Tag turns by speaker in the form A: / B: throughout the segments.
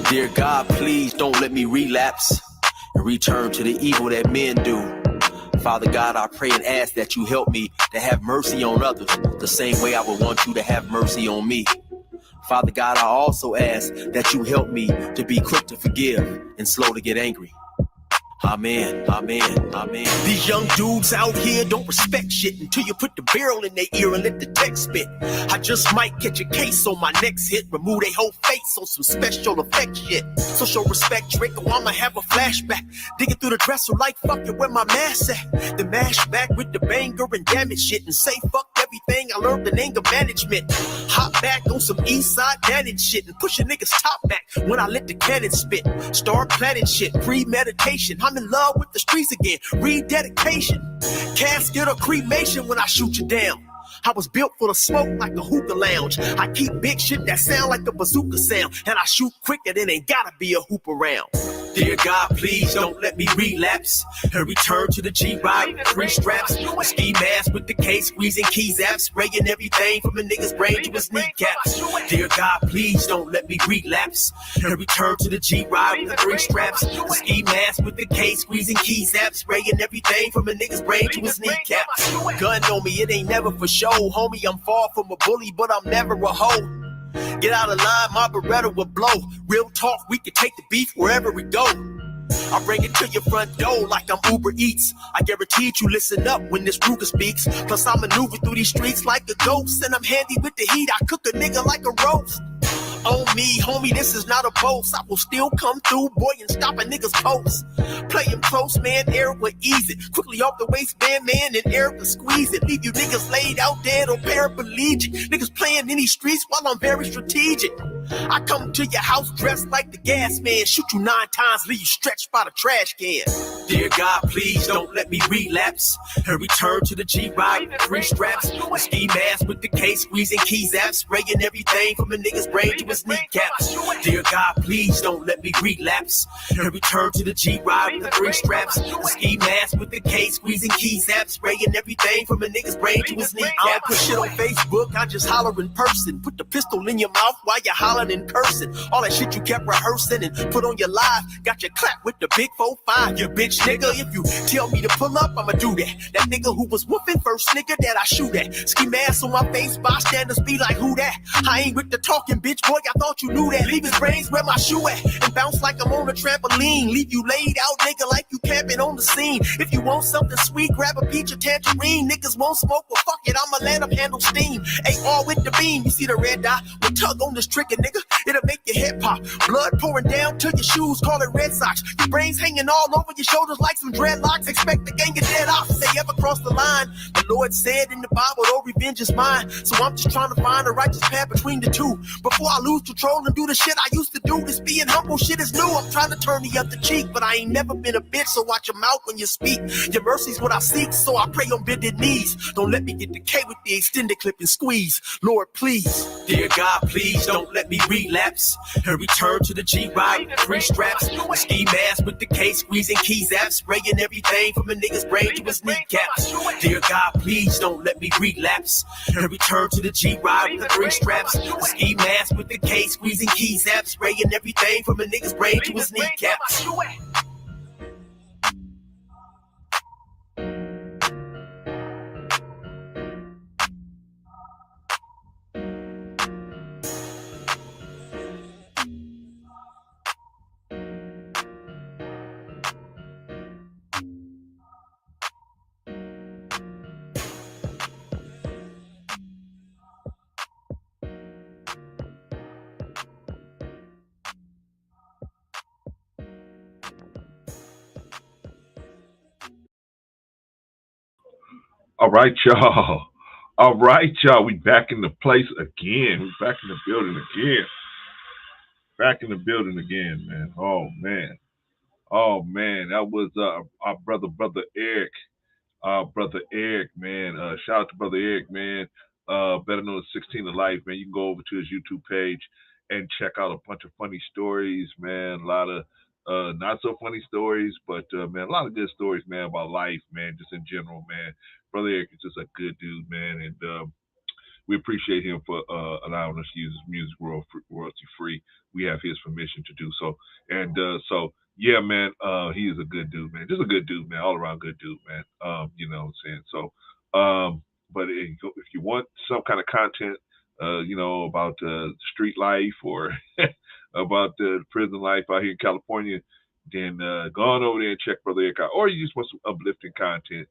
A: Dear God, please don't let me relapse and return to the evil that men do. Father God, I pray and ask that you help me to have mercy on others the same way I would want you to have mercy on me. Father God, I also ask that you help me to be quick to forgive and slow to get angry. Amen, amen, amen. These young dudes out here don't respect shit until you put the barrel in their ear and let the text spit. I just might catch a case on my next hit, remove their whole face on some special effect shit. So show respect, Drake, or I'ma have a flashback. Digging through the dresser like, fuck it, where my mask at? The mash back with the banger and damage shit and say fuck everything I learned in anger management. Hop back on some east side Dannon shit and push a nigga's top back when I let the cannon spit. Start planning shit, premeditation. I'm in love with the streets again, rededication. Casket or cremation when I shoot you down. I was built for the smoke like a hookah lounge. I keep big shit that sound like a bazooka sound, and I shoot quicker than ain't gotta be a hoop around. Dear God, please don't let me relapse and return to the G-Ride with 3 straps. A ski mask with the case, squeezing keys apps, spraying everything from a nigga's brain to his kneecaps. Dear God, please don't let me relapse and return to the G-Ride with 3 straps. A ski mask with the case, squeezing keys apps, spraying everything from a nigga's brain to his kneecaps. Gun on me, it ain't never for show. Homie, I'm far from a bully, but I'm never a hoe. Get out of line, my Beretta will blow. Real talk, we can take the beef wherever we go. I bring it to your front door like I'm Uber Eats. I guarantee you listen up when this Ruger speaks. Plus I maneuver through these streets like a ghost, and I'm handy with the heat, I cook a nigga like a roast. On me, homie, this is not a boast. I will still come through, boy, and stop a nigga's post. Play him close, man, Eric will ease it. Quickly off the waistband, man, and Eric will squeeze it. Leave you niggas laid out dead or paraplegic. Niggas playing in these streets while I'm very strategic. I come to your house dressed like the gas man. Shoot you 9 times, leave you stretched by the trash can. Dear God, please don't let me relapse and return to the G-Ride with 3 straps. A ski mask with the case, squeezing keys apps, spraying everything from a nigga's brain to his kneecaps. Dear God, please don't let me relapse and return to the G-Ride with 3 straps. A ski mask with the case, squeezing keys apps, spraying everything from a nigga's brain to his kneecaps. I don't put shit on Facebook, I just holler in person. Put the pistol in your mouth while you're hollering and cursing. All that shit you kept rehearsing and put on your live. Got your clap with the big 4-5. You bitch nigga, if you tell me to pull up, I'ma do that. That nigga who was whooping first nigga that I shoot at. Ski mask on my face, bystanders be like, who that? I ain't with the talking, bitch boy, I thought you knew that. Leave his brains where my shoe at and bounce like I'm on a trampoline. Leave you laid out, nigga, like you camping on the scene. If you want something sweet, grab a peach or tangerine. Niggas won't smoke, well fuck it, I'ma let them handle steam. AR with the beam, you see the red dot? We tug on this trigger, nigga, it'll make your head pop. Blood pouring down to your shoes, call it Red Sox. Your brains hanging all over your shoulders like some dreadlocks. Expect the gang of dead off if they ever cross the line. The Lord said in the Bible, oh, revenge is mine. So I'm just trying to find a righteous path between the two. Before I lose control and do the shit I used to do. This being humble shit is new. I'm trying to turn the other cheek, but I ain't never been a bitch, so watch your mouth when you speak. Your mercy's what I seek, so I pray on bended knees. Don't let me get decayed with the extended clip and squeeze. Lord, please. Dear God, please don't let me relapse and return to the G-Ride with 3 straps. A ski mask with the case, squeezing keys apps, spraying everything from a nigga's brain to his kneecaps. Dear God, please don't let me relapse and return to the G-Ride with 3 straps. A ski mask with the case, squeezing keys apps, spraying everything from a nigga's brain to his kneecaps.
B: All right, y'all. All right, y'all. We back in the place again. We back in the building again. Back in the building again, man. Oh man. Oh man. That was our brother Eric. Brother Eric, man. Shout out to brother Eric, man. Better known as 16 to Life, man. You can go over to his YouTube page and check out a bunch of funny stories, man. A lot of not so funny stories, but man, a lot of good stories, man, about life, man, just in general, man. Brother Eric is just a good dude, man, and we appreciate him for allowing us to use his music royalty free. We have his permission to do so. And so, yeah, man, he is a good dude, man. Just a good dude, man. All around good dude, man. You know what I'm saying? So, but if you want some kind of content, you know, about street life or about the prison life out here in California, then go on over there and check Brother Eric out. Or you just want some uplifting content.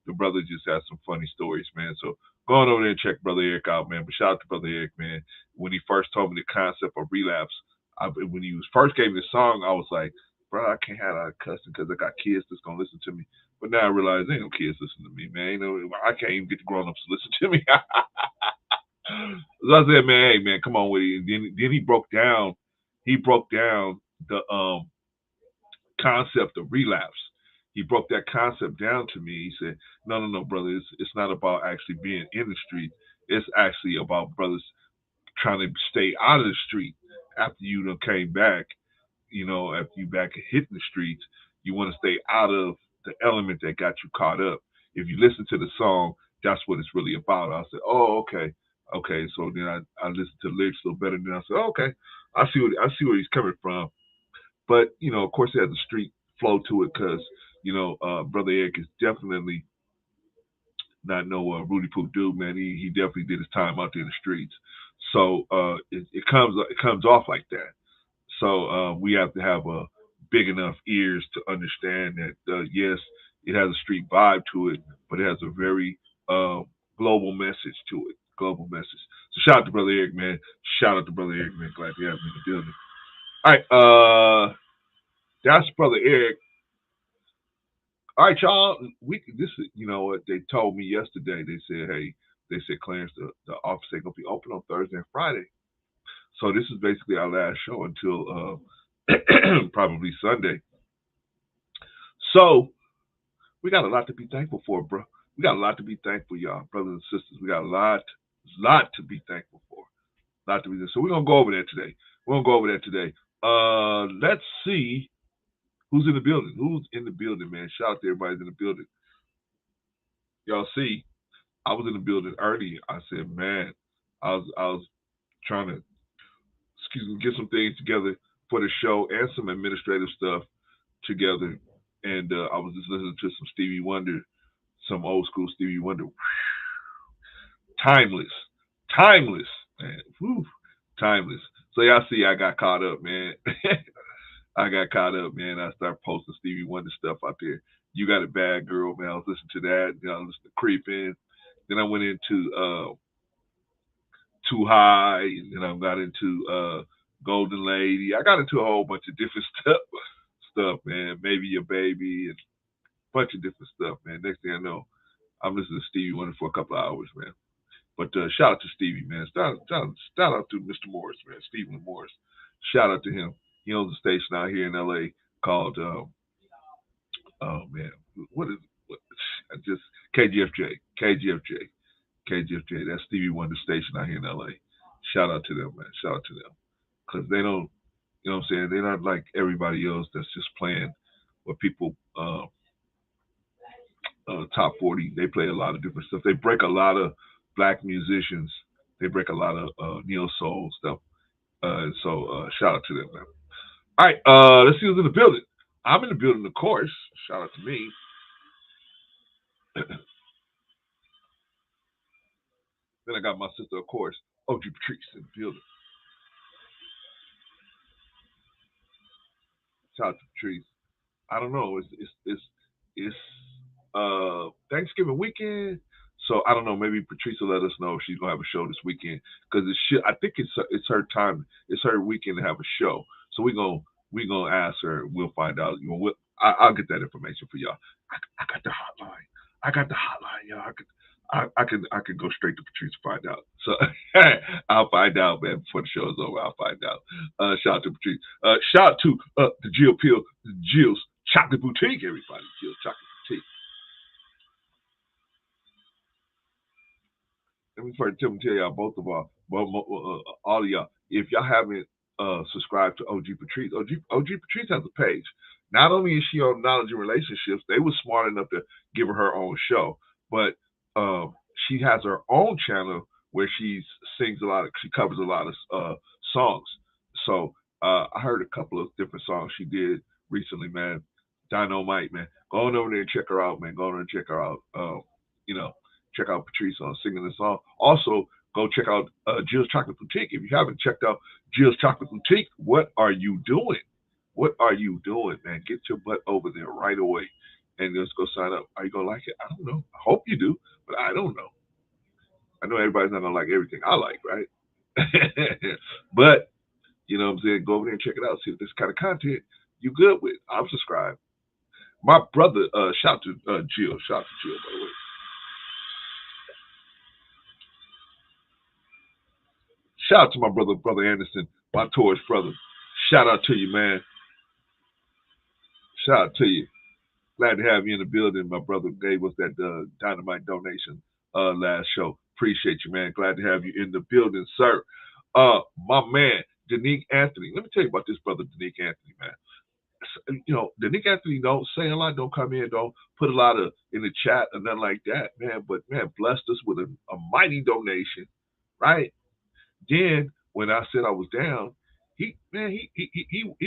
B: The brother just has some funny stories, man. So go on over there and check Brother Eric out, man. But shout out to Brother Eric, man. When he first told me the concept of relapse, when he first gave me the song, I was like, bro, I can't have that cussing because I got kids that's going to listen to me. But now I realize ain't no kids listening to me, man. I can't even get the grown-ups to listen to me. So I said, man, hey, man, come on with it. And then he broke down the concept of relapse. He broke that concept down to me. He said, no, brother, it's not about actually being in the street. It's actually about brothers trying to stay out of the street after you done came back. You know, after you back hitting the streets, you want to stay out of the element that got you caught up. If you listen to the song, that's what it's really about. I said, oh, okay. So then I listened to the lyrics a little better. Then I said, oh, okay, I see where he's coming from. But you know, of course, it has a street flow to it because you know, Brother Eric is definitely not no Rudy Poop dude, man. He definitely did his time out there in the streets. So it comes off like that. So we have to have big enough ears to understand that yes, it has a street vibe to it, but it has a very global message to it. Global message. So shout out to Brother Eric, man. Shout out to Brother Eric, man. Glad to have him in the building. All right, that's Brother Eric. All right, y'all. This is, you know what they told me yesterday. They said Clarence, the office ain't gonna be open on Thursday and Friday. So this is basically our last show until probably Sunday. So we got a lot to be thankful for, bro. We got a lot to be thankful, y'all, brothers and sisters. We got a lot to be thankful for. So we're gonna go over that today. Let's see who's in the building. Who's in the building, man? Shout out to everybody's in the building. Y'all see, I was in the building early. I said, man, I was trying to get some things together for the show and some administrative stuff together. And I was just listening to some Stevie Wonder, some old school Stevie Wonder. Timeless, man. Whew. Timeless. So y'all see, I got caught up, man. I started posting Stevie Wonder stuff out there. You Got It Bad, Girl, man. I was listening to that. I listened to Creepin'. Then I went into Too High. And then I got into Golden Lady. I got into a whole bunch of different stuff, man. Maybe Your Baby and a bunch of different stuff, man. Next thing I know, I'm listening to Stevie Wonder for a couple of hours, man. But shout out to Stevie, man. Shout out to Mr. Morris, man. Stephen Morris. Shout out to him. He owns a station out here in LA called oh man, what just KGFJ. That's Stevie Wonder station out here in LA. Shout out to them, man. Shout out to them. Because they don't, you know what I'm saying? They're not like everybody else that's just playing what people top 40. They play a lot of different stuff. They break a lot of black musicians. They break a lot of neo soul stuff. So shout out to them, man. All right, let's see who's in the building. I'm in the building, of course. Shout out to me. Then I got my sister, of course, OG Patrice in the building. Shout out to Patrice. I don't know. It's Thanksgiving weekend, so I don't know. Maybe Patrice will let us know if she's gonna have a show this weekend because I think it's her time. It's her weekend to have a show. So we gonna ask her. We'll find out. You know, I'll get that information for y'all. I got the hotline, y'all. I can go straight to Patrice to find out. So I'll find out, man, before the show is over. I'll find out. Shout out to Patrice. Shout out to the Jill Peel, Jill's Chocolate Boutique, everybody. Jill's Chocolate Boutique. Let me first tell y'all both of all of y'all. If y'all haven't subscribed to OG Patrice, OG Patrice has a page. Not only is she on Knowledge and Relationships, they were smart enough to give her own show, but she has her own channel where she covers a lot of songs. So I heard a couple of different songs she did recently, man. Dynamite, man. Go on over there and check her out, man. Go on and check her out. You know, check out Patrice on singing the song. Also, go check out Jill's Chocolate Boutique. If you haven't checked out Jill's Chocolate Boutique, what are you doing? What are you doing, man? Get your butt over there right away and just go sign up. Are you gonna like it? I don't know. I hope you do, but I don't know. I know everybody's not gonna like everything I like, right? But you know what I'm saying? Go over there and check it out. See if this kind of content you good with. I'm subscribed. My brother, shout to Jill. Shout to Jill, by the way. Shout out to my brother Anderson, my Taurus brother. Shout out to you, man. Shout out to you. Glad to have you in the building. My brother gave us that dynamite donation last show. Appreciate you, man. Glad to have you in the building, sir. My man, Danique Anthony. Let me tell you about this brother, Danique Anthony, man. You know, Danique Anthony don't say a lot, don't come in, don't put a lot of in the chat or nothing like that, man. But man, blessed us with a mighty donation, right? Then when I said I was down, he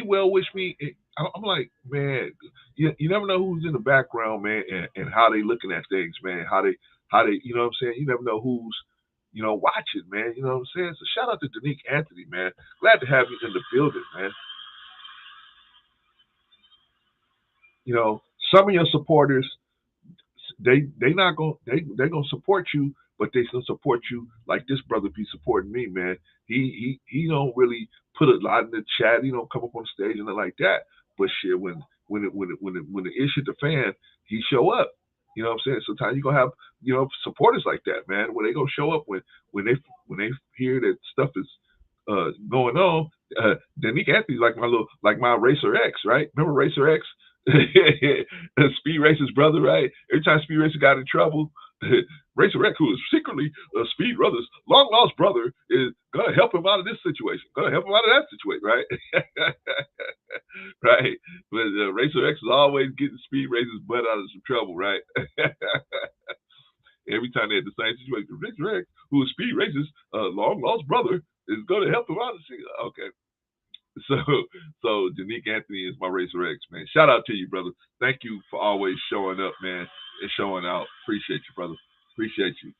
B: well wished me. I'm like, man, you never know who's in the background, man, and how they looking at things, man. How they, you know what I'm saying? You never know who's, you know, watching, man. You know what I'm saying? So shout out to Danique Anthony, man. Glad to have you in the building, man. You know, some of your supporters, they're gonna support you, but they still support you like this brother be supporting me, man. He don't really put a lot in the chat. He don't come up on stage and nothing like that. But shit, when the issue the fan, he show up. You know what I'm saying? Sometimes you gonna have, you know, supporters like that, man. When they gonna show up when they hear that stuff is going on. Danique Anthony's like my Racer X, right? Remember Racer X? Speed Racer's brother, right? Every time Speed Racer got in trouble, Racer X, who is secretly Speed Brother's long lost brother, is gonna help him out of this situation, gonna help him out of that situation, right? Right? But Racer X is always getting Speed Racer's butt out of some trouble, right? Every time they had the same situation, Racer X, who is Speed Racer's long lost brother, is gonna help him out. Okay. So Danique Anthony is my Racer X, man. Shout out to you, brother. Thank you for always showing up, man, and showing out. Appreciate you, brother. Appreciate you.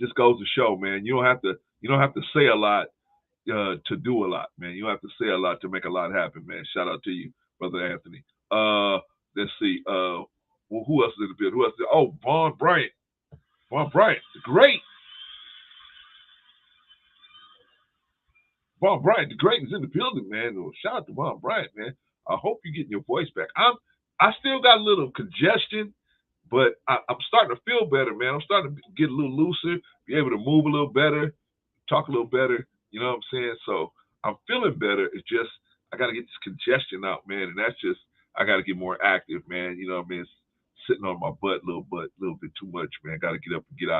B: Just goes to show, man. You don't have to say a lot to do a lot, man. You don't have to say a lot to make a lot happen, man. Shout out to you, brother Anthony. Let's see. Well, who else is in the building? Who else? Oh, Vaughn Bryant. Vaughn Bryant, great. Vaughn Bryant, the great is in the building, man. Well, shout out to Vaughn Bryant, man. I hope you're getting your voice back. I still got a little congestion, but I'm starting to feel better, man. I'm starting to get a little looser, be able to move a little better, talk a little better. You know what I'm saying? So I'm feeling better. It's just I got to get this congestion out, man, and that's just I got to get more active, man. You know what I mean? It's sitting on my butt a little bit too much, man. Got to get up and get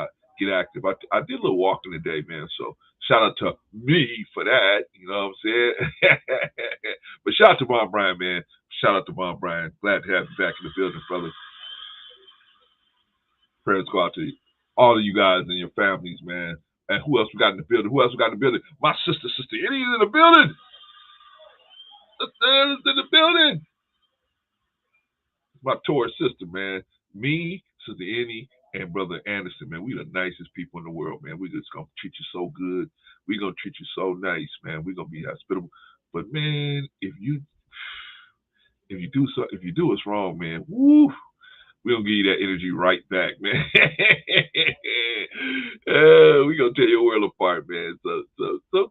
B: active. I did a little walking today, man. So shout out to me for that. You know what I'm saying? But shout out to Vaughn Bryant, man. Shout out to Vaughn Bryant. Glad to have you back in the building, brother. Prayers go out to all of you guys and your families, man. And who else we got in the building? My sister Eddie's in the building. Sister is in the building. My Taurus sister, man. Me, Sister Annie, and Brother Anderson, man. We the nicest people in the world, man. We just gonna treat you so good. We gonna treat you so nice, man. We gonna be hospitable. But man, if you do us wrong, man, woo, we gonna give you that energy right back, man. We gonna tear your world apart, man. So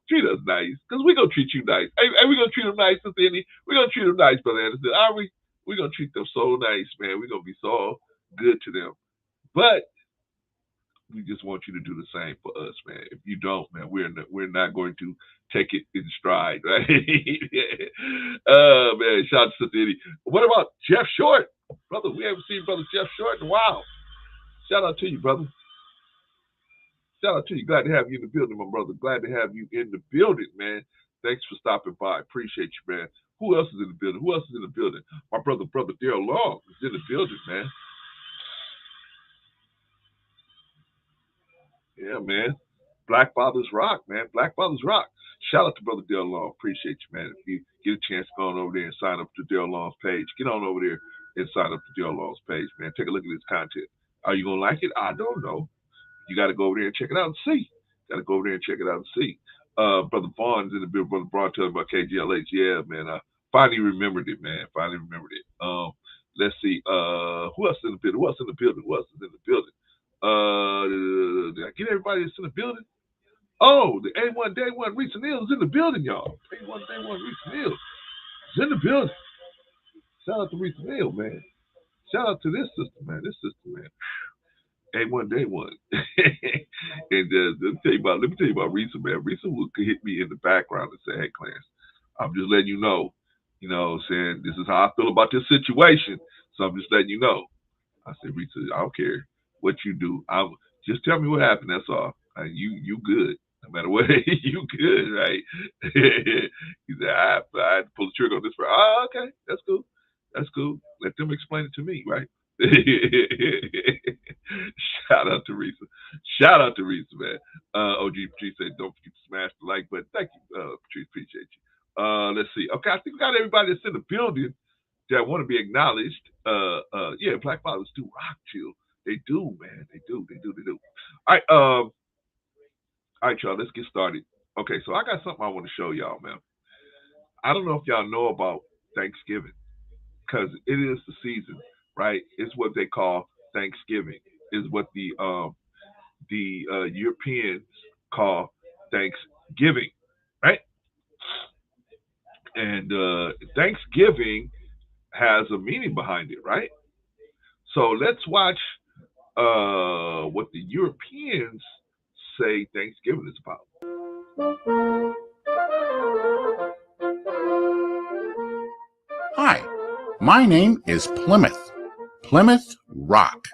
B: treat us nice, cause we gonna treat you nice. Hey, we gonna treat them nice, Sister Annie. We gonna treat them nice, Brother Anderson. Are we? We're going to treat them so nice, man. We're going to be so good to them. But we just want you to do the same for us, man. If you don't, man, we're not going to take it in stride, right? Man, shout out to Sister Eddie. What about Jeff Short? Brother, we haven't seen Brother Jeff Short in a while. Shout out to you, brother. Shout out to you. Glad to have you in the building, my brother. Glad to have you in the building, man. Thanks for stopping by. Appreciate you, man. Who else is in the building? My brother Daryl Long is in the building, man. Yeah, man. Black Fathers Rock, man. Black Fathers Rock. Shout out to Brother Dale Long. Appreciate you, man. If you get a chance to go on over there and sign up to Dale Long's page, get on over there and sign up to Dale Long's page, man. Take a look at his content. Are you going to like it? I don't know. You got to go over there and check it out and see. Got to go over there and check it out and see. Brother Vaughn's in the bill. Brother Braun telling about KGLH. Yeah, man. I finally remembered it, man. Finally remembered it. Let's see. Who else is in the building? Who else is in the building? Who else is in the building? Did I get everybody that's in the building? Oh, the A1 Day 1 Risa Neal is in the building, y'all. A1 Day 1 Risa Neal is in the building. Shout out to Risa Neal, man. Shout out to this sister, man. This sister, man. A1 Day 1. And let me tell you about Risa, man. Risa would hit me in the background and say, hey, Clarence, I'm just letting you know what I'm saying? This is how I feel about this situation. So I'm just letting you know. I said, Risa, I don't care what you do. Just tell me what happened. That's all. You good. No matter what, you good, right? He said, I had to pull the trigger on this. Oh, okay. That's cool. That's cool. Let them explain it to me, right? Shout out to Risa. Shout out to Risa, man. OG Patrice said, don't forget to smash the like button. Thank you, Patrice. Appreciate you. Let's see. Okay, I think we got everybody that's in the building that want to be acknowledged. Yeah, Black Fathers do rock, chill. They do, man. They do. All right, y'all. Let's get started. Okay, so I got something I want to show y'all, man. I don't know if y'all know about Thanksgiving because it is the season, right? It's what they call Thanksgiving. Is what the Europeans call Thanksgiving, right? And Thanksgiving has a meaning behind it, right? So let's watch what the Europeans say Thanksgiving is about.
C: Hi, my name is Plymouth Rock.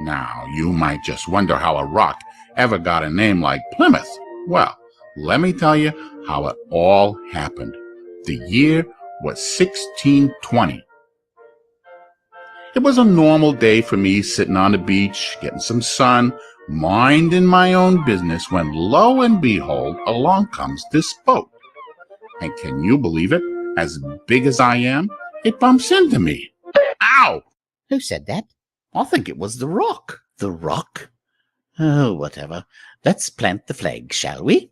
C: Now, you might just wonder how a rock ever got a name like Plymouth. Well, let me tell you how it all happened. The year was 1620. It was a normal day for me sitting on the beach, getting some sun, minding my own business when lo and behold, along comes this boat. And can you believe it? As big as I am, it bumps into me. Ow!
D: Who said that? I think it was the Rock. The Rock? Oh, whatever. Let's plant the flag, shall we?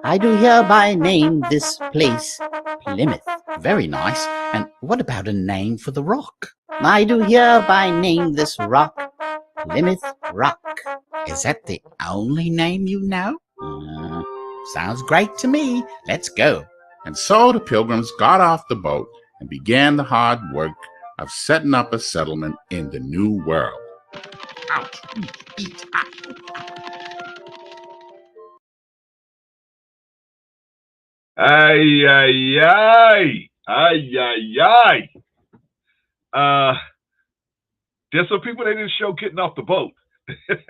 D: I do hereby name this place Plymouth. Very nice. And what about a name for the rock? I do hereby name this rock Plymouth Rock. Is that the only name you know? Sounds great to me. Let's go.
C: And so the Pilgrims got off the boat and began the hard work of setting up a settlement in the New World. Ouch! Eat.
B: Ay, ay, ay. Ay, ay, ay. There's some people they didn't show getting off the boat. There's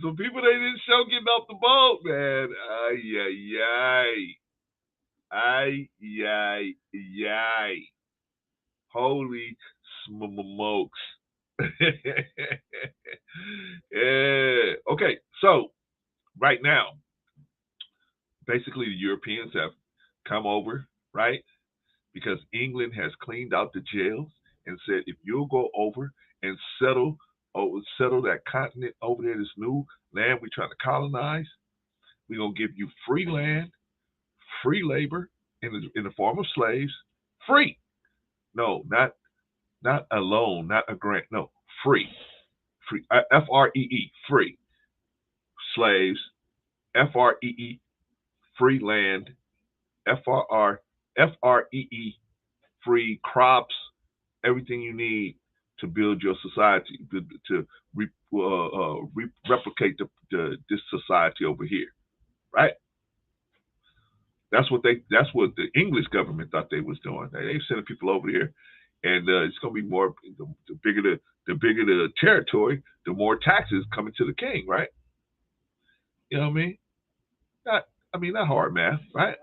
B: some people they didn't show getting off the boat, man. Ay, ay, ay. Ay, ay, ay. Holy smokes. Yeah. Okay, so right now, basically the Europeans have come over, right? Because England has cleaned out the jails and said, if you'll go over and settle that continent over there, this new land we're trying to colonize, we're going to give you free land, free labor in the form of slaves, free. No, not a loan, not a grant. No, free. Free. F-R-E-E, free. Slaves, F-R-E-E, free land, F-R-E-E, free crops, everything you need to build your society, to replicate this society over here, right? That's what the English government thought they was doing. They sending people over here, and it's going to be more. The bigger the territory, the more taxes coming to the king, right? You know what I mean? Not hard math, right?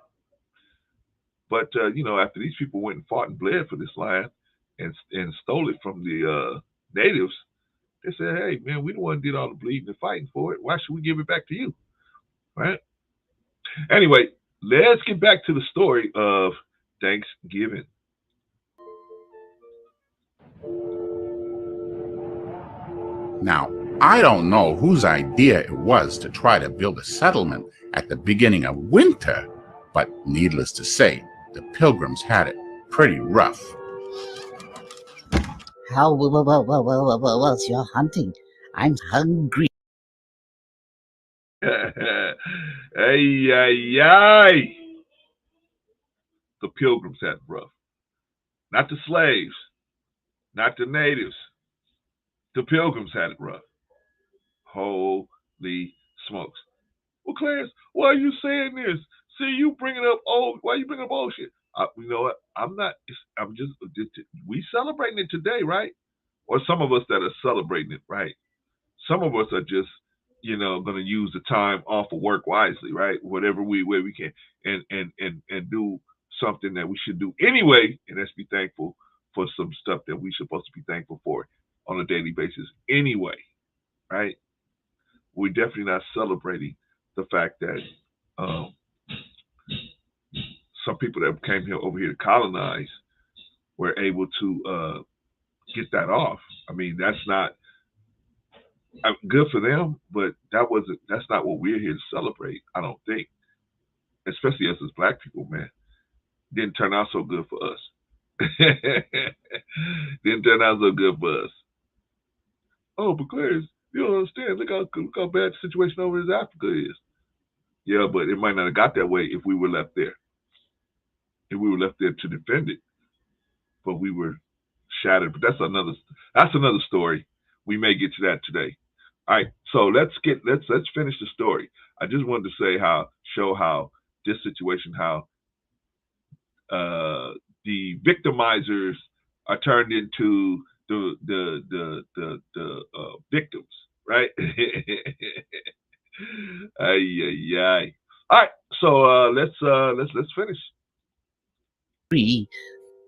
B: But after these people went and fought and bled for this land and stole it from the natives, They said, hey, man, we the one did all the bleeding and fighting for it. Why should we give it back to you? Right? Anyway, let's get back to the story of Thanksgiving.
C: Now, I don't know whose idea it was to try to build a settlement at the beginning of winter, but needless to say, the Pilgrims had it pretty rough.
D: How was your hunting? I'm hungry.
B: Ay, ay, ay. The Pilgrims had it rough. Not the slaves, not the natives. The Pilgrims had it rough. Holy smokes. Well, Clarence, why are you saying this? See, you bringing up old. Why you bringing up old shit? You know what? I'm not. I'm just. We celebrating it today, right? Or some of us that are celebrating it, right? Some of us are just, going to use the time off of work wisely, right? Whatever way we can, and do something that we should do anyway, and let's be thankful for some stuff that we're supposed to be thankful for on a daily basis anyway, right? We're definitely not celebrating the fact that some people that came here over here to colonize were able to get that off. I mean, that's not good for them, but that's not what we're here to celebrate, I don't think. Especially us as black people, man. Didn't turn out so good for us. Didn't turn out so good for us. Oh, but Clarence, you don't understand. Look how bad the situation over in Africa is. Yeah, but it might not have got that way if we were left there. If we were left there to defend it. But we were shattered. But that's another story. We may get to that today. All right, so let's finish the story. I just wanted to show how this situation, how the victimizers are turned into the victims, right? Ay, ay, ay. All right, so let's finish.
D: Free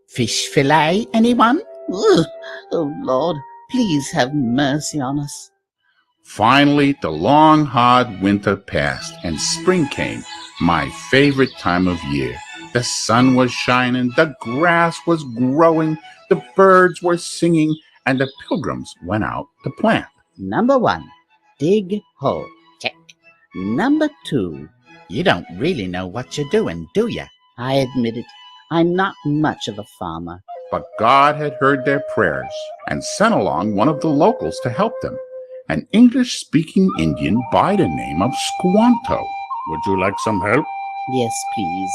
D: fish fillet, anyone? Ugh. Oh Lord, please have mercy on us.
C: Finally, the long, hard winter passed and spring came, my favorite time of year. The sun was shining, the grass was growing, the birds were singing, and the Pilgrims went out to plant.
D: Number 1, dig hole. Check. Number 2, you don't really know what you're doing, do you? I admit it. I'm not much of a farmer.
C: But God had heard their prayers and sent along one of the locals to help them, an English-speaking Indian by the name of Squanto. Would you like some help?
D: Yes, please.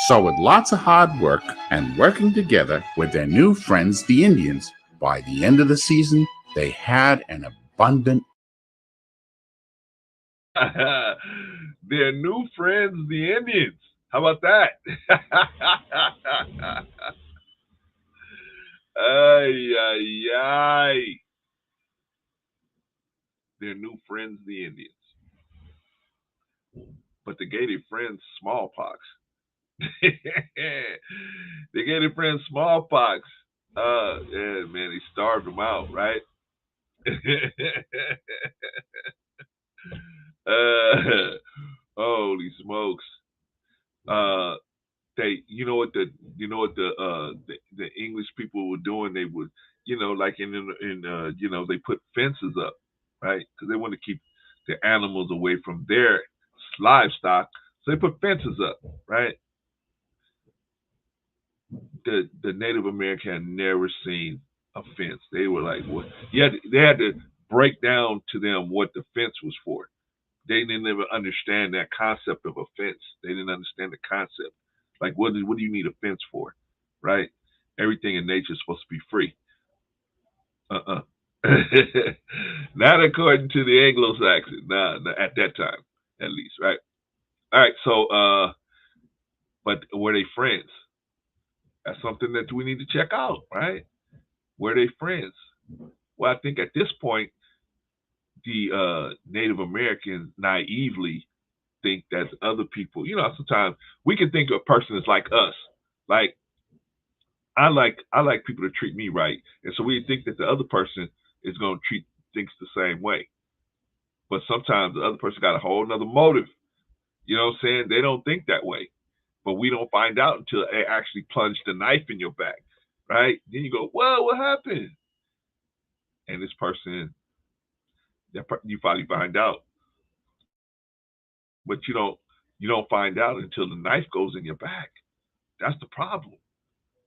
C: So with lots of hard work and working together with their new friends, the Indians, by the end of the season, they had an abundant...
B: Their new friends, the Indians. How about that? Ay, ay, ay. Their new friends, the Indians. But they gave their friends smallpox. They gave their friends smallpox. Yeah, man, they starved them out, right? Holy smokes. You know what the English people were doing? They would, like they put fences up, right? Because they want to keep the animals away from their livestock. So they put fences up, right? The Native American had never seen a fence. They were like, what? Yeah, they had to break down to them what the fence was for. They didn't even understand that concept of a fence. They didn't understand the concept. Like, what do you need a fence for, right? Everything in nature is supposed to be free. Not according to the Anglo-Saxon. Nah, at that time, at least, right? All right, so, but were they friends? That's something that we need to check out, right? Were they friends? Well, I think at this point, the Native Americans naively think that other people, sometimes we can think a person is like us. Like, I like people to treat me right. And so we think that the other person is going to thinks the same way. But sometimes the other person got a whole nother motive. You know what I'm saying? They don't think that way. But we don't find out until they actually plunge the knife in your back, right? Then you go, well, what happened? And this person, you finally find out. But you don't find out until the knife goes in your back. That's the problem.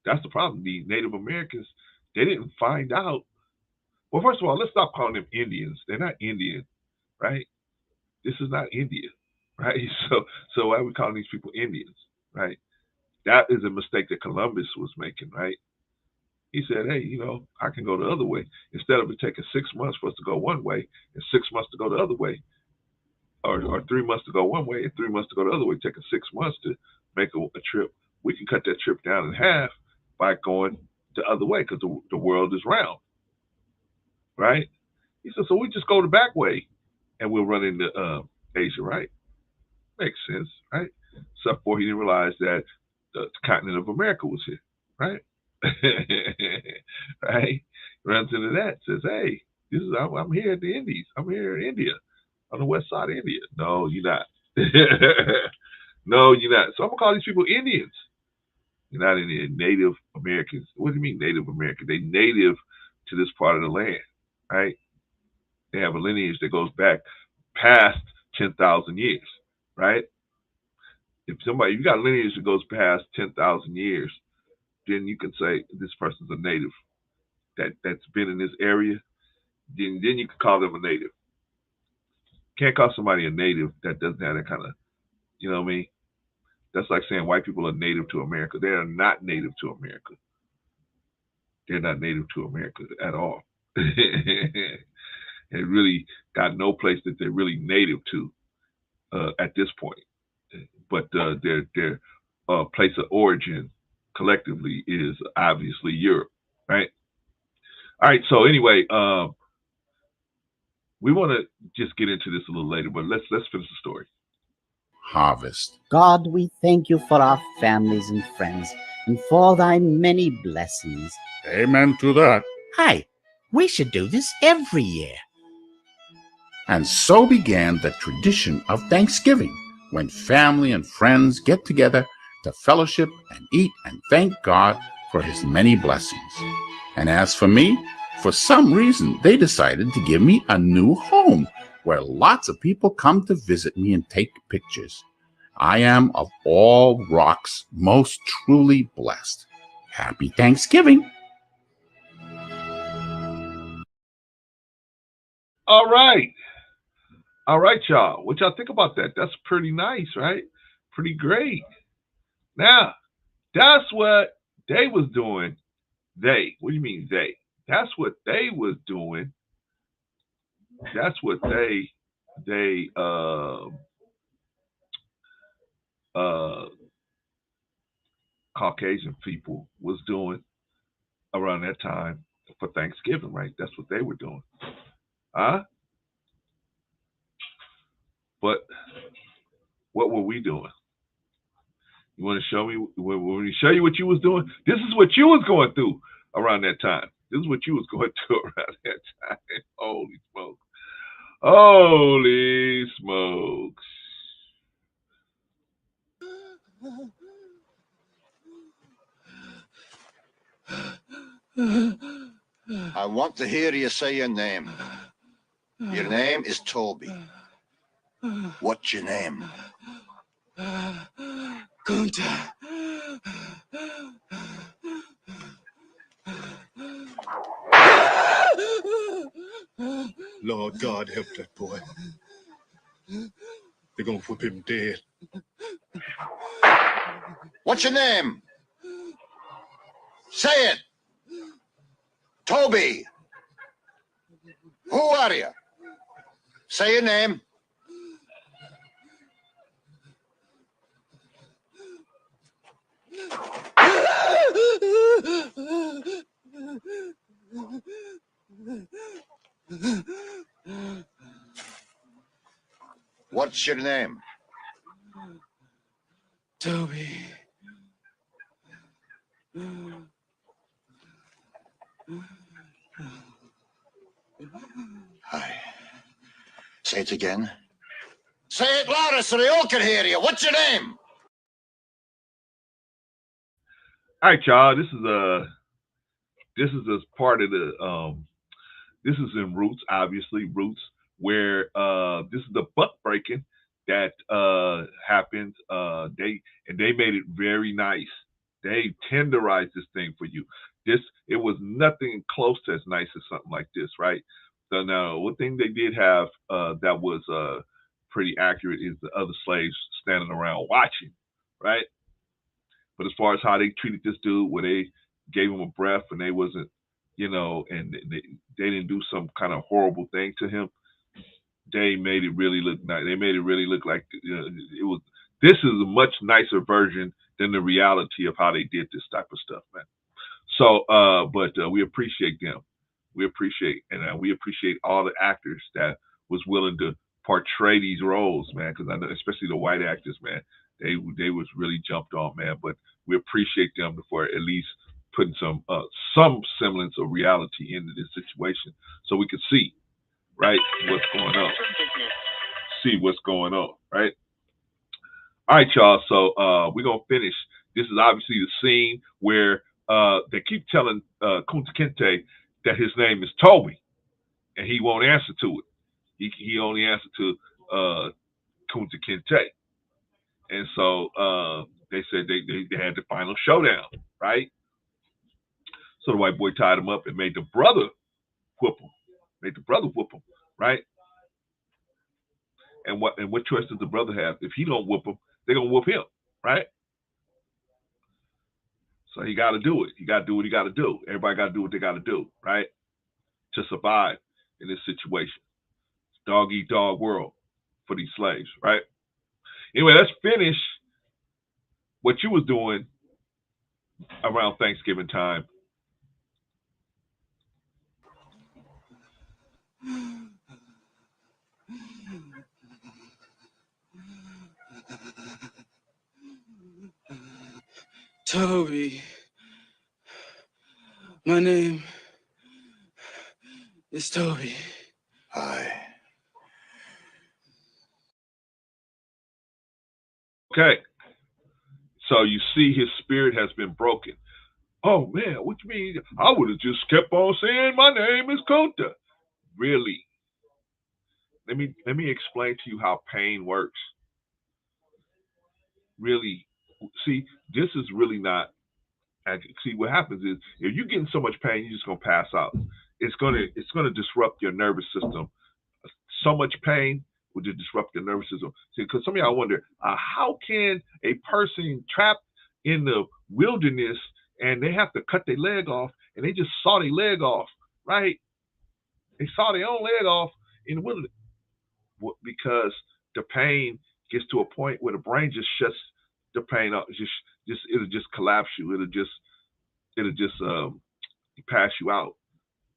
B: That's the problem. The Native Americans, they didn't find out. Well, first of all, let's stop calling them Indians. They're not Indian, right? This is not India, right? So why are we calling these people Indians, right? That is a mistake that Columbus was making, right? He said, hey, I can go the other way. Instead of it taking 6 months for us to go one way and 6 months to go the other way, or 3 months to go one way and 3 months to go the other way, taking 6 months to make a trip, we can cut that trip down in half by going the other way because the world is round, right? He said, so we just go the back way and we'll run into Asia, right? Makes sense, right? Except for he didn't realize that the continent of America was here, right? Right? Runs into that, says, hey, I'm here at the Indies. I'm here in India, on the west side of India. No, you're not. No, you're not. So I'm going to call these people Indians. You're not Indian. Native Americans. What do you mean Native American? They native to this part of the land, right? They have a lineage that goes back past 10,000 years, right? If you got a lineage that goes past 10,000 years, then you can say this person's a native that's been in this area. Then you can call them a native. Can't call somebody a native that doesn't have that kind of, you know what I mean? That's like saying white people are native to America. They are not native to America. They're not native to America at all. They really got no place that they're really native to at this point. But their place of origin collectively is obviously Europe, right? All right. So anyway, we want to just get into this a little later, but let's finish the story.
C: Harvest.
D: God, we thank you for our families and friends and for thy many blessings.
C: Amen to that.
D: Hi, we should do this every year.
C: And so began the tradition of Thanksgiving, when family and friends get together to fellowship and eat and thank God for his many blessings. And as for me, for some reason, they decided to give me a new home where lots of people come to visit me and take pictures. I am of all rocks most truly blessed. Happy Thanksgiving.
B: All right. All right, y'all. What y'all think about that? That's pretty nice, right? Pretty great. Now, that's what they was doing. They. What do you mean they? That's what they was doing. That's what they Caucasian people was doing around that time for Thanksgiving, right? That's what they were doing. Huh? But what were we doing? You want to show me? When we show you what you was doing, this is what you was going through around that time. This is what you was going through around that time. Holy smokes. Holy smokes.
E: I want to hear you say your name. Your name is Toby. What's your name?
F: Kunta. Lord God, help that boy. They're gonna whip him dead.
E: What's your name? Say it. Toby. Who are you? Say your name. What's your name?
F: Toby.
E: Say it again. Say it louder so they all can hear you. What's your name?
B: All right, y'all. This is as part of the this is in Roots, obviously Roots, where this is the buck breaking that happened. They made it very nice. They tenderized this thing for you. It was nothing close to as nice as something like this, right? So now, one thing they did have that was pretty accurate is the other slaves standing around watching, right? But as far as how they treated this dude, where they gave him a breath and they wasn't, and they didn't do some kind of horrible thing to him, they made it really look nice. They made it really look like it was. This is a much nicer version than the reality of how they did this type of stuff, man. So, but we appreciate them. We appreciate all the actors that was willing to portray these roles, man. Because I know, especially the white actors, man, they was really jumped on, man. But we appreciate them for at least putting some semblance of reality into this situation, so we could see, right, what's going on. See what's going on, right? All right, y'all. So we're gonna finish. This is obviously the scene where they keep telling Kunta Kinte that his name is Toby, and he won't answer to it. He only answered to Kunta Kinte, and so they said they had the final showdown, right? So the white boy tied him up and made the brother whoop him. Right? And what choice does the brother have? If he don't whoop him, they're gonna whoop him, right? So he got to do it. He got to do what he got to do. Everybody got to do what they got to do, right, to survive in this situation. It's dog eat dog world for these slaves, right? Anyway, let's finish what you was doing around Thanksgiving time.
F: Toby. My name is Toby.
E: Aye.
B: Okay. So you see his spirit has been broken. Oh man, what you mean? I would have just kept on saying my name is Kunta. Really? Let me explain to you how pain works. Really, see, this is really not. See, what happens is if you're getting so much pain, you're just gonna pass out. It's gonna disrupt your nervous system. So much pain would just disrupt your nervous system. See, because some of y'all wonder, how can a person trapped in the wilderness and they have to cut their leg off and they just saw their leg off, right? They saw their own leg off in the wilderness. Because the pain gets to a point where the brain just shuts the pain up. It'll just collapse you. It'll just pass you out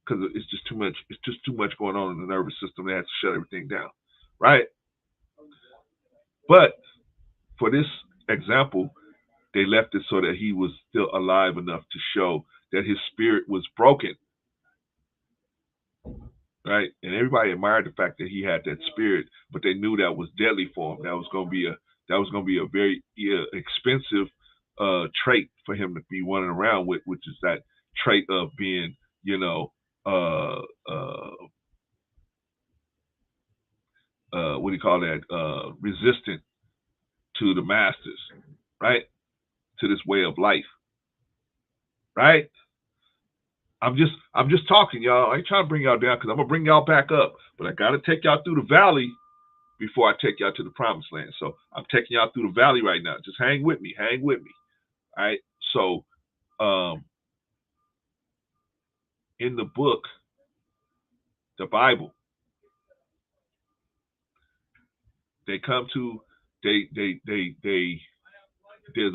B: because it's just too much. It's just too much going on in the nervous system. They have to shut everything down, right? But for this example, they left it so that he was still alive enough to show that his spirit was broken. Right, and everybody admired the fact that he had that spirit, but they knew that was deadly for him. That was going to be a very expensive trait for him to be running around with, which is that trait of being, what do you call that? Resistant to the masters, right? To this way of life, right? I'm just talking, y'all. I ain't trying to bring y'all down because I'm gonna bring y'all back up, but I gotta take y'all through the valley before I take y'all to the promised land. So I'm taking y'all through the valley right now. Just hang with me. All right. So in the book, the Bible, there's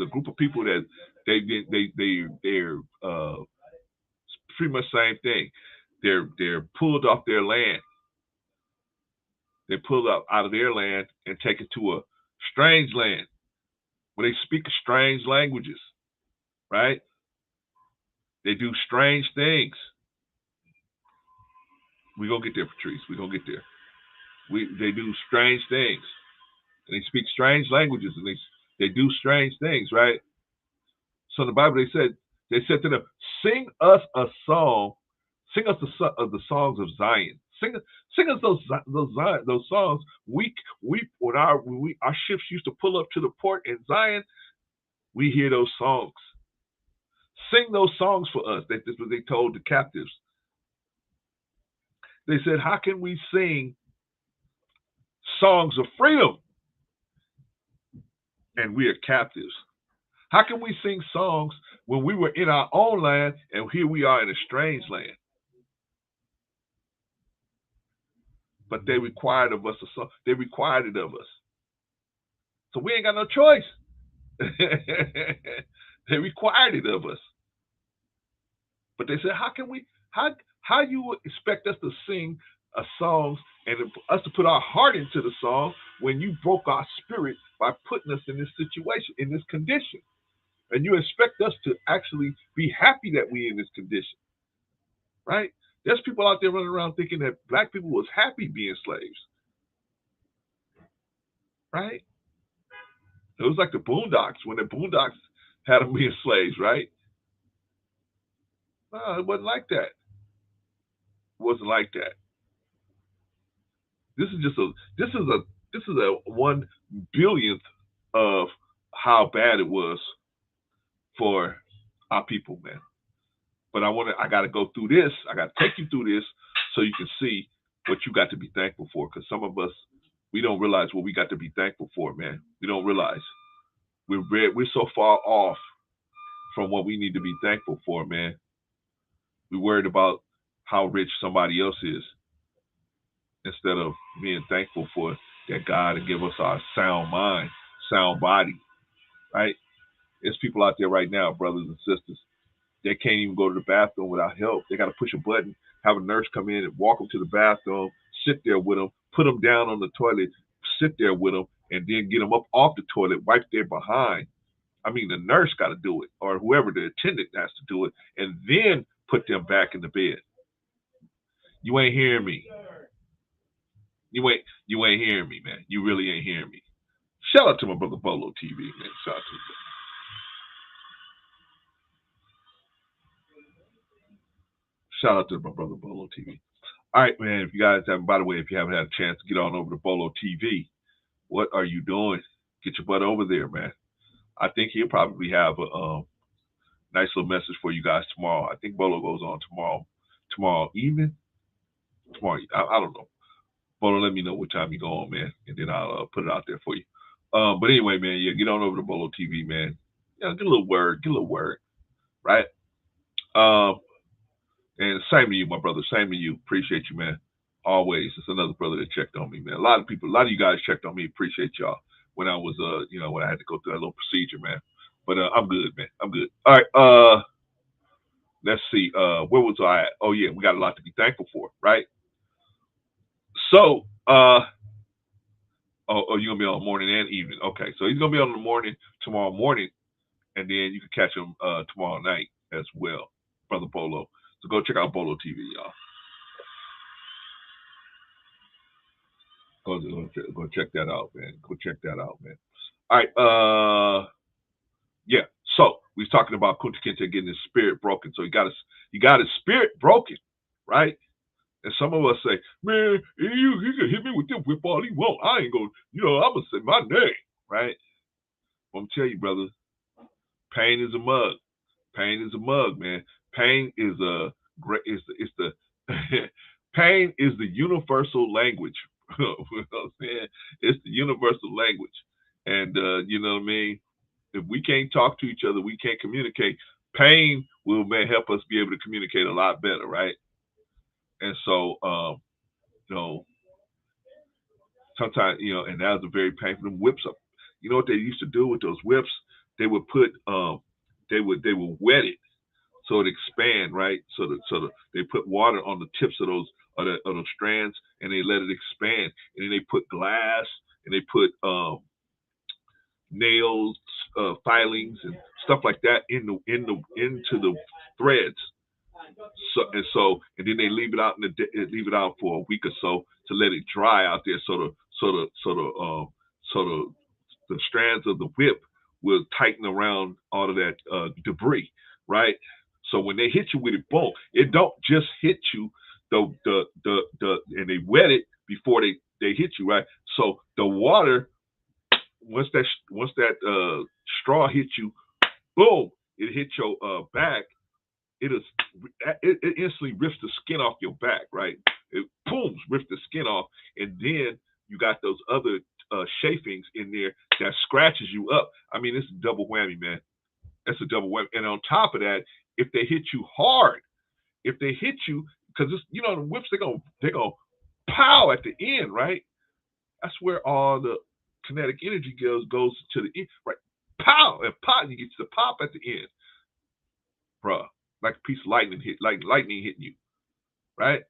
B: a group of people that they're pretty much same thing. They're pulled off their land. They're pulled up out of their land and taken to a strange land where they speak strange languages, right? They do strange things. We're gonna get there, Patrice. We're gonna get there. They do strange things. And they speak strange languages, and they do strange things, right? So in the Bible they said to them, sing us a song, sing us the songs of Zion. Sing us those songs. When our ships used to pull up to the port in Zion, we hear those songs. Sing those songs for us. This was what they told the captives. They said, how can we sing songs of freedom and we are captives? How can we sing songs when we were in our own land and here we are in a strange land? But they required of us a song. They required it of us. So we ain't got no choice. They required it of us. But they said, how you expect us to sing songs and us to put our heart into the song when you broke our spirit by putting us in this situation, in this condition? And you expect us to actually be happy that we're in this condition, right? There's people out there running around thinking that black people was happy being slaves, right? It was like the Boondocks, when the Boondocks had them being slaves, right? No, it wasn't like that. It wasn't like that. This is a 1 billionth of how bad it was for our people, man. But I got to go through this. I got to take you through this so you can see what you got to be thankful for. Because some of us, we don't realize what we got to be thankful for, man. We don't realize. We're so far off from what we need to be thankful for, man. We're worried about how rich somebody else is instead of being thankful for that God to give us our sound mind, sound body, right? There's people out there right now, brothers and sisters, they can't even go to the bathroom without help. They got to push a button, have a nurse come in and walk them to the bathroom, sit there with them, put them down on the toilet, sit there with them, and then get them up off the toilet, wipe their behind. I mean, the nurse got to do it, or whoever the attendant has to do it, and then put them back in the bed. You ain't hearing me. You ain't hearing me, man. You really ain't hearing me. Shout out to my brother Bolo TV, man. Shout out to him. Shout out to my brother Bolo TV. All right, man. If you guys haven't, by the way, if you haven't had a chance to get on over to Bolo TV, what are you doing? Get your butt over there, man. I think he'll probably have a nice little message for you guys tomorrow. I think Bolo goes on tomorrow evening. I don't know. Bolo, let me know what time you go on, man, and then I'll put it out there for you. But anyway, man, yeah, get on over to Bolo TV, man. Yeah, get a little word, right? And same to you, my brother. Same to you. Appreciate you, man. Always. It's another brother that checked on me, man. A lot of you guys checked on me. Appreciate y'all when I was, when I had to go through that little procedure, man. But I'm good, man. I'm good. All right. Let's see. Where was I at? Oh yeah, we got a lot to be thankful for, right? So, you're gonna be on morning and evening. Okay, so he's gonna be on the morning tomorrow morning, and then you can catch him tomorrow night as well, Brother Bolo. So go check out Bolo TV, y'all. Go check that out, man. Go check that out, man. All right. Yeah. So we was talking about Kunta Kinte getting his spirit broken. So he got his spirit broken, right? And some of us say, man, he can hit me with the whip all he want. I ain't gonna, I'm gonna say my name, right? Well, I'm telling you, brother, pain is a mug. Pain is a mug, man. Pain is pain is the universal language. You know what I'm saying? It's the universal language. And you know what I mean? If we can't talk to each other, we can't communicate. Pain will help us be able to communicate a lot better, right? And so, sometimes, and that was a very painful. Them whips up. You know what they used to do with those whips? They would put, they would wet it so it expand, right? So they put water on the tips of those strands, and they let it expand. And then they put glass, and they put nails, filings, and stuff like that into the threads, And then they leave it out leave it out for a week or so to let it dry out there, so the strands of the whip will tighten around all of that debris, right? So when they hit you with it, boom, it don't just hit you and they wet it before they hit you, right? So the water, once that straw hits you, boom, it hits your back. It instantly rips the skin off your back, right? It boom, rips the skin off, and then you got those other chafings in there that scratches you up. I mean, it's a double whammy, man. That's a double whammy. And on top of that, if they hit you hard, because the whips, they're gonna pow at the end, right? That's where all the kinetic energy goes to the end, right? Pow and pop, you get the pop at the end, bruh. Like a piece of lightning hitting you, right?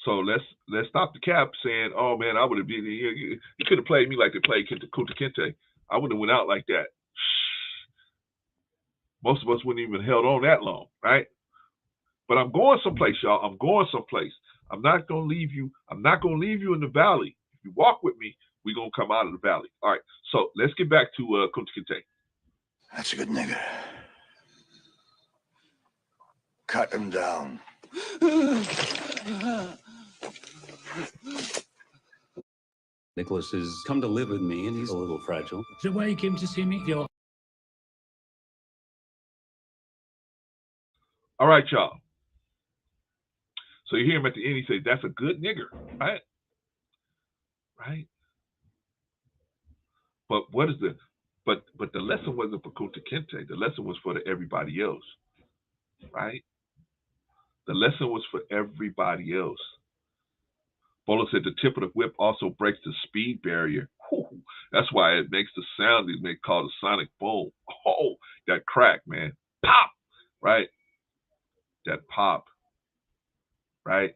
B: So let's stop the cap saying, "Oh man, I would have been here. You could have played me like they played Kunta Kinte. I wouldn't have went out like that." Most of us wouldn't even held on that long, right? But I'm going someplace, y'all. I'm going someplace. I'm not gonna leave you. I'm not gonna leave you in the valley. If you walk with me, we're gonna come out of the valley. All right. So let's get back to Kunta Kinte.
E: That's a good nigger. Cut him down.
G: Nicholas has come to live with me, and he's a little fragile.
H: Is that why you came to see me?
B: All right, y'all. So you hear him at the end. He says, "That's a good nigger," right? Right. But what is the? But the lesson wasn't for Kunta Kinte. The lesson was for everybody else, right? The lesson was for everybody else. Bolo said the tip of the whip also breaks the speed barrier. Whew. That's why it makes the sound they call the sonic boom. Oh, that crack, man. Pop, right? That pop, right?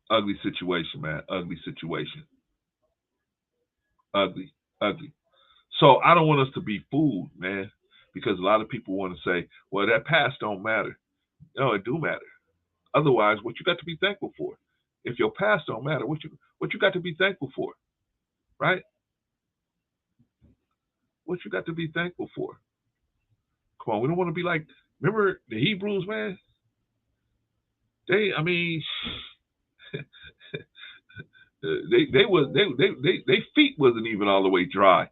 B: Ugly situation, man. Ugly situation. Ugly. So I don't want us to be fooled, man, because a lot of people want to say, well, that past don't matter. No, it do matter. Otherwise, what you got to be thankful for? If your past don't matter, what you got to be thankful for, right? What you got to be thankful for? Come on, we don't want to be like, remember the Hebrews, man? They feet wasn't even all the way dry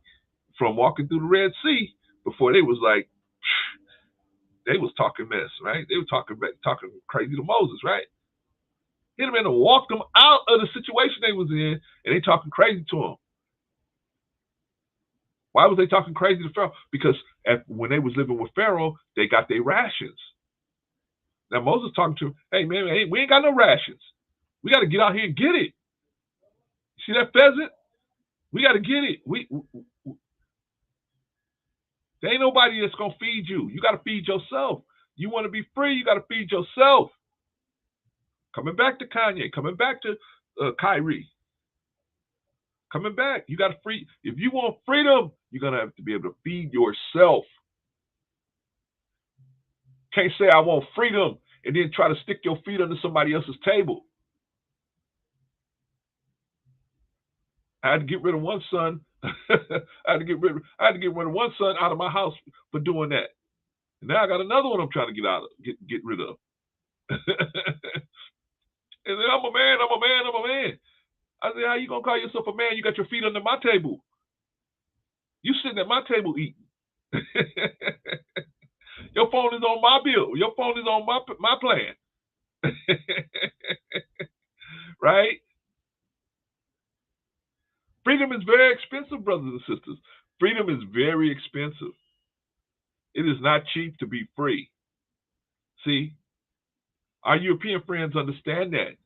B: from walking through the Red Sea before they was like, they was talking mess, right? They were talking crazy to Moses, right? Hit them in and walked them out of the situation they was in, and they talking crazy to him. Why was they talking crazy to Pharaoh? Because when they was living with Pharaoh, they got their rations. Now Moses talking to him, hey man, we ain't got no rations. We got to get out here and get it. See that pheasant? We got to get it. There ain't nobody that's going to feed you. You got to feed yourself. You want to be free, you got to feed yourself. Coming back to Kanye, coming back to Kyrie. Coming back, you got to free. If you want freedom, you're going to have to be able to feed yourself. Can't say I want freedom and then try to stick your feet under somebody else's table. I had to get rid of one son. I had to get rid of one son out of my house for doing that. And now I got another one I'm trying to get rid of. And then I'm a man. I said, how you gonna call yourself a man? You got your feet under my table. You sitting at my table eating. Your phone is on my bill. Your phone is on my plan. Right? Freedom is very expensive, brothers and sisters. Freedom is very expensive. It is not cheap to be free. See, our European friends understand that.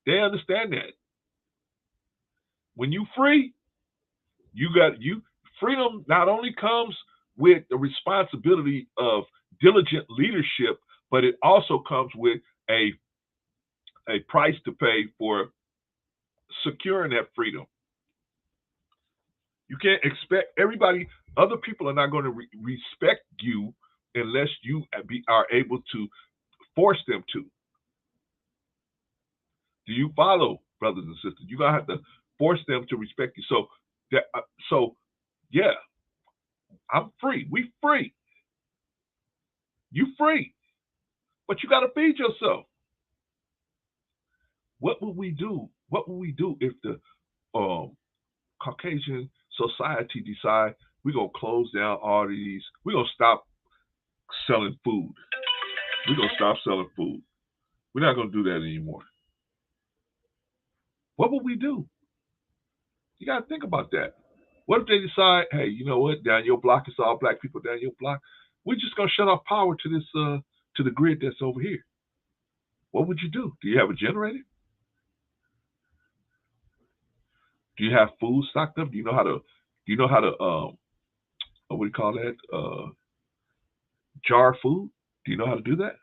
B: They understand that. When you free, freedom not only comes with the responsibility of diligent leadership, but it also comes with a price to pay for securing that freedom. You can't expect everybody, other people are not going to respect you unless you are able to force them to. Do you follow, brothers and sisters? You're gonna have to force them to respect you. So yeah, I'm free. We free. You free, but you got to feed yourself. What would we do? What would we do if the Caucasian society decide we're gonna close down all these? We're gonna stop selling food. We're gonna stop selling food. We're not gonna do that anymore. What would we do? You gotta think about that. What if they decide, hey, you know what? Down your block, it's all black people down your block. We're just gonna shut off power to this to the grid that's over here. What would you do? Do you have a generator? Do you have food stocked up? Do you know how to what do you call that? Jar food? Do you know how to do that?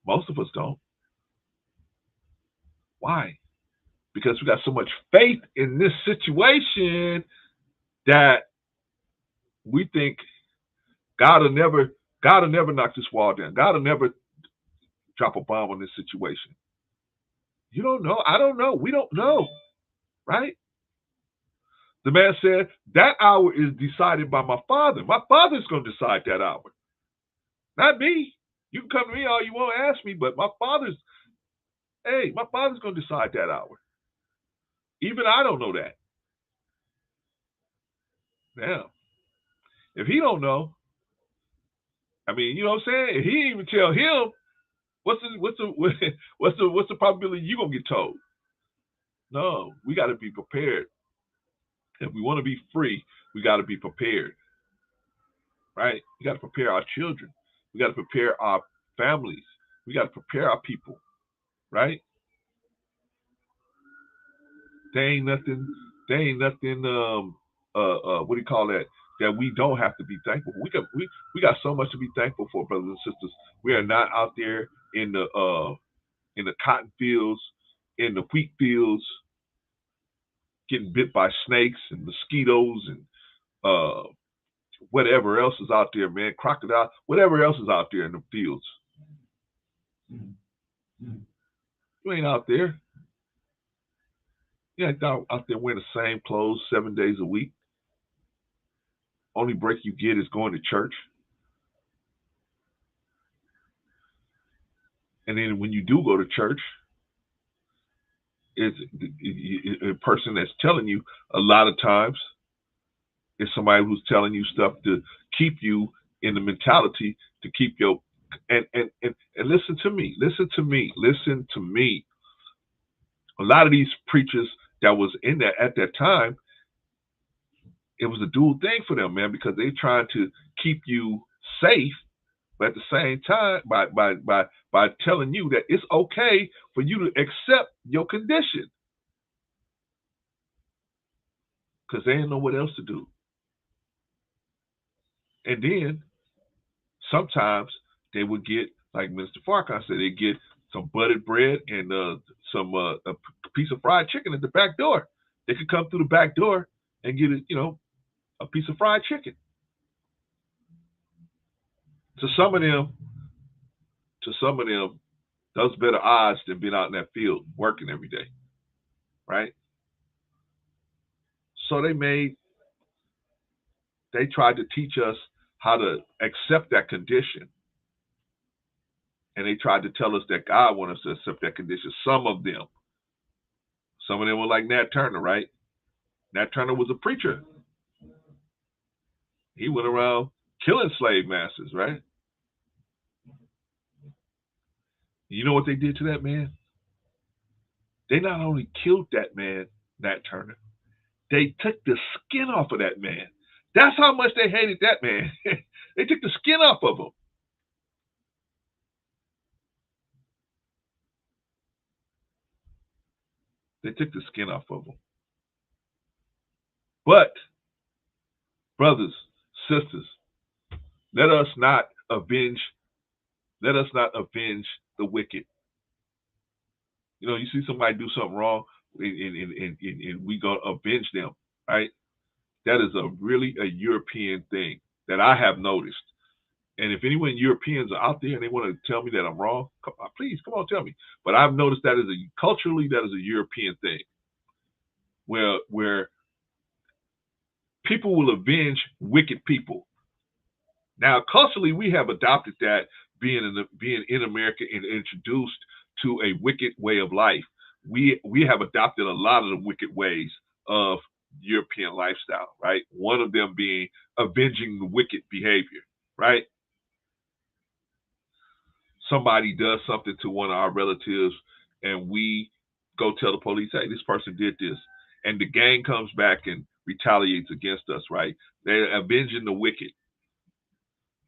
B: Most of us don't. Why? Because we got so much faith in this situation that we think God will never knock this wall down. God will never drop a bomb on this situation. You don't know. I don't know. We don't know. Right? The man said, that hour is decided by my Father. My Father's going to decide that hour. Not me. You can come to me all you want to ask me, but my Father's going to decide that hour. Even I don't know that. Now, if he don't know, I mean, you know what I'm saying? If he didn't even tell him, what's the probability you gonna get told? No, we got to be prepared. If we want to be free, we got to be prepared. Right? We got to prepare our children. We got to prepare our families. We got to prepare our people. Right? There ain't nothing. What do you call that? That we don't have to be thankful for. We got so much to be thankful for, brothers and sisters. We are not out there in the cotton fields, in the wheat fields, getting bit by snakes and mosquitoes and whatever else is out there, man. Crocodile, whatever else is out there in the fields. You ain't out there. You ain't out there wearing the same clothes 7 days a week. Only break you get is going to church. And then when you do go to church, it's a person that's telling you a lot of times is somebody who's telling you stuff to keep you in the mentality to keep your and listen to me. A lot of these preachers that was in there at that time, it was a dual thing for them, man, because they trying to keep you safe, but at the same time, by telling you that it's okay for you to accept your condition, because they didn't know what else to do. And then sometimes they would get, like Mr. Farrakhan said, they get some buttered bread and a piece of fried chicken at the back door. They could come through the back door and get a piece of fried chicken. To some of them, those better odds than being out in that field working every day, right? So they tried to teach us how to accept that condition. And they tried to tell us that God wanted us to accept that condition. Some of them were like Nat Turner, right? Nat Turner was a preacher. He went around killing slave masters, right? You know what they did to that man? They not only killed that man, Nat Turner, they took the skin off of that man. That's how much they hated that man. They took the skin off of him. They took the skin off of him. But, brothers, sisters, let us not avenge the wicked. You know, you see somebody do something wrong, and we gonna avenge them, right? That is really a European thing. that I have noticed. And if anyone Europeans are out there and they want to tell me that I'm wrong, please come on, tell me. But I've noticed that culturally, that is a European thing, where people will avenge wicked people. Now, culturally, we have adopted that, being in America and introduced to a wicked way of life. We have adopted a lot of the wicked ways of European lifestyle, right? One of them being avenging the wicked behavior, right? Somebody does something to one of our relatives and we go tell the police, hey, this person did this. And the gang comes back and retaliates against us, right? They're avenging the wicked.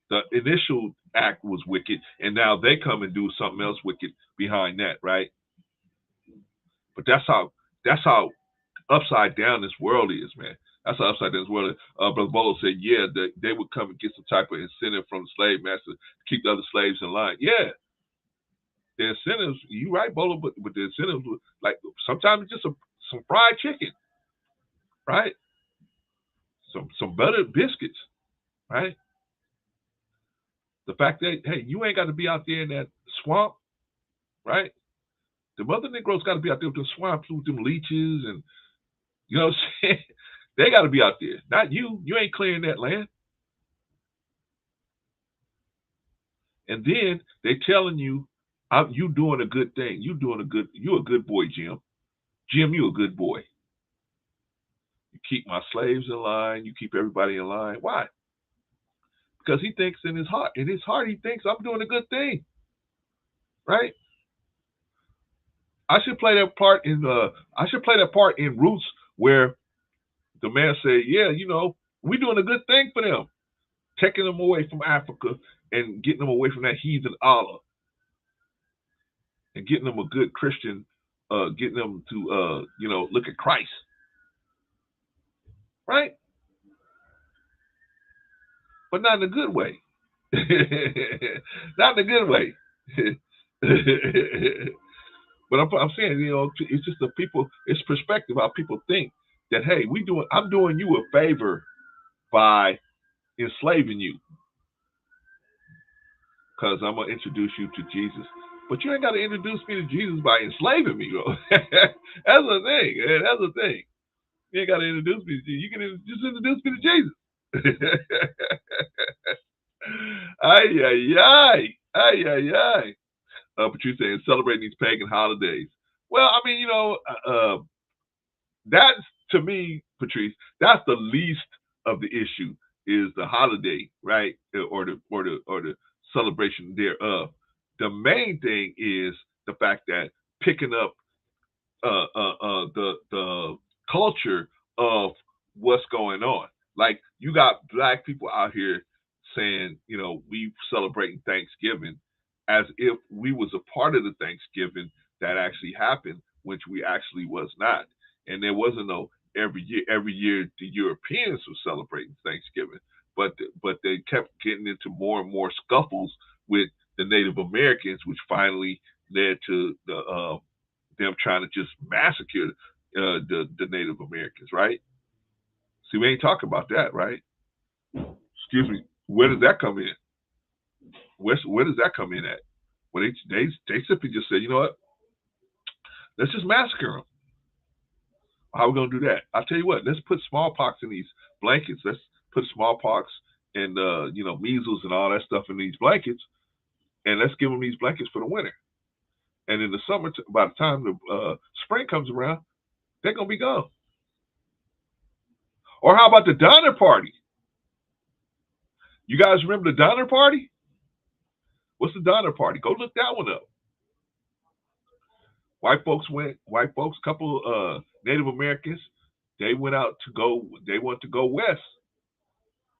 B: The initial act was wicked, and now they come and do something else wicked behind that, right? But that's how upside down this world is, man. That's how upside down this world is. Brother Bolo said, yeah, they would come and get some type of incentive from the slave master to keep the other slaves in line. Yeah. The incentives, you right, Bolo, but the incentives, like sometimes it's just some fried chicken, right? Some buttered biscuits, right? The fact that, hey, you ain't got to be out there in that swamp, right? The mother Negroes got to be out there with the swamps with them leeches and, you know what I'm saying? They got to be out there, not you. You ain't clearing that land. And then they telling you, you doing a good thing. You a good boy, Jim. Jim, you a good boy. You keep my slaves in line. You keep everybody in line. Why? Because he thinks in his heart, he thinks I'm doing a good thing, right? I should play that part in Roots, where the man said, yeah, you know, we're doing a good thing for them, taking them away from Africa and getting them away from that heathen Allah, and getting them a good Christian, getting them to look at Christ, right? But not in a good way. Not in a good way. But I'm saying, you know, it's just the people, it's perspective, how people think that, hey, I'm doing you a favor by enslaving you, because I'm going to introduce you to Jesus. But you ain't got to introduce me to Jesus by enslaving me, bro. That's the thing. That's the thing. You ain't got to introduce me to Jesus. You can just introduce me to Jesus. But you're saying celebrating these pagan holidays. Well, I mean, you know, that's, to me, Patrice, that's the least of the issue, is the holiday, right? Or the celebration thereof. The main thing is the fact that picking up the culture of what's going on. Like, you got black people out here saying, you know, we celebrating Thanksgiving as if we was a part of the Thanksgiving that actually happened, which we actually was not. And there wasn't no every year the Europeans were celebrating Thanksgiving, but they kept getting into more and more scuffles with the Native Americans, which finally led to them trying to just massacre the Native Americans, right? See, we ain't talking about that, right? Excuse me. Where does that come in? Where does that come in at? Well, they simply just said, you know what? Let's just massacre them. How are we going to do that? I'll tell you what. Let's put smallpox in these blankets. Let's put smallpox and measles and all that stuff in these blankets, and let's give them these blankets for the winter. And in the summer, by the time the spring comes around, they're going to be gone. Or how about the Donner Party? You guys remember the Donner Party? What's the Donner Party? Go look that one up. White folks, couple Native Americans, they wanted to go west.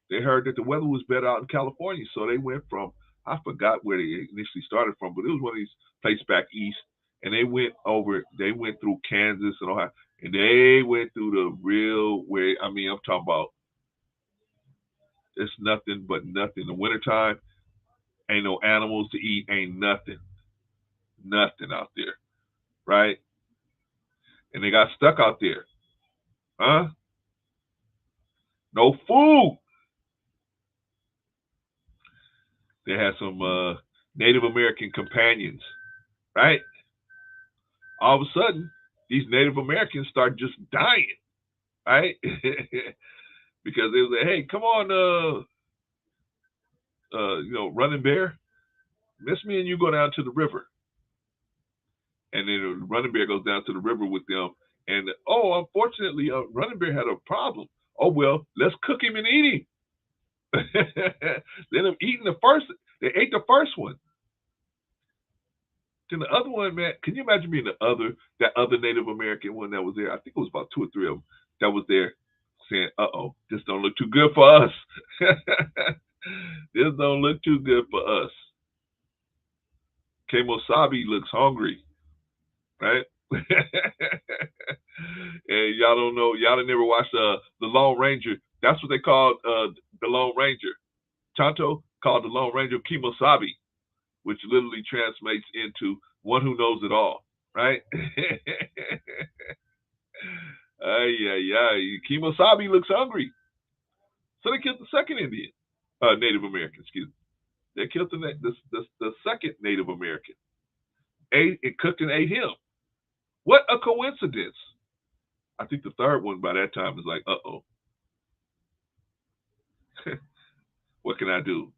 B: They heard that the weather was better out in California, so they went from, I forgot where they initially started from, but it was one of these places back east, and they went through Kansas and Ohio, and they went through the real way. I mean, I'm talking about, it's nothing but nothing. In the wintertime, ain't no animals to eat, ain't nothing out there, right? And they got stuck out there, huh? No food. They had some Native American companions, right? All of a sudden, these Native Americans start just dying, right? Because they was like, hey, come on, Running Bear, miss me and you go down to the river. And then Running Bear goes down to the river with them. And, unfortunately, Running Bear had a problem. Oh, well, let's cook him and eat him. Then eating they ate the first one. Then the other one, man, can you imagine being that other Native American one that was there? I think it was about 2 or 3 of them that was there saying, this don't look too good for us. This don't look too good for us. Kemosabe looks hungry, right? And y'all don't know, y'all have never watched the Lone Ranger. That's what they called the Lone Ranger. Tonto called the Lone Ranger Kemosabe, which literally translates into one who knows it all, right? Kemosabe looks hungry. So they killed the second Native American, excuse me. They killed the second Native American. It cooked and ate him. What a coincidence. I think the third one by that time is like, what can I do?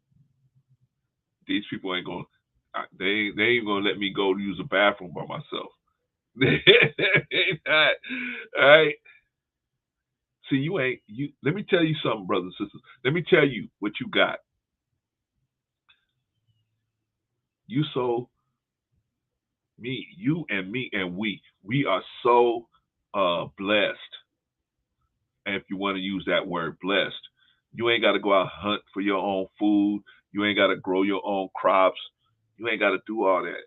B: These people ain't going, they ain't going to let me go to use a bathroom by myself. They ain't not. All right. See, let me tell you something, brothers and sisters. Let me tell you what you got. You and me and we are so blessed. And if you want to use that word blessed, you ain't got to go out hunt for your own food. You ain't got to grow your own crops. You ain't got to do all that.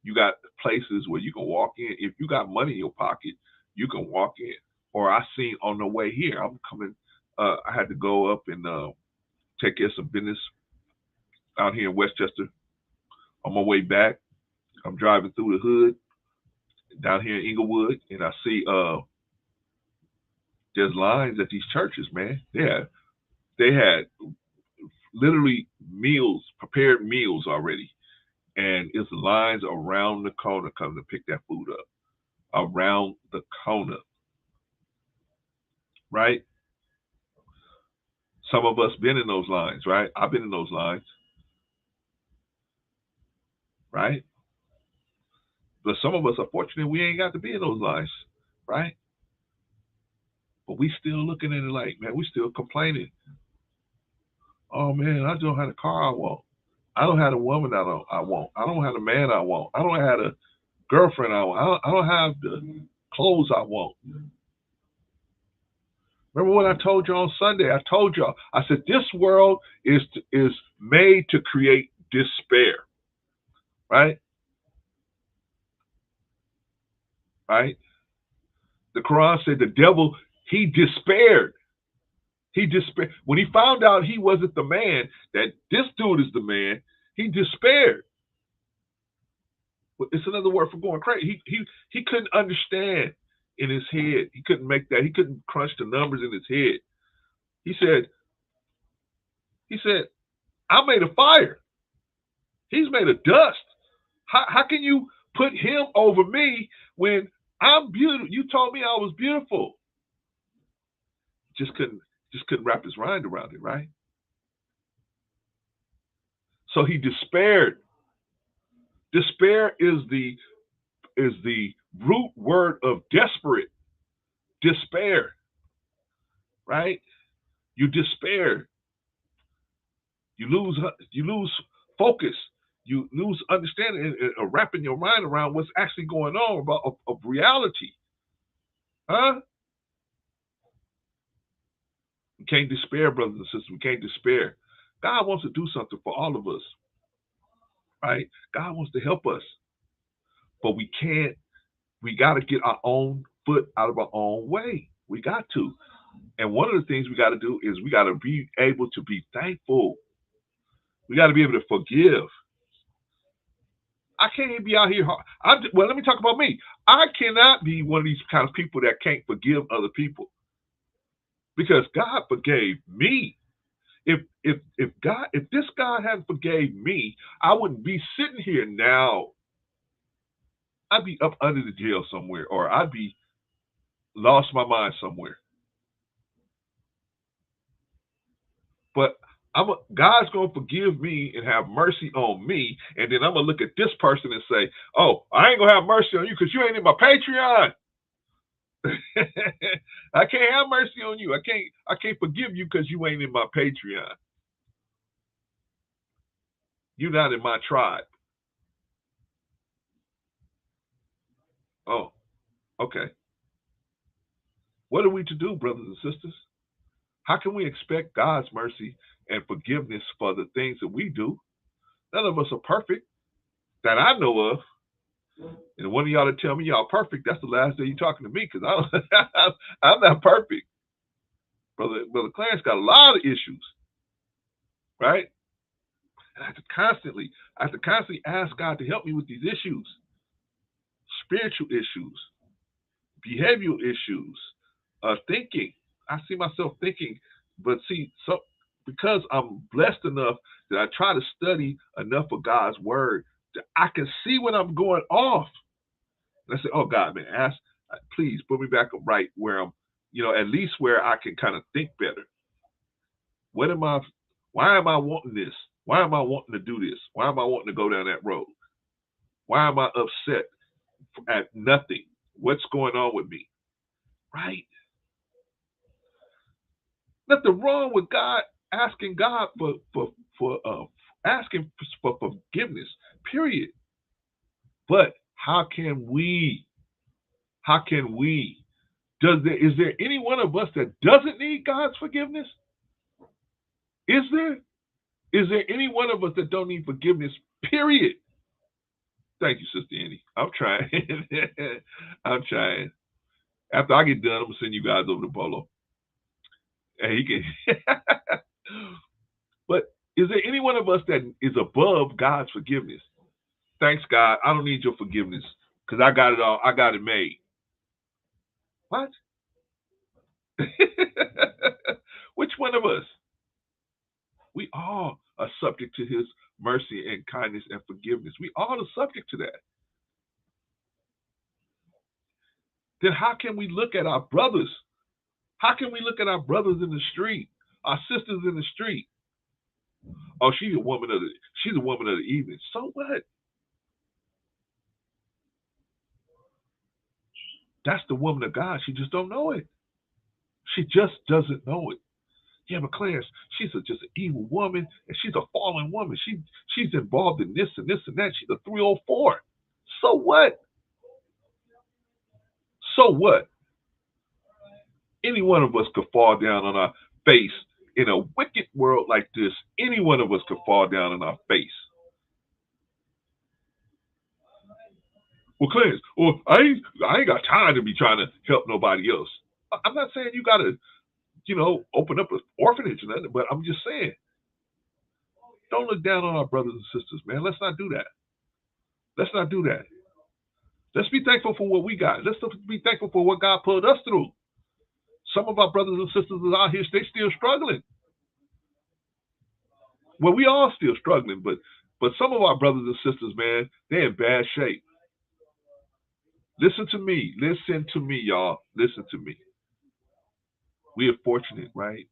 B: You got places where you can walk in. If you got money in your pocket, you can walk in. Or I seen on the way here, I'm coming, I had to go up and take care of some business out here in Westchester. On my way back, I'm driving through the hood down here in Inglewood, and I see there's lines at these churches, man. They had literally prepared meals already, and it's lines around the corner coming to pick that food up. Around the corner, right? Some of us been in those lines, right? I've been in those lines, right? But some of us are fortunate we ain't got to be in those lines, right? But we still looking at it like, man, we still complaining. Oh man, I don't have the car I want. I don't have the woman I want. I don't have the man I want. I don't have the girlfriend I want. I don't have the clothes I want. Remember what I told you on Sunday? I told y'all, I said, this world is made to create despair, right? Right? The Quran said the devil, he despaired. He despaired. When he found out he wasn't the man, that this dude is the man, he despaired. It's another word for going crazy. He couldn't understand in his head. He couldn't make that. He couldn't crunch the numbers in his head. He said, I made a fire. He's made of dust. How can you put him over me when I'm beautiful? You told me I was beautiful. Just couldn't wrap his mind around it, right? So he despaired. Despair is the root word of desperate. Despair, right? You despair. You lose focus. You lose understanding and wrapping your mind around what's actually going on of reality. Huh? We can't despair, brothers and sisters. We can't despair. God wants to do something for all of us, right? God wants to help us, but we can't. We got to get our own foot out of our own way. We got to. And one of the things we got to do is we got to be able to be thankful. We got to be able to forgive. I can't even be out here. Well, let me talk about me. I cannot be one of these kind of people that can't forgive other people, because God forgave me. if this God hadn't forgave me, I wouldn't be sitting here now. I'd be up under the jail somewhere, or I'd be lost my mind somewhere. But God's gonna forgive me and have mercy on me, and then I'm gonna look at this person and say, "Oh, I ain't gonna have mercy on you because you ain't in my Patreon." I can't have mercy on you. I can't forgive you because you ain't in my Patreon. You're not in my tribe. Oh, okay. What are we to do, brothers and sisters? How can we expect God's mercy and forgiveness for the things that we do? None of us are perfect that I know of. And one of y'all that tell me y'all perfect, that's the last day you're talking to me, because I'm not perfect. Brother Clarence got a lot of issues, right? And I have to constantly ask God to help me with these issues, spiritual issues, behavioral issues, thinking. I see myself thinking, but see, so because I'm blessed enough that I try to study enough of God's word that I can see when I'm going off. And I say, "Oh God, man, please put me back right where I'm, at least where I can kind of think better. Why am I wanting this? Why am I wanting to do this? Why am I wanting to go down that road? Why am I upset at nothing? What's going on with me?" Right? Nothing wrong with God asking God for asking for forgiveness. Period. But how can we? Is there any one of us that doesn't need God's forgiveness? Is there? Is there any one of us that don't need forgiveness? Period. Thank you, Sister Annie. I'm trying. I'm trying. After I get done, I'm gonna send you guys over to Bolo. And he can. But is there any one of us that is above God's forgiveness? Thanks, God. I don't need your forgiveness because I got it all. I got it made. What? Which one of us? We all are subject to his mercy and kindness and forgiveness. We all are subject to that. Then how can we look at our brothers? How can we look at our brothers in the street, our sisters in the street? Oh, she's a woman of the evening. So what? That's the woman of God. She just don't know it. She just doesn't know it. Yeah, but Clarence, she's just an evil woman, and she's a fallen woman. She's involved in this and this and that. She's a 304. So what? So what? Any one of us could fall down on our face in a wicked world like this. Any one of us could fall down on our face. Well, Clarence, I ain't got time to be trying to help nobody else. I'm not saying you got to, open up an orphanage or nothing, but I'm just saying, don't look down on our brothers and sisters, man. Let's not do that. Let's not do that. Let's be thankful for what we got. Let's be thankful for what God put us through. Some of our brothers and sisters are out here, they still struggling. Well, we all still struggling, but some of our brothers and sisters, man, they're in bad shape. Listen to me, y'all. Listen to me. We are fortunate, right?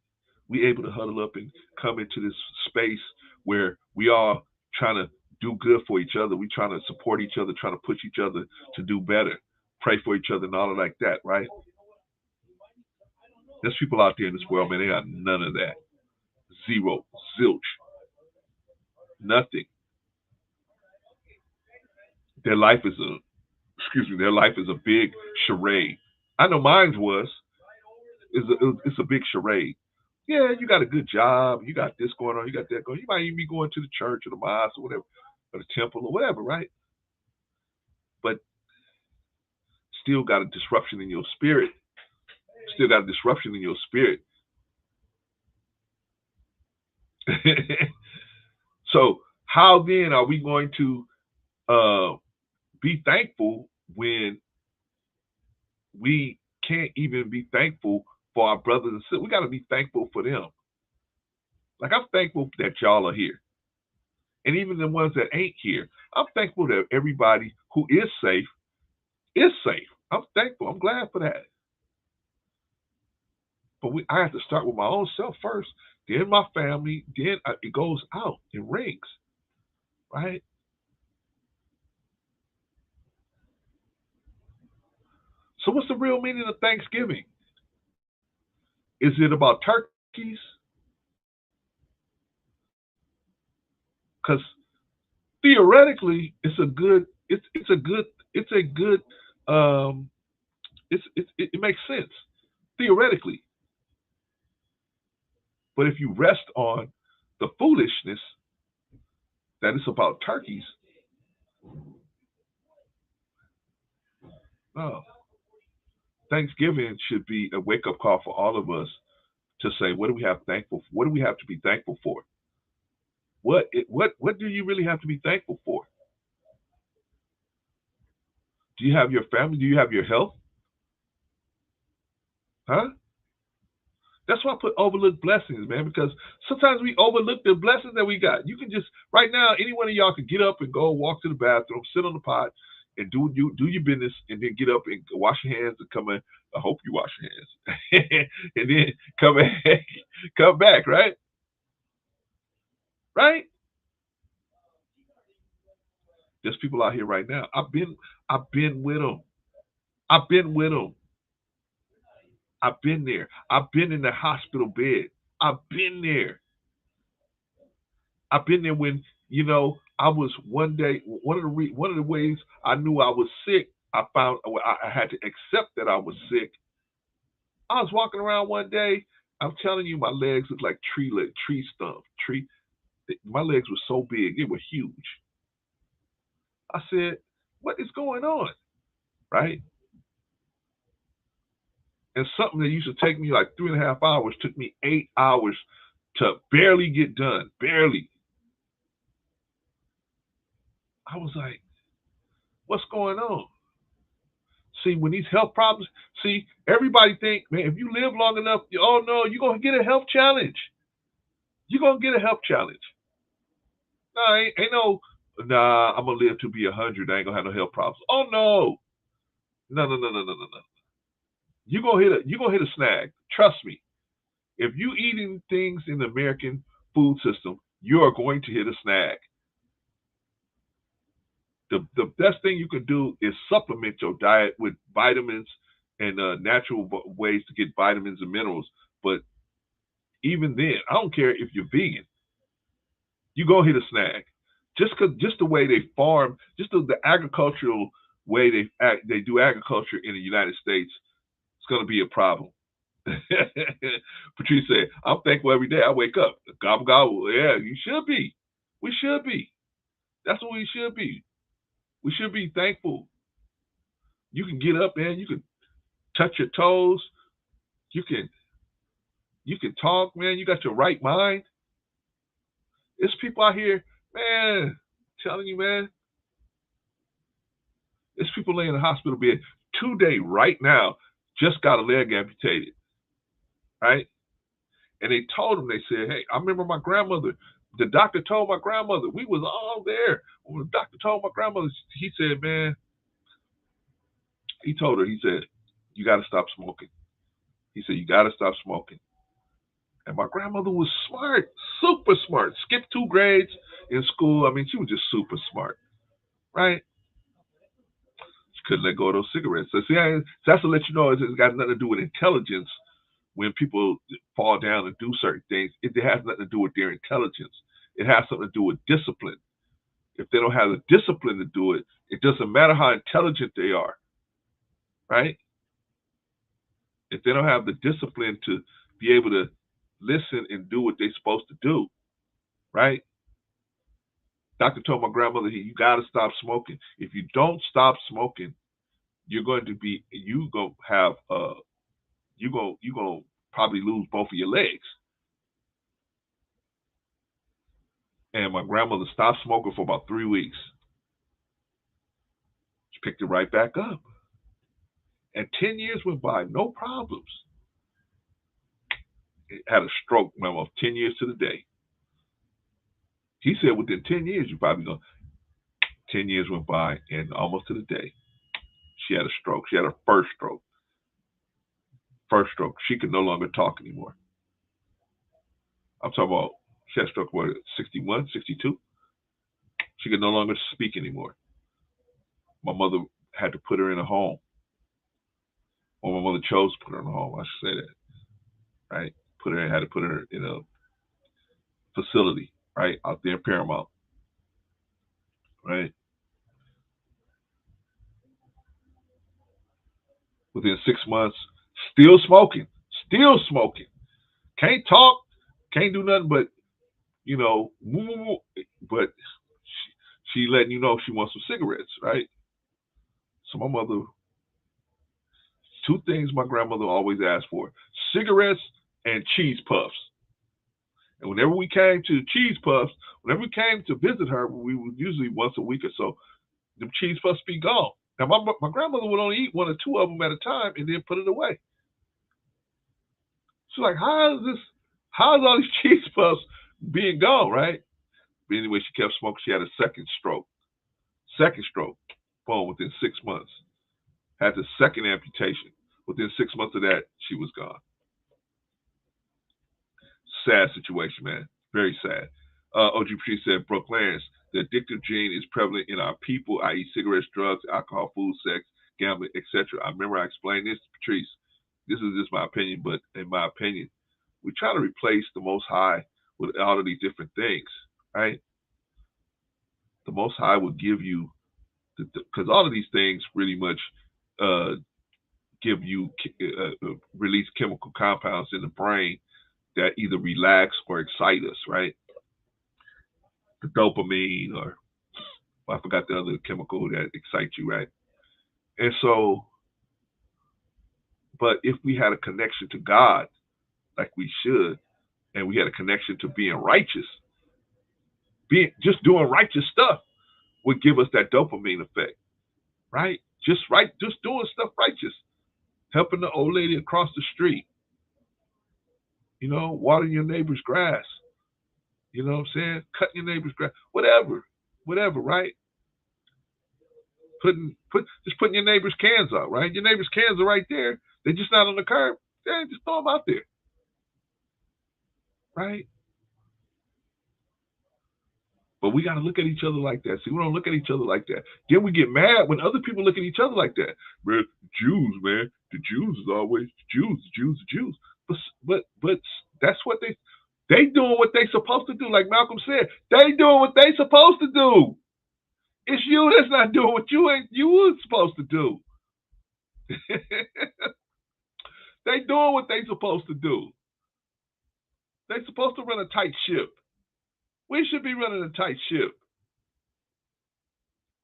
B: We able to huddle up and come into this space where we are trying to do good for each other. We trying to support each other, trying to push each other to do better, pray for each other and all of like that, right? There's people out there in this world, man, they got none of that. Zero, zilch, nothing. Their life is a big charade. I know mine was. It's a big charade. Yeah, you got a good job. You got this going on. You got that going. You might even be going to the church or the mosque or whatever, or the temple or whatever, right? But still got a disruption in your spirit. Still got a disruption in your spirit. So how then are we going to be thankful when we can't even be thankful for our brothers and sisters? We got to be thankful for them. Like, I'm thankful that y'all are here. And even the ones that ain't here, I'm thankful that everybody who is safe is safe. I'm thankful. I'm glad for that. But I have to start with my own self first, then my family, then it goes out in rings, right? So what's the real meaning of Thanksgiving? Is it about turkeys? Because theoretically, it makes sense theoretically. But if you rest on the foolishness that it's about turkeys, no. Thanksgiving should be a wake-up call for all of us to say, what do we have thankful for? What do we have to be thankful for? What do you really have to be thankful for? Do you have your family? Do you have your health? Huh? That's why I put overlooked blessings, man, because sometimes we overlook the blessings that we got. You can just, right now, any one of y'all could get up and go walk to the bathroom, sit on the pot, and do your business, and then get up and wash your hands and come in. I hope you wash your hands. And then come back, right? Right? There's people out here right now. I've been with them. I've been with them. I've been there. I've been in the hospital bed. I've been there. I've been there when, I was one day, one of the ways I knew I was sick, I had to accept that I was sick. I was walking around one day, I'm telling you, my legs looked like tree stumps. My legs were so big, they were huge. I said, what is going on? Right? And something that used to take me like 3.5 hours took me 8 hours to barely get done. Barely. I was like, what's going on? See, when these health problems, everybody think, man, if you live long enough, oh no, you're going to get a health challenge. You're going to get a health challenge. No, ain't no, I'm going to live to be 100. I ain't going to have no health problems. Oh no. No. You're going to hit a snag. Trust me. If you eating things in the American food system, you are going to hit a snag. The best thing you can do is supplement your diet with vitamins and natural ways to get vitamins and minerals. But even then, I don't care if you're vegan, you're going to hit a snag. Just the way they farm, just the agricultural way they do agriculture in the United States, it's going to be a problem. Patrice said, I'm thankful every day I wake up. Gobble, gobble. Yeah, you should be. We should be. That's what we should be. We should be thankful. You can get up, man. You can touch your toes. You can talk, man. You got your right mind. There's people out here, man, I'm telling you, man. There's people laying in the hospital bed today, right now, just got a leg amputated. Right? And they told him, they said, hey, I remember my grandmother. The doctor told my grandmother, we was all there. When the doctor told my grandmother, he said, man, he told her, he said, you got to stop smoking. He said, you got to stop smoking. And my grandmother was smart, super smart, skipped 2 grades in school. I mean, she was just super smart, right? She couldn't let go of those cigarettes. So see, that's to let you know it's got nothing to do with intelligence. When people fall down and do certain things, it has nothing to do with their intelligence. It has something to do with discipline. If they don't have the discipline to do it, it doesn't matter how intelligent they are, right? If they don't have the discipline to be able to listen and do what they're supposed to do, right? Doctor told my grandmother, you got to stop smoking. If you don't stop smoking, you're going to probably lose both of your legs. And my grandmother stopped smoking for about 3 weeks. She picked it right back up. And 10 years went by, no problems. It had a stroke, remember, 10 years to the day. He said within 10 years, you probably know. 10 years went by, and almost to the day, she had a stroke. She had her first stroke. First stroke. She could no longer talk anymore. I'm talking about she had a stroke, what, 61, 62? She could no longer speak anymore. My mother had to put her in a home. Or my mother chose to put her in a home, I should say that. Right? Had to put her in a facility, right? Out there in Paramount. Right? Within 6 months, still smoking. Can't talk, can't do nothing but, you know, but she letting you know she wants some cigarettes, right? So my mother, two things my grandmother always asked for: cigarettes and cheese puffs. And whenever we came to cheese puffs, whenever we came to visit her, we would usually once a week or so, the cheese puffs be gone. Now my grandmother would only eat one or two of them at a time and then put it away. She's like, how is all these cheese puffs being gone, right? But anyway, she kept smoking. She had a second stroke. Boom, within 6 months. Had the second amputation. Within 6 months of that, she was gone. Sad situation, man. Very sad. OG Patrice said, Brooke Lance, the addictive gene is prevalent in our people, i.e. cigarettes, drugs, alcohol, food, sex, gambling, etc. I remember I explained this to Patrice. This is just my opinion, but in my opinion, we try to replace the Most High with all of these different things, right? The Most High will give you, because all of these things really much give you, release chemical compounds in the brain that either relax or excite us, right? The dopamine, or I forgot the other chemical that excites you, right? And so, but if we had a connection to God, like we should, and we had a connection to being righteous, just doing righteous stuff would give us that dopamine effect, right? Just doing stuff righteous, helping the old lady across the street, you know, watering your neighbor's grass, you know what I'm saying? Cutting your neighbor's grass, whatever, right? Just putting your neighbor's cans out, right? Your neighbor's cans are right there. They're just not on the curb. Just throw them out there, right? But we got to look at each other like that. See, we don't look at each other like that. Then we get mad when other people look at each other like that. Man, Jews, man. The Jews is always Jews. But that's what they doing what they supposed to do. Like Malcolm said, they doing what they supposed to do. It's you that's not doing what you were supposed to do. They doing what they supposed to do. They supposed to run a tight ship. We should be running a tight ship,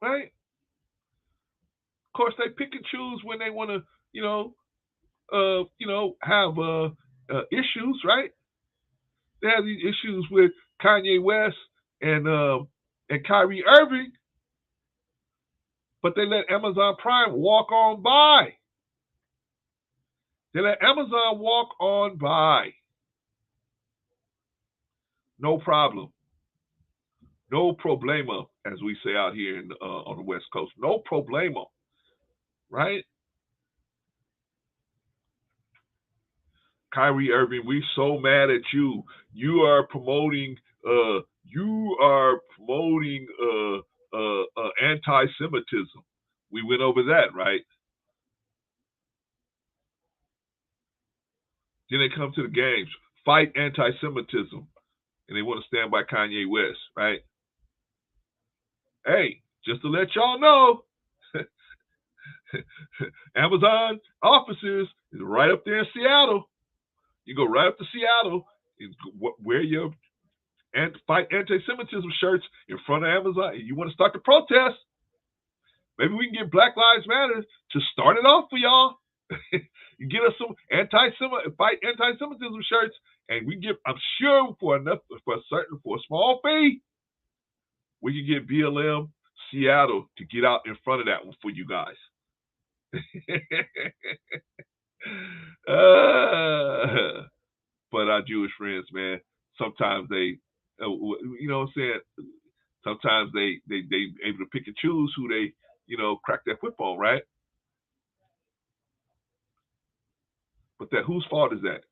B: right? Of course, they pick and choose when they want to, have issues, right? They have these issues with Kanye West and Kyrie Irving, but they let Amazon Prime walk on by. They let Amazon walk on by. No problem. No problema, as we say out here on the West Coast. No problema, right? Kyrie Irving, we so mad at you. You are promoting anti-Semitism. We went over that, right? Then they come to the games, fight anti-Semitism, and they want to stand by Kanye West, right? Hey, just to let y'all know, Amazon offices is right up there in Seattle. You go right up to Seattle and wear your fight anti-Semitism shirts in front of Amazon. You want to start the protest? Maybe we can get Black Lives Matter to start it off for y'all. You get us some fight anti-Semitism shirts, and we get, I'm sure for a small fee, we can get BLM Seattle to get out in front of that one for you guys. But our Jewish friends, man, sometimes they You know what I'm saying? Sometimes they able to pick and choose who they, crack their whip on, right? But that whose fault is that?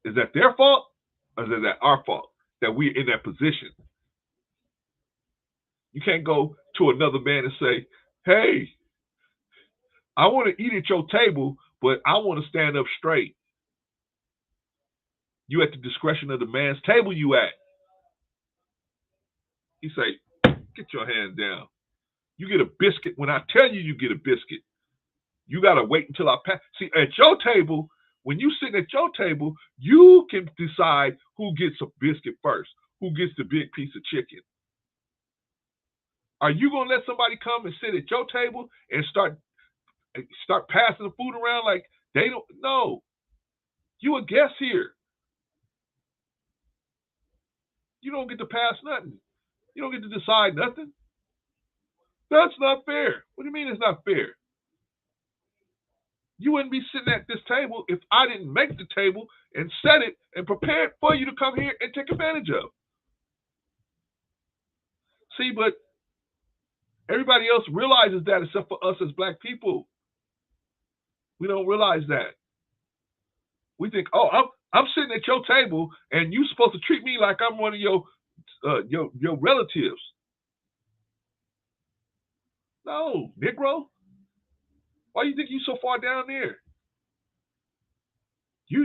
B: Is that their fault, or is that our fault that we're in that position? You can't go to another man and say, "Hey, I want to eat at your table, but I want to stand up straight." You at the discretion of the man's table you at. He say, "Get your hands down. You get a biscuit when I tell you get a biscuit. You got to wait until I pass." See, at your table, when you sit at your table, you can decide who gets a biscuit first, who gets the big piece of chicken. Are you going to let somebody come and sit at your table and start passing the food around like they don't? No. You a guest here. You don't get to pass nothing. You don't get to decide nothing. That's not fair. What do you mean it's not fair? You wouldn't be sitting at this table if I didn't make the table and set it and prepare it for you to come here and take advantage of. See, but everybody else realizes that except for us as black people. We don't realize that. We think, oh, I'm sitting at your table and you're supposed to treat me like I'm one of your relatives. No, Negro. Why do you think you so far down there? You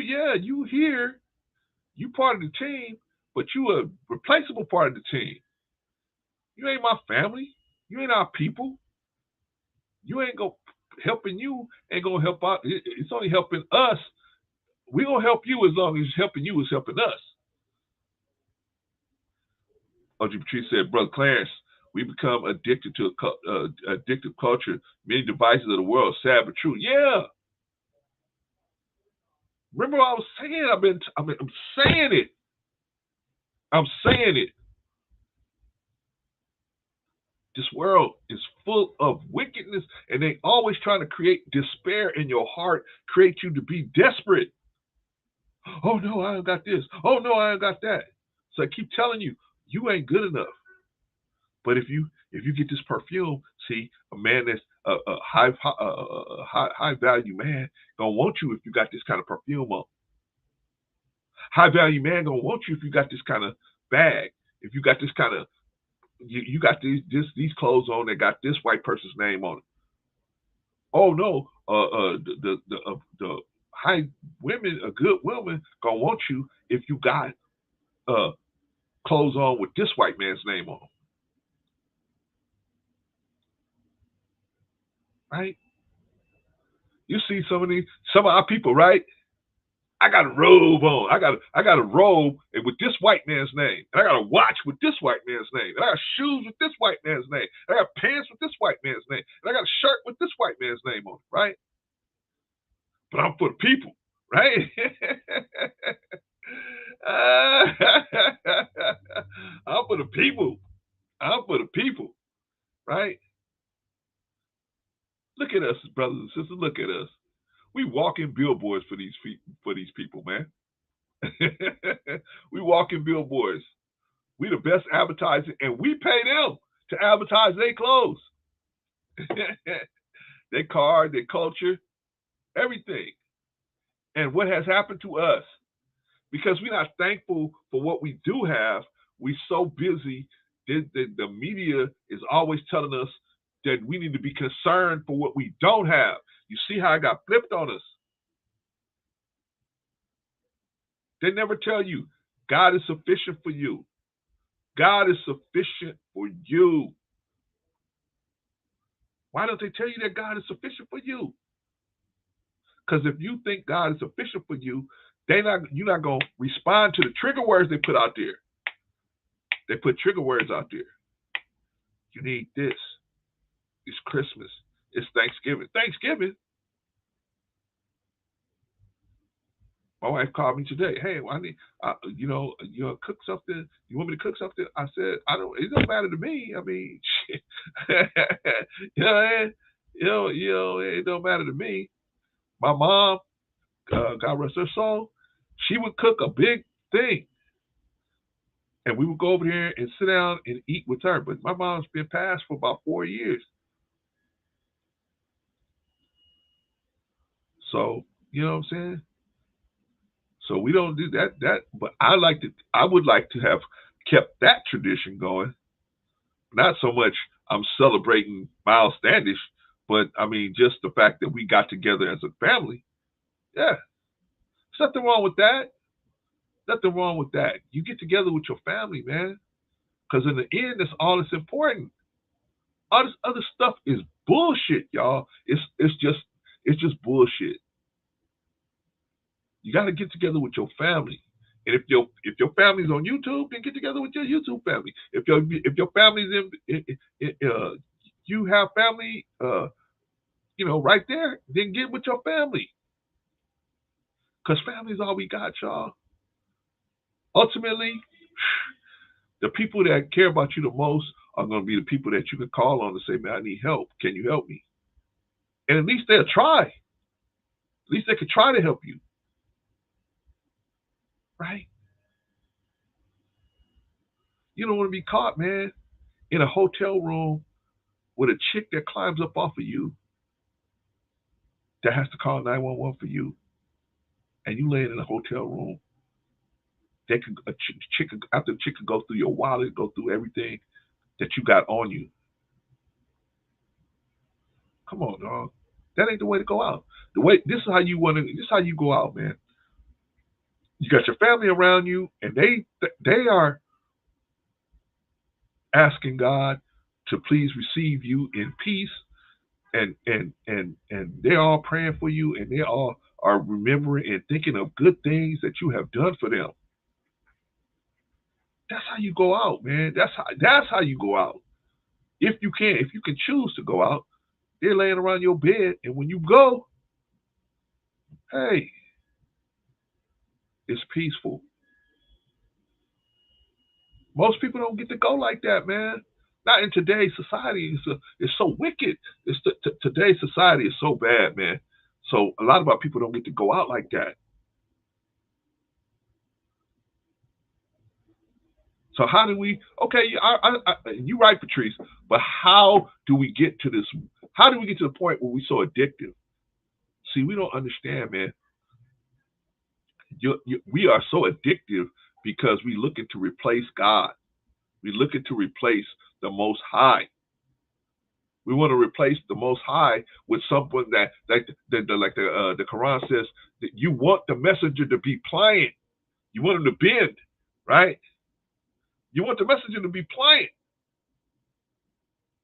B: here. You part of the team, but you a replaceable part of the team. You ain't my family. You ain't our people. You ain't helping you. Ain't gonna help out. It's only helping us. We gonna help you as long as helping you is helping us. O.G. Patrice said, Brother Clarence, we become addicted to addictive culture. Many devices of the world, sad but true. Yeah. Remember what I was saying? I'm saying it. I'm saying it. This world is full of wickedness, and they always trying to create despair in your heart, create you to be desperate. Oh no, I ain't got this. Oh no, I ain't got that. So I keep telling you, you ain't good enough. But if you get this perfume, see, a man that's a high value man gonna want you if you got this kind of perfume on. High value man gonna want you if you got this kind of bag. If you got this kind of you got these clothes on that got this white person's name on it. Oh no, the high women, a good woman gonna want you if you got clothes on with this white man's name on them. Right? You see some of our people, right? I got a robe on. I got a robe with this white man's name. And I got a watch with this white man's name. And I got shoes with this white man's name. And I got pants with this white man's name. And I got a shirt with this white man's name on it, right? But I'm for the people, right? I'm for the people. I'm for the people, right? Look at us, brothers and sisters. Look at us. We walking billboards for these people, man. We walking billboards. We the best advertising, and we pay them to advertise their clothes, their car, their culture, everything. And what has happened to us? Because we're not thankful for what we do have. We're so busy. The media is always telling us that we need to be concerned for what we don't have. You see how it got flipped on us. They never tell you God is sufficient for you. God is sufficient for you. Why don't they tell you that God is sufficient for you? Because if you think God is sufficient for you, you're not going to respond to the trigger words they put out there. They put trigger words out there. You need this. It's Christmas. It's Thanksgiving. Thanksgiving? My wife called me today. Hey, I need, you cook something. You want me to cook something? I said, it don't matter to me. I mean, shit. It don't matter to me. My mom, God rest her soul, she would cook a big thing. And we would go over here and sit down and eat with her. But my mom's been passed for about 4 years. So, you know what I'm saying? So we don't do that, but I would like to have kept that tradition going. Not so much I'm celebrating Miles Standish, but I mean just the fact that we got together as a family. Yeah. There's nothing wrong with that. Nothing wrong with that. You get together with your family, man. Because in the end, that's all that's important. All this other stuff is bullshit, y'all. It's just bullshit. You got to get together with your family. And if your family's on YouTube, then get together with your YouTube family. If your family's you have family, right there, then get with your family. Because family's all we got, y'all. Ultimately, the people that care about you the most are going to be the people that you can call on and say, man, I need help. Can you help me? And at least they'll try. At least they can try to help you. Right? You don't want to be caught, man, in a hotel room with a chick that climbs up off of you that has to call 911 for you. And you laying in a hotel room. After the chick could go through your wallet, go through everything that you got on you. Come on, dog. That ain't the way to go out. This is how you go out, man. You got your family around you, and they are asking God to please receive you in peace, and they're all praying for you, and they all are remembering and thinking of good things that you have done for them. That's how you go out, man. That's how you go out. If you can choose to go out, they're laying around your bed, and when you go, hey, it's peaceful. Most people don't get to go like that, man. Not in today's society. It's so wicked. Today's society is so bad, man. So a lot of our people don't get to go out like that. So how do we? Okay, you're right, Patrice. But how do we get to this? How do we get to the point where we're so addictive? See, we don't understand, man. We are so addictive because we're looking to replace God. We're looking to replace the Most High. We want to replace the Most High with someone that the Quran says that you want the messenger to be pliant. You want him to bend, right? You want the messenger to be pliant,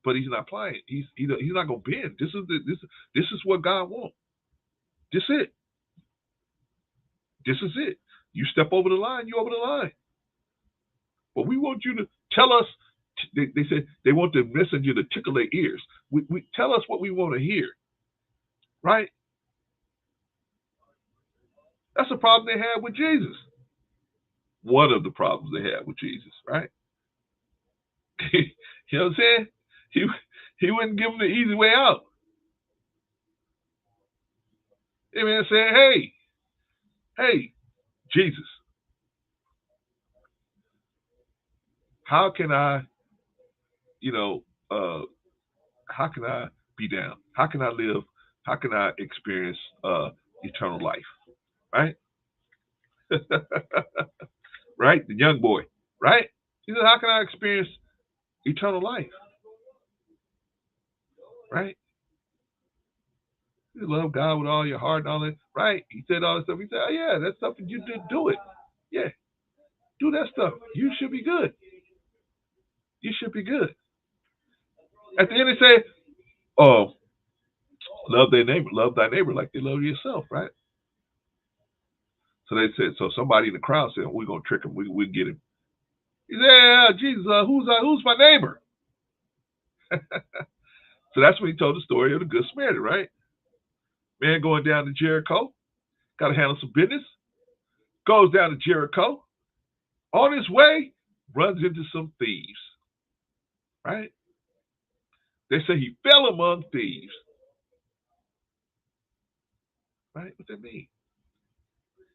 B: but he's not pliant. He's not gonna bend. This is what God wants. This is it. You step over the line, you over the line. But we want you to tell us. They said they want the messenger to tickle their ears. We tell us what we want to hear, right? That's the problem they had with Jesus. One of the problems they had with Jesus, right? You know what I'm saying? He wouldn't give them the easy way out. They man said, hey, Jesus, how can I, how can I be down? How can I live? How can I experience eternal life? Right? Right? The young boy, right? He said, how can I experience eternal life? Right? You love God with all your heart and all that. Right? He said all that stuff. He said, oh, yeah, that's something you do it. Yeah. Do that stuff. You should be good. You should be good. At the end, they say, oh, love thy neighbor like they love yourself, right? So they said, so somebody in the crowd said, we're going to trick him. We'll get him. He said, yeah, Jesus, who's my neighbor? So that's when he told the story of the Good Samaritan, right? Man going down to Jericho, got to handle some business, goes down to Jericho. On his way, runs into some thieves, right? They say he fell among thieves. Right? What that mean?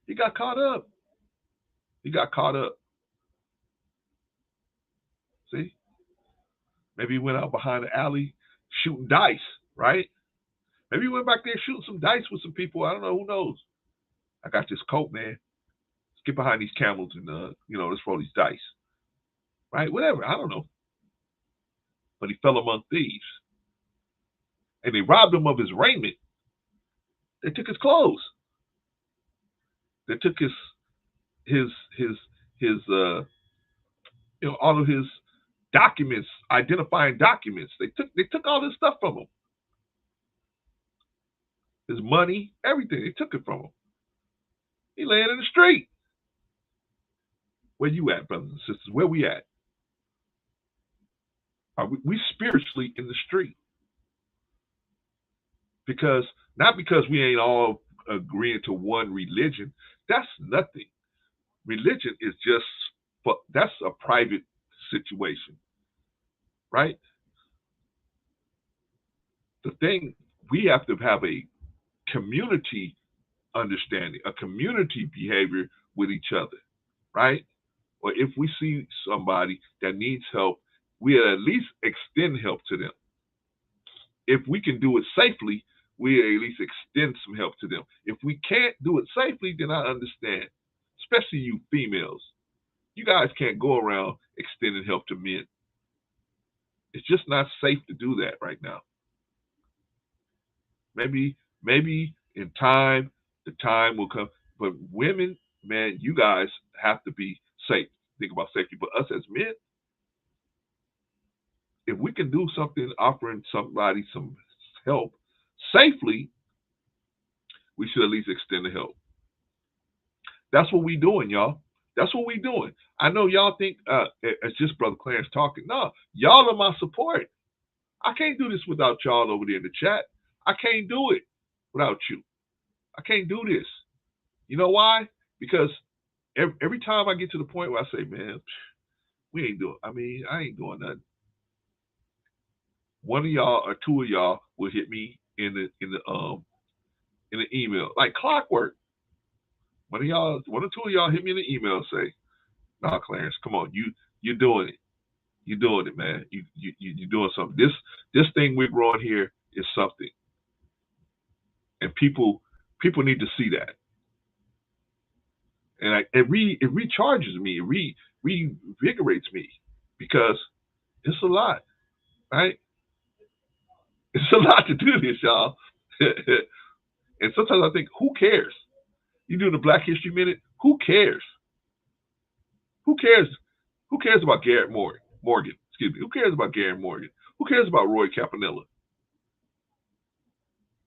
B: He got caught up. See? Maybe he went out behind the alley shooting dice, right? Maybe he went back there shooting some dice with some people. I don't know. Who knows? I got this coat, man. Let's get behind these camels and, let's roll these dice. Right? Whatever. I don't know. But he fell among thieves. And they robbed him of his raiment. They took his clothes. They took his all of his documents, identifying documents. They took all this stuff from him. His money, everything. They took it from him. He laying in the street. Where you at, brothers and sisters? Where we at? Are we spiritually in the street? Not because we ain't all agreeing to one religion. That's nothing. Religion is that's a private situation, right? The thing, we have to have a community understanding, a community behavior with each other, right? Or if we see somebody that needs help, we at least extend help to them. If we can do it safely, we at least extend some help to them. If we can't do it safely, then I understand, especially you females. You guys can't go around extending help to men. It's just not safe to do that right now. Maybe in time, the time will come. But women, man, you guys have to be safe. Think about safety. But us as men, if we can do something, offering somebody some help safely, we should at least extend the help. That's what we doing, y'all. That's what we doing. I know y'all think it's just Brother Clarence talking. No, y'all are my support. I can't do this without y'all over there in the chat. I can't do it without you. I can't do this. You know why? Because every time I get to the point where I say, man, we ain't doing, I ain't doing nothing. One of y'all or two of y'all will hit me in the email like clockwork. One or two of y'all hit me in the email and say, "Nah, Clarence, come on, you're doing it. You're doing it, man. You're doing something. This thing we're growing here is something, and people need to see that." And it recharges me, it reinvigorates me, because it's a lot, right? It's a lot to do this, y'all. And sometimes I think, who cares? You do the Black History Minute, who cares? Who cares? Who cares about Garrett Morgan? Excuse me. Who cares about Garrett Morgan? Who cares about Roy Campanella?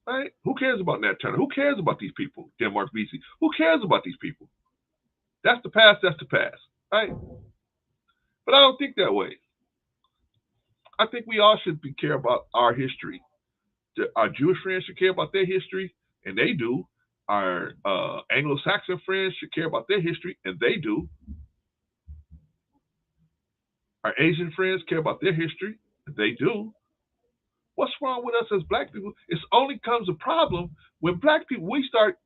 B: Right? Who cares about Nat Turner? Who cares about these people? Denmark Vesey. Who cares about these people? That's the past, right? But I don't think that way. I think we all should care about our history. Our Jewish friends should care about their history, and they do. Our Anglo-Saxon friends should care about their history, and they do. Our Asian friends care about their history, and they do. What's wrong with us as Black people? It only comes a problem when Black people, we start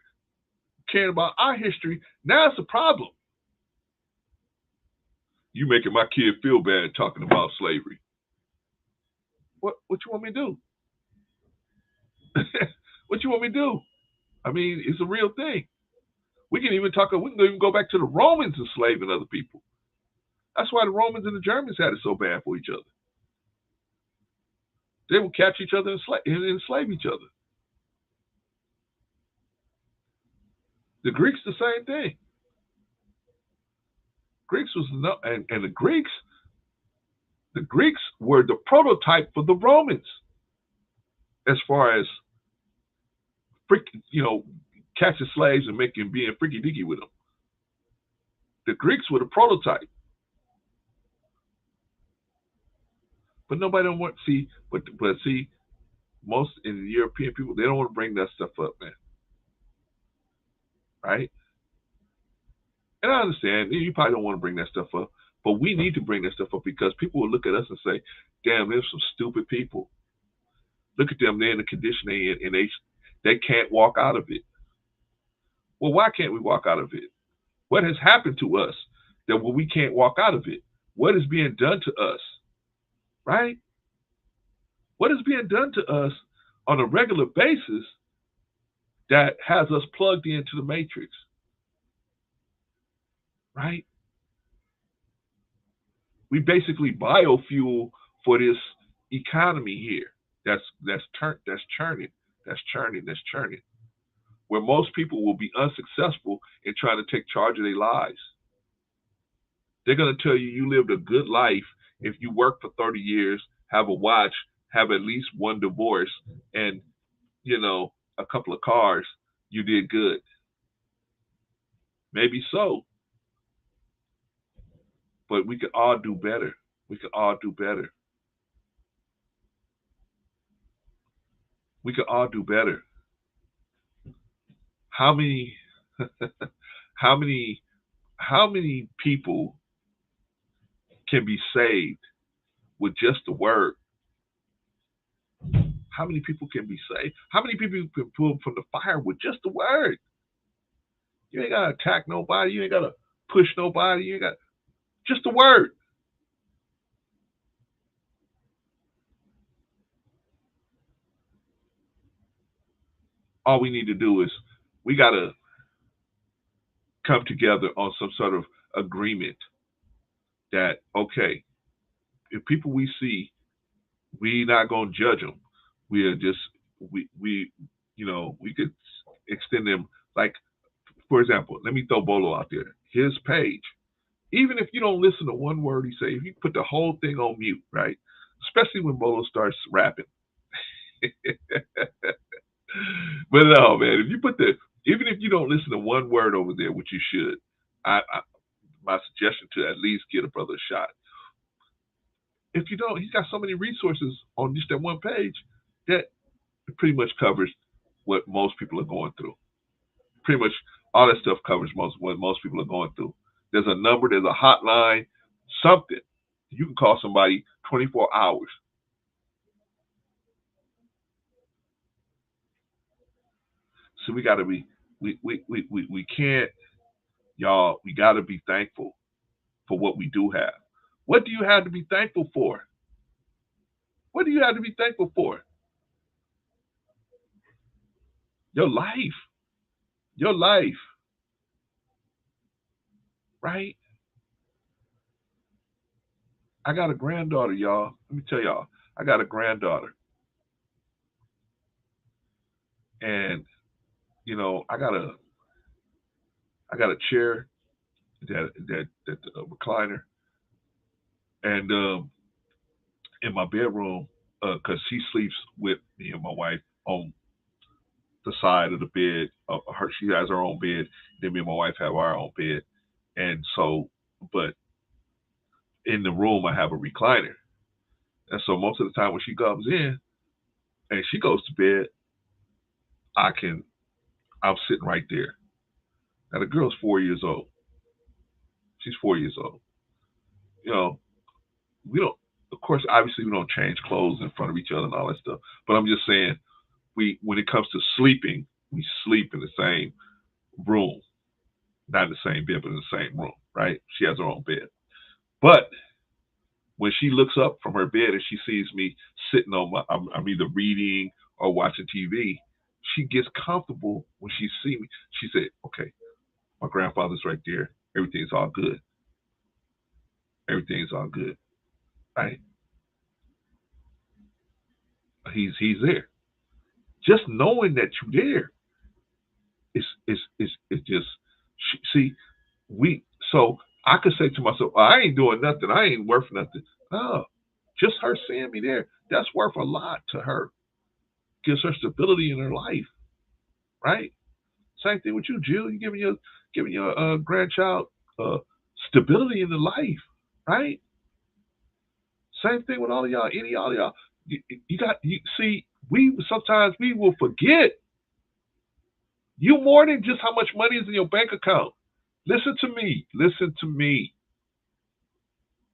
B: caring about our history. Now it's a problem. You making my kid feel bad talking about slavery. What you want me to do? What you want me to do? It's a real thing. We can even go back to the Romans enslaving other people. That's why the Romans and the Germans had it so bad for each other. They would catch each other and enslave each other. The Greeks, the same thing. The Greeks were the prototype for the Romans as far as catching slaves and being freaky deaky with them. The Greeks were the prototype. But nobody don't want to see, but see, most in the European people, they don't want to bring that stuff up, man. Right? And I understand, you probably don't want to bring that stuff up, but we need to bring that stuff up because people will look at us and say, damn, there's some stupid people. Look at them, they're in the condition they're in, and they can't walk out of it. Well, why can't we walk out of it? What has happened to us that we can't walk out of it? what is being done to us, right? What is being done to us on a regular basis that has us plugged into the matrix, right? We basically biofuel for this economy here that's churning, where most people will be unsuccessful in trying to take charge of their lives. They're going to tell you you lived a good life if you work for 30 years, have a watch, have at least one divorce, and, a couple of cars. You did good. Maybe so. But we could all do better. We could all do better. We could all do better. How many people can be saved with just the word? How many people can be saved? How many people can pull from the fire with just the word? You ain't got to attack nobody. You ain't got to push nobody. You ain't got just the word. All we need to do is we got to come together on some sort of agreement that, okay, if people we see, we not going to judge them. We are just, we could extend them. Like, for example, let me throw Bolo out there. His page, even if you don't listen to one word he say, if you put the whole thing on mute, right? Especially when Bolo starts rapping. But no, man, even if you don't listen to one word over there, which you should, my suggestion to at least give a brother a shot. If you don't, he's got so many resources on just that one page that it pretty much covers what most people are going through. Pretty much all that stuff covers what most people are going through. There's a number, there's a hotline, something. You can call somebody 24 hours. So we got to be, we can't, y'all, we got to be thankful for what we do have. What do you have to be thankful for? What do you have to be thankful for? Your life. Your life. Right? I got a granddaughter, y'all. Let me tell y'all, I got a granddaughter. And, I got a chair, that recliner, and in my bedroom, because she sleeps with me and my wife on the side of the bed. She has her own bed. Then me and my wife have our own bed, and so, but in the room I have a recliner, and so most of the time when she comes in and she goes to bed, I'm sitting right there. Now the girl's 4 years old. She's 4 years old. We don't, of course, obviously we don't change clothes in front of each other and all that stuff. But I'm just saying, when it comes to sleeping, we sleep in the same room. Not in the same bed, but in the same room, right? She has her own bed. But when she looks up from her bed and she sees me sitting I'm either reading or watching TV, she gets comfortable when she sees me. She said, okay, my grandfather's right there. Everything's all good. Everything's all good, right? He's there. Just knowing that you're there is just, see, so I could say to myself, I ain't doing nothing. I ain't worth nothing. No, just her seeing me there, that's worth a lot to her. Gives her stability in her life, right? Same thing with you, Jill. You giving your grandchild stability in the life, right? Same thing with all of y'all. All of y'all. Sometimes we will forget. You more than just how much money is in your bank account. Listen to me. Listen to me.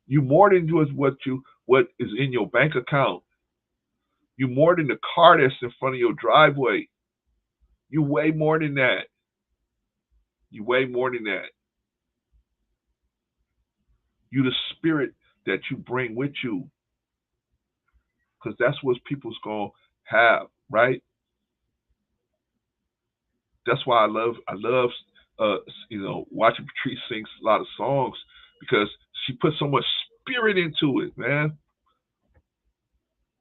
B: You more than just what is in your bank account. You more than the car that's in front of your driveway. You way more than that. You way more than that. You the spirit that you bring with you. Because that's what people's going to have, right? That's why I love watching Patrice sing a lot of songs, because she puts so much spirit into it, man.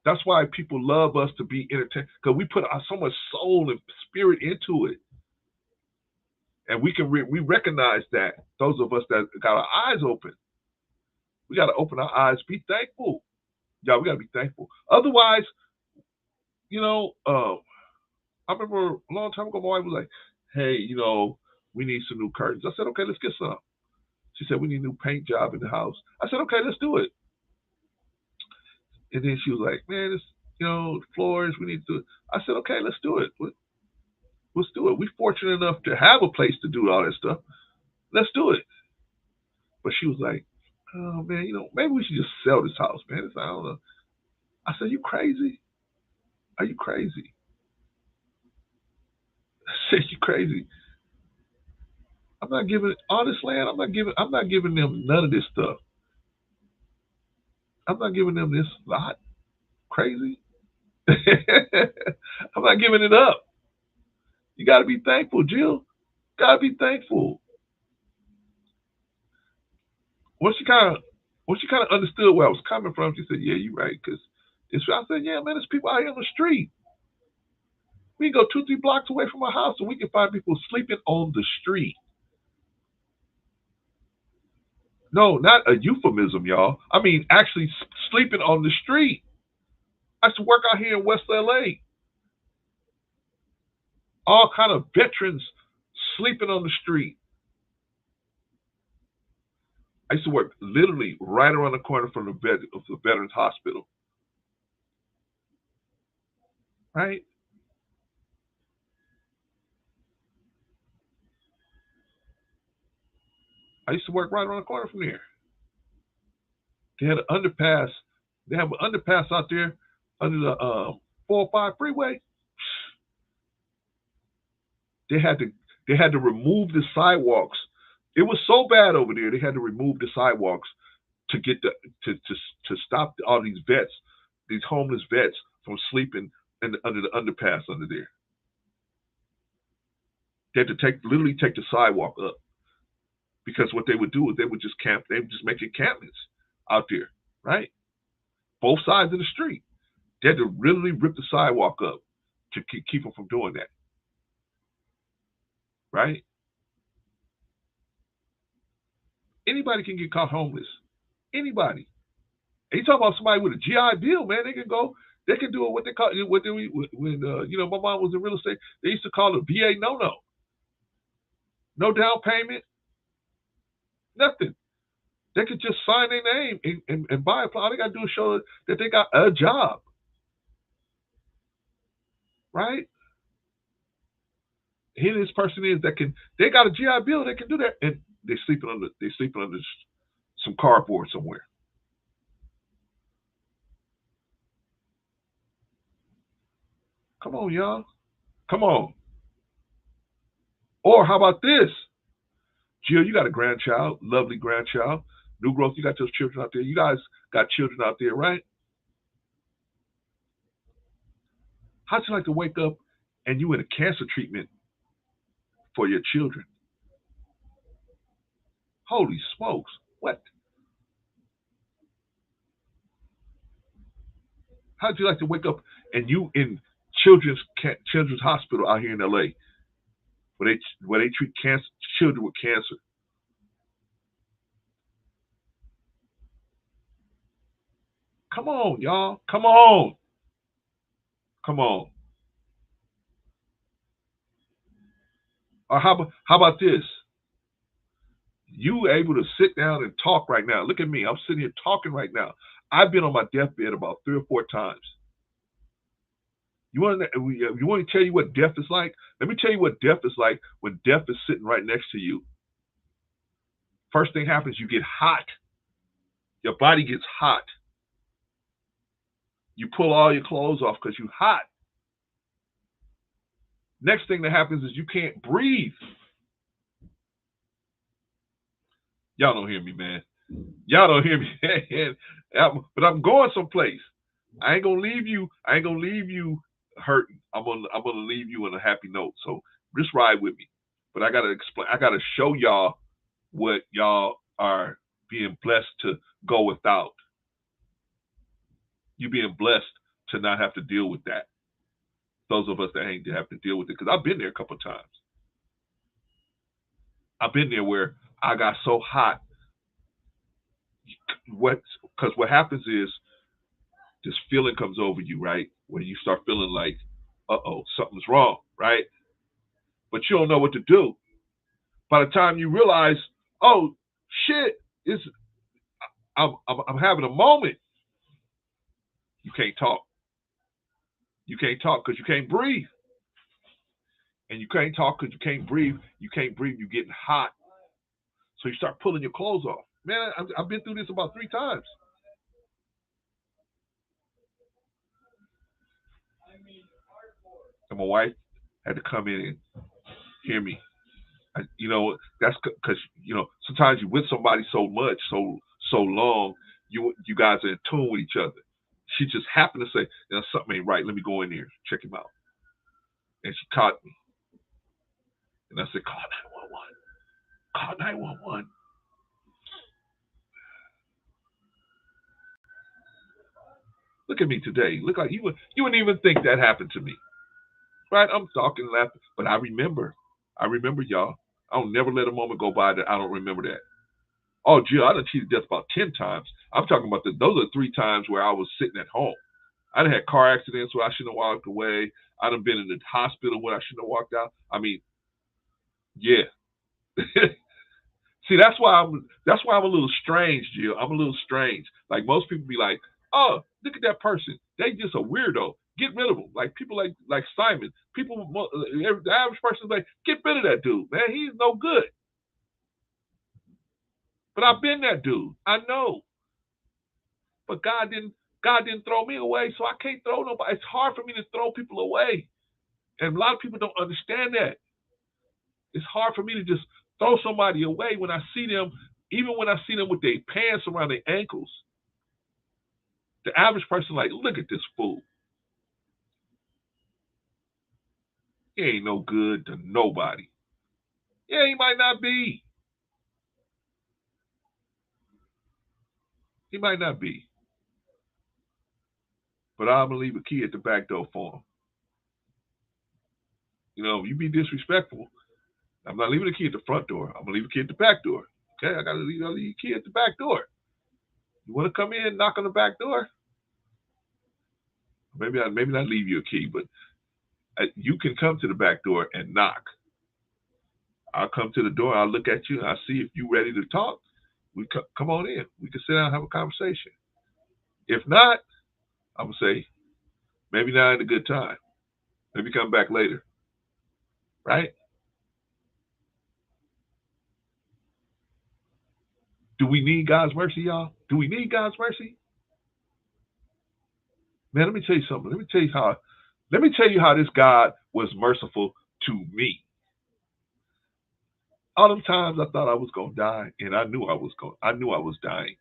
B: That's why people love us to be entertained, because we put so much soul and spirit into it. And we recognize that, those of us that got our eyes open. We got to open our eyes, be thankful. Yeah, we got to be thankful. Otherwise, I remember a long time ago, my wife was like, hey, we need some new curtains. I said, okay, let's get some. She said, we need a new paint job in the house. I said, okay, let's do it. And then she was like, man, it's, floors, we need to do it. I said, okay, let's do it. Let's do it. We're fortunate enough to have a place to do all that stuff. Let's do it. But she was like, oh, man, maybe we should just sell this house, man. I don't know. I said, you crazy? Are you crazy? I said, you crazy? I'm not giving all this land. I'm not giving them none of this stuff. I'm not giving them this lot. Crazy? I'm not giving it up. You got to be thankful, Jill. Got to be thankful. Once she kind of understood where I was coming from, she said, yeah, you're right. Because I said, yeah, man, there's people out here on the street. We can go 2-3 blocks away from our house and we can find people sleeping on the street. No, not a euphemism, y'all. I mean, actually sleeping on the street. I used to work out here in West LA. All kind of veterans sleeping on the street. I used to work literally right around the corner from the Veterans Hospital. Right? I used to work right around the corner from there. They had an underpass. They have an underpass out there under the 405 freeway. They had to remove the sidewalks. It was so bad over there. They had to remove the sidewalks to get to stop all these vets, these homeless vets, from sleeping under the underpass under there. They had to literally take the sidewalk up, because what they would do is they would just camp. They would just make encampments out there, right? Both sides of the street. They had to literally rip the sidewalk up to keep them from doing that, right? Anybody can get caught homeless. Anybody. And you talk about somebody with a GI Bill, man. They can go. They can do what they call when my mom was in real estate. They used to call it VA no-no. No down payment. Nothing. They could just sign their name and buy a plot. All they got to do is show that they got a job. Right? Here this person is they got a GI Bill, they can do that. And they're sleeping under some cardboard somewhere. Come on, y'all. Come on. Or how about this? Jill, you got a grandchild, lovely grandchild. New Growth, you got those children out there. You guys got children out there, right? How'd you like to wake up and you in a cancer treatment for your children? Holy smokes. What? How'd you like to wake up and you in children's hospital out here in LA where they treat children with cancer? Come on, y'all. Come on. Come on. Or how about this? You able to sit down and talk right now. Look at me. I'm sitting here talking right now. I've been on my deathbed about 3 or 4 times. You want to tell you what death is like? Let me tell you what death is like when death is sitting right next to you. First thing happens, you get hot. Your body gets hot. You pull all your clothes off because you're hot. Next thing that happens is you can't breathe. Y'all don't hear me, man. Y'all don't hear me. But I'm going someplace. I ain't gonna leave you. I ain't gonna leave you hurting. I'm gonna leave you on a happy note. So just ride with me. But I gotta explain. I gotta show y'all what y'all are being blessed to go without. You being blessed to not have to deal with that. Those of us that ain't have to deal with it, because I've been there a couple of times. I've been there where I got so hot. Because what happens is this feeling comes over you, right? Where you start feeling like, something's wrong, right? But you don't know what to do. By the time you realize, oh shit, I'm having a moment. You can't talk. You can't talk because you can't breathe. And you can't talk because you can't breathe. You can't breathe. You're getting hot. So you start pulling your clothes off. Man, I've been through this about 3 times. And my wife had to come in and hear me. That's because sometimes you're with somebody so much, so long, you guys are in tune with each other. She just happened to say, something ain't right. Let me go in there, check him out. And she caught me. And I said, call 911. Call 911. Look at me today. Look like you wouldn't even think that happened to me. Right? I'm talking, laughing, but I remember, y'all. I'll never let a moment go by that I don't remember that. Oh, Jill, I done cheated death about 10 times. I'm talking about those are 3 times where I was sitting at home. I done had car accidents where I shouldn't have walked away. I done been in the hospital where I shouldn't have walked out. I mean, yeah. See, that's why I'm a little strange, Jill. I'm a little strange. Like most people be like, oh, look at that person. They just a weirdo. Get rid of them. Like people like Simon. People, the average person is like, get rid of that dude, man. He's no good. But I've been that dude. I know. But God didn't throw me away, so I can't throw nobody. It's hard for me to throw people away. And a lot of people don't understand that. It's hard for me to just throw somebody away when I see them, even when I see them with their pants around their ankles. The average person like, look at this fool. He ain't no good to nobody. Yeah, he might not be. He might not be. But I'm going to leave a key at the back door for him. You be disrespectful. I'm not leaving the key at the front door. I'm going to leave a key at the back door. Okay, I got to leave a key at the back door. You want to come in, knock on the back door? Maybe not leave you a key, but you can come to the back door and knock. I'll come to the door. I'll look at you. I'll see if you're ready to talk. We come on in. We can sit down and have a conversation. If not, I'm going to say, maybe now ain't a good time. Maybe come back later. Right? Do we need God's mercy, y'all? Do we need God's mercy? Man, let me tell you something. Let me tell you how this God was merciful to me. All them times I thought I was gonna die, and I knew I was dying.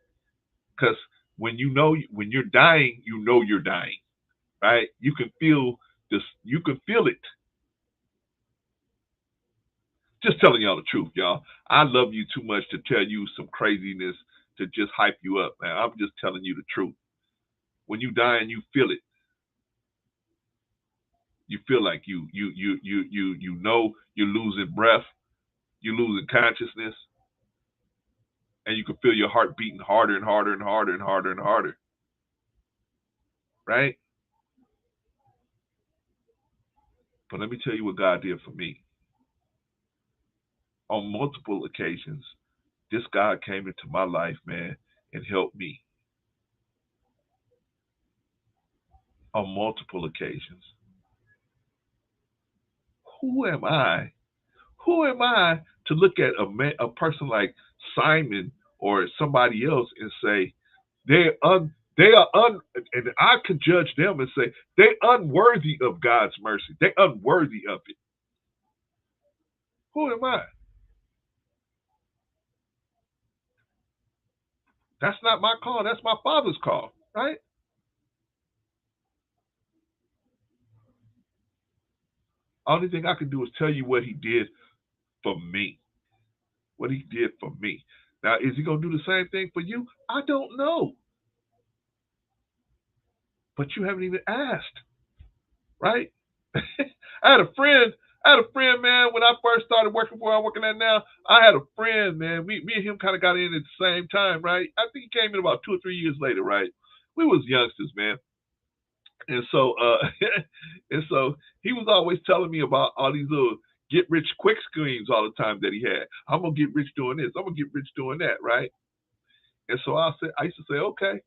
B: Because when you're dying, you know you're dying. Right? You can feel this, you can feel it. Just telling y'all the truth, y'all. I love you too much to tell you some craziness to just hype you up, man. I'm just telling you the truth. When you dying, you feel it. You feel like you know you're losing breath, you're losing consciousness, and you can feel your heart beating harder and harder and harder and harder and harder. Right? But let me tell you what God did for me. On multiple occasions, this God came into my life, man, and helped me. On multiple occasions. Who am I? Who am I to look at a person like Simon or somebody else and say and I could judge them and say they're unworthy of God's mercy. They're unworthy of it. Who am I? That's not my call. That's my Father's call, right? Only thing I can do is tell you what he did for me. What he did for me. Now, is he going to do the same thing for you? I don't know. But you haven't even asked, right? I had a friend, man, when I first started working where I'm working at now. I had a friend, man. Me and him kind of got in at the same time, right? I think he came in about 2 or 3 years later, right? We was youngsters, man. And so and so he was always telling me about all these little get rich quick schemes all the time that he had. I'm gonna get rich doing this, I'm gonna get rich doing that, right? And so I used to say, okay.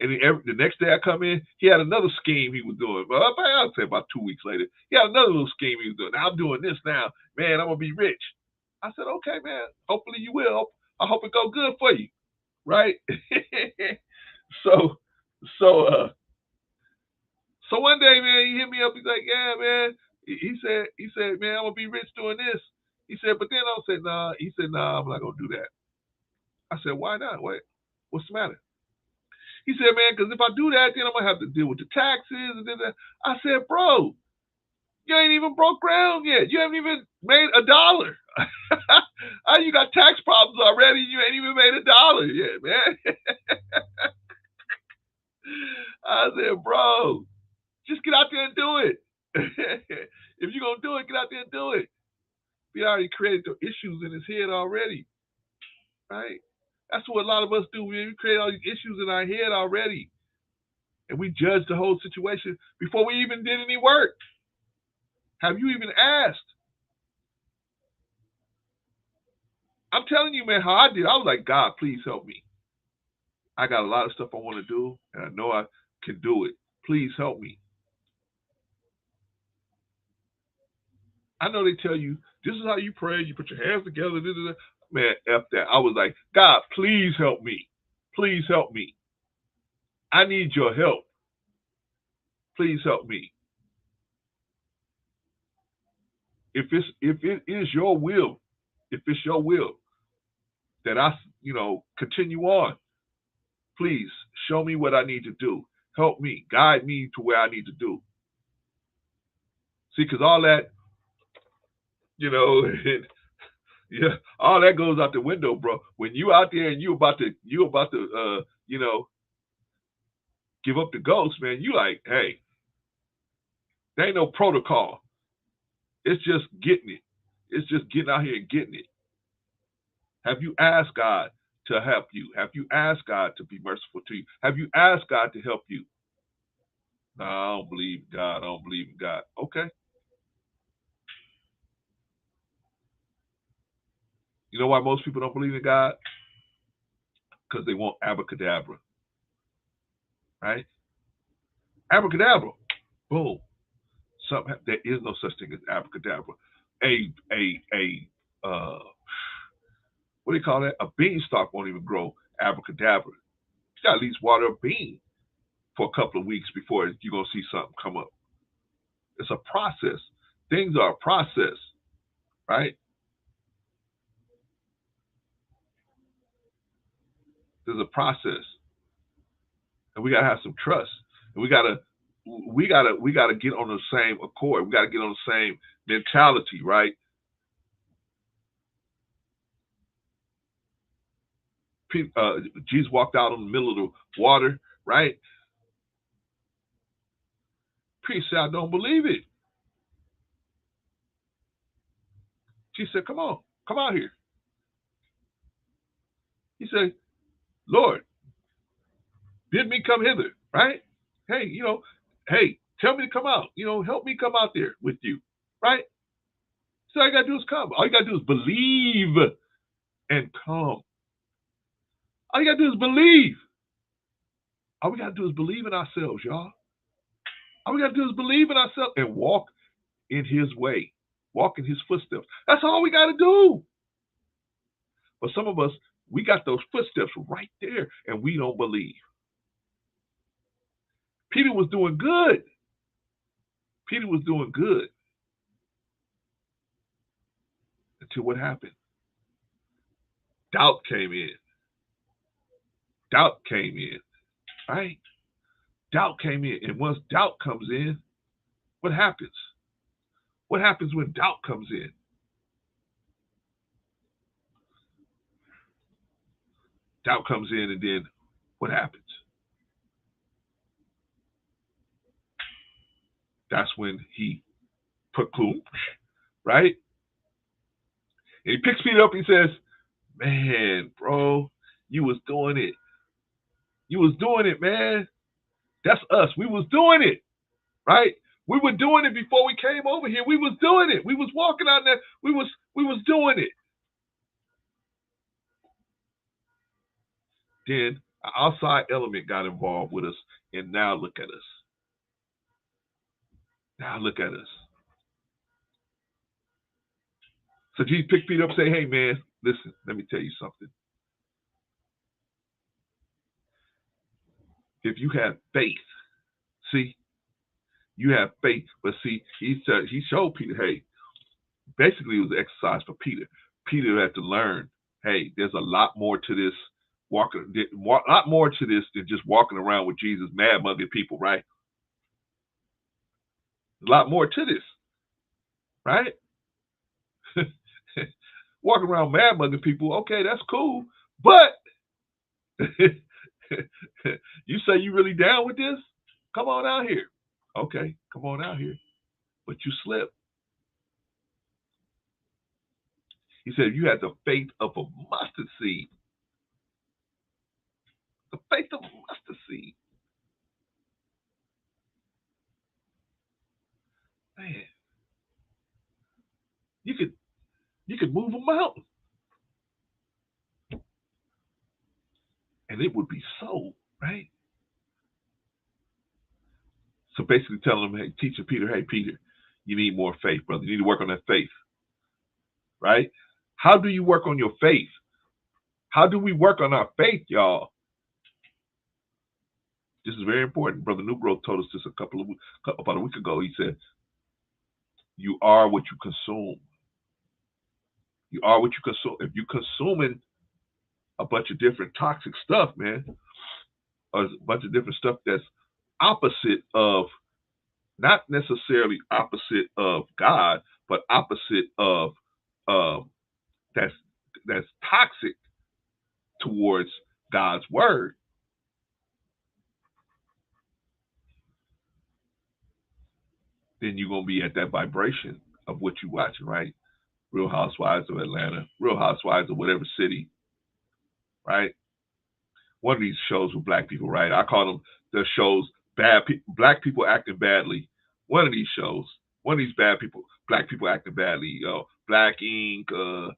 B: And the next day I come in, he had another scheme he was doing. Well, I'd say about 2 weeks later, he had another little scheme he was doing. Now I'm doing this now, man. I'm gonna be rich. I said, okay, man. Hopefully you will. I hope it go good for you, right? So one day, man, he hit me up. He's like, yeah, man. He said, man, I'm gonna be rich doing this. He said, but then I said, nah. He said, nah, I'm not gonna do that. I said, why not? What's the matter? He said, man, because if I do that, then I'm gonna have to deal with the taxes and then that. I said, bro, you ain't even broke ground yet. You haven't even made $1. You got tax problems already. You ain't even made $1 yet, man. I said, bro, just get out there and do it. If you're going to do it, get out there and do it. We already created the issues in his head already, right? That's what a lot of us do. We create all these issues in our head already. And we judge the whole situation before we even did any work. Have you even asked? I'm telling you, man, how I did. I was like, God, please help me. I got a lot of stuff I want to do, and I know I can do it. Please help me. I know they tell you, this is how you pray. You put your hands together. Man, F that. I was like, God, please help me. Please help me. I need your help. Please help me. If it is your will, if it's your will that I, continue on, please show me what I need to do. Help me. Guide me to where I need to do. See, because all that, yeah, all that goes out the window, bro. When you out there and you about to give up the ghost, man, you like, hey, there ain't no protocol. It's just getting it. It's just getting out here and getting it. Have you asked God to help you? Have you asked God to be merciful to you? Have you asked God to help you? No, I don't believe in God. I don't believe in God. Okay. You know why most people don't believe in God? Because they want abracadabra. Right? Abracadabra. Boom. There is no such thing as abracadabra. What do you call that? A beanstalk won't even grow abracadabra. You got to at least water a bean for a couple of weeks before you're going to see something come up. It's a process. Things are a process, right? There's a process. And we got to have some trust. And we got to get on the same accord. We got to get on the same mentality, right? Jesus walked out in the middle of the water, right? Peter said, I don't believe it. Jesus said, come on, come out here. He said, Lord, bid me come hither, right? Hey, tell me to come out. Help me come out there with you, right? So all you got to do is come. All you got to do is believe and come. All you got to do is believe. All we got to do is believe in ourselves, y'all. All we got to do is believe in ourselves and walk in his way. Walk in his footsteps. That's all we got to do. But some of us, we got those footsteps right there and we don't believe. Peter was doing good. Peter was doing good. Until what happened? Doubt came in. doubt came in, right? Doubt came in. And once doubt comes in, what happens? What happens when doubt comes in? Doubt comes in, and then what happens? That's when he put clue, right? And he picks Peter up and he says, man, bro, you was doing it. You was doing it, man. That's us. We was doing it, right? We were doing it before we came over here. We was doing it. We was walking out there. We was doing it. Then an outside element got involved with us, and now look at us. Now look at us. So Jesus picked Peter up and say, hey, man, listen, let me tell you something. If you have faith, see, you have faith. But see, he showed Peter, hey, basically it was an exercise for Peter. Peter had to learn, hey, there's a lot more to this a lot more to this than just walking around with Jesus mad mugging people, right? A lot more to this, right? Walking around mad mugging people, okay, that's cool. But you say you really down with this? Come on out here. Okay, come on out here. But you slip. He said you had the faith of a mustard seed. The faith of a mustard seed. Man, you could move a mountain. And it would be so, right? So basically telling him, hey, teaching Peter, hey, Peter, you need more faith, brother. You need to work on that faith, right? How do you work on your faith? How do we work on our faith, y'all? This is very important. Brother New Growth told us this about a week ago. He said, you are what you consume. You are what you consume. If you're consuming a bunch of different toxic stuff, man, or a bunch of different stuff that's opposite of, not necessarily opposite of God, but opposite of that's toxic towards God's word, then you're going to be at that vibration of what you're watching, right? Real Housewives of Atlanta, Real Housewives of whatever city, right? One of these shows with black people, right? I call them the shows black people acting badly. One of these shows, one of these black people acting badly, Black Ink, the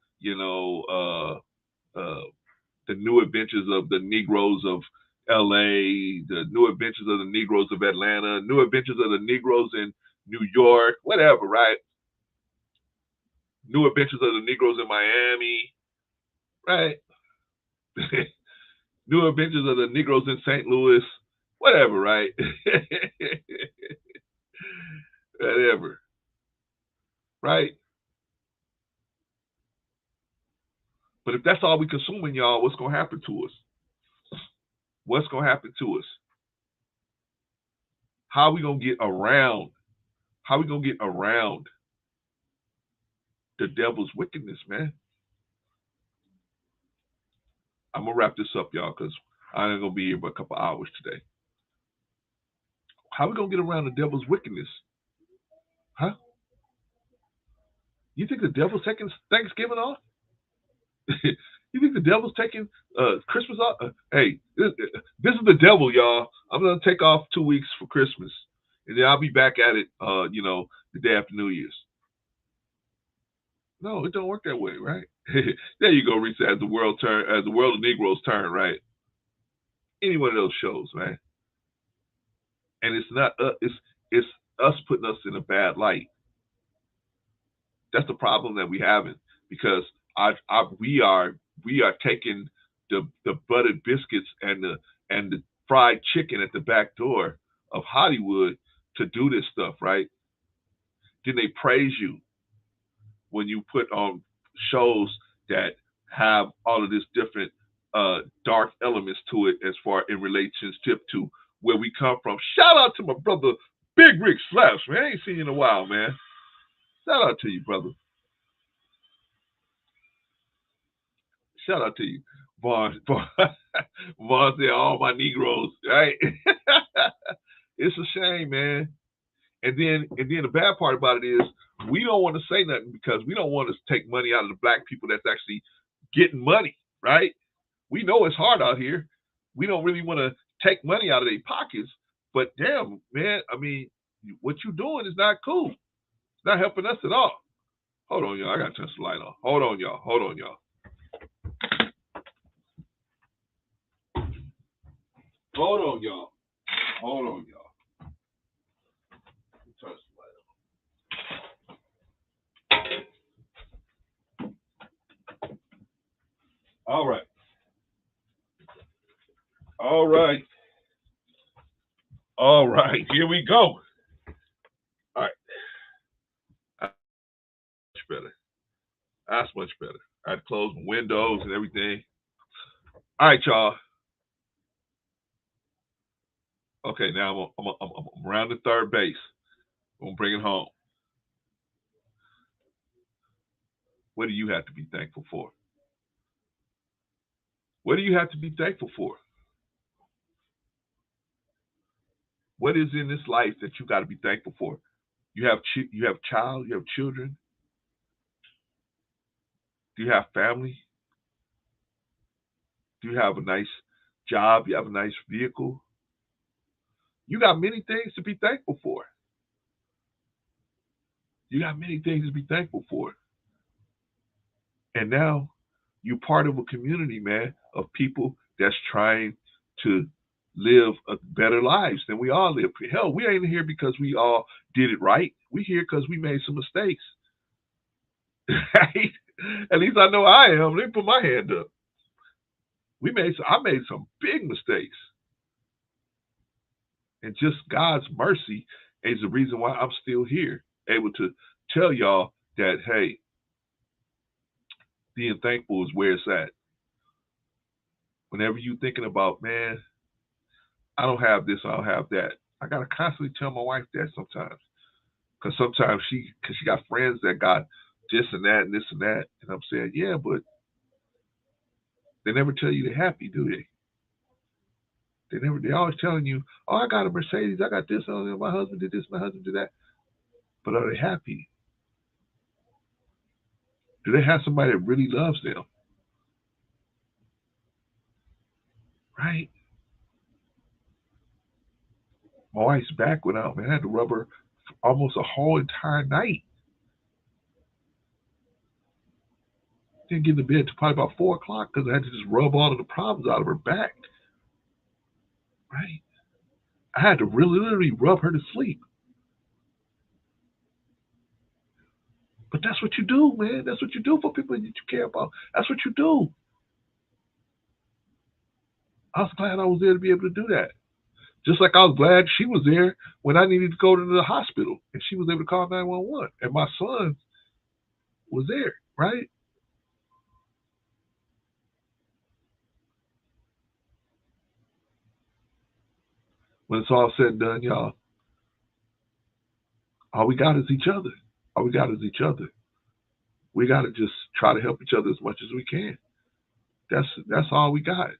B: New Adventures of the Negroes of LA, the New Adventures of the Negroes of Atlanta, New Adventures of the Negroes in New York, whatever, right? New Adventures of the Negroes in Miami, right? New Adventures of the Negroes in St. Louis, whatever, right? Whatever, right? But if that's all we consuming, y'all, what's going to happen to us? What's going to happen to us? How are we going to get around? How are we going to get around the devil's wickedness, man? I'm going to wrap this up, y'all, because I ain't going to be here but a couple hours today. How are we going to get around the devil's wickedness? Huh? You think the devil's taking Thanksgiving off? You think the devil's taking Christmas off? Hey, this is the devil, y'all. I'm going to take off 2 weeks for Christmas. And then I'll be back at it, the day after New Year's. No, it don't work that way, right? There you go, Risa. As the world of Negroes turn, right? Any one of those shows, man. And it's not it's us putting us in a bad light. That's the problem that we having, because we are taking the buttered biscuits and the fried chicken at the back door of Hollywood to do this stuff, right? Then they praise you when you put on shows that have all of this different dark elements to it as far in relationship to where we come from. Shout out to my brother Big Rick Slaps, man. I ain't seen you in a while, man. Shout out to you, brother. Shout out to you. Vaughn said, all my Negroes, right? It's a shame, man. And then the bad part about it is we don't want to say nothing because we don't want to take money out of the black people that's actually getting money, right? We know it's hard out here. We don't really want to take money out of their pockets, but damn, man, I mean, what you doing is not cool. It's not helping us at all. Hold on, y'all. I got to turn the light on. Hold on, y'all. Hold on, y'all. Hold on, y'all. Hold on, y'all. Turn the light on. All right. All right. All right. Here we go. All right. That's much better. That's much better. I had to close my windows and everything. All right, y'all. Okay, now I'm around the third base. I'm gonna bring it home. What do you have to be thankful for? What do you have to be thankful for? What is in this life that you got to be thankful for? You have child, you have children. Do you have family? Do you have a nice job? You have a nice vehicle? You got many things to be thankful for. You got many things to be thankful for. And now you're part of a community, man, of people that's trying to live a better lives than we all live. Hell, we ain't here because we all did it right. We here because we made some mistakes. Right? At least I know I am. Let me put my hand up. I made some big mistakes. And just God's mercy is the reason why I'm still here, able to tell y'all that, hey, being thankful is where it's at. Whenever you're thinking about, man, I don't have this, I don't have that, I got to constantly tell my wife that sometimes. Because sometimes she got friends that got this and that and this and that. And I'm saying, yeah, but they never tell you they're happy, do they? They're always telling you, oh, I got a Mercedes, I got this, oh, my husband did this, my husband did that. But are they happy? Do they have somebody that really loves them? Right? My wife's back went out, man. I had to rub her for almost a whole entire night. Didn't get to bed till probably about 4 o'clock because I had to just rub all of the problems out of her back. Right? I had to really literally rub her to sleep. But that's what you do, man. That's what you do for people that you care about. That's what you do. I was glad I was there to be able to do that. Just like I was glad she was there when I needed to go to the hospital and she was able to call 911. And my son was there, right? When it's all said and done, y'all, all we got is each other. All we got is each other. We got to just try to help each other as much as we can. That's all we got.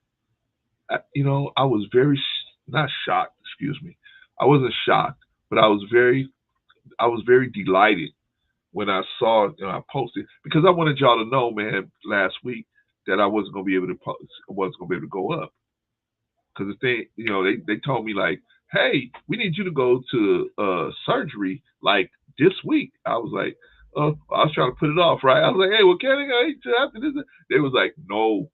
B: I was very, not shocked, excuse me. I wasn't shocked, but I was very delighted when I saw, I posted, because I wanted y'all to know, man, last week that I wasn't going to be able to post, I wasn't going to be able to go up. Because the thing, they told me like, hey, we need you to go to surgery like this week. I was like, I was trying to put it off, right? I was like, hey, well, can I after this? They was like, no.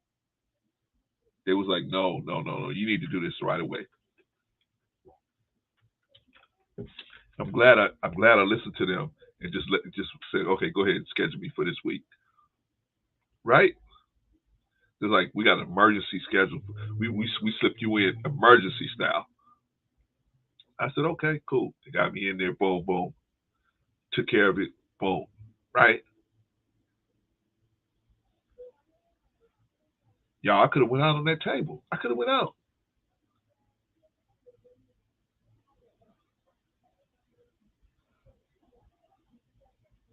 B: They was like, no. You need to do this right away. I'm glad I listened to them and just said, okay, go ahead and schedule me for this week. Right? It's like we got an emergency schedule. We slipped you in emergency style. I said, okay, cool. They got me in there, boom, boom. Took care of it, boom. Right? Y'all, I could have went out on that table. I could have went out.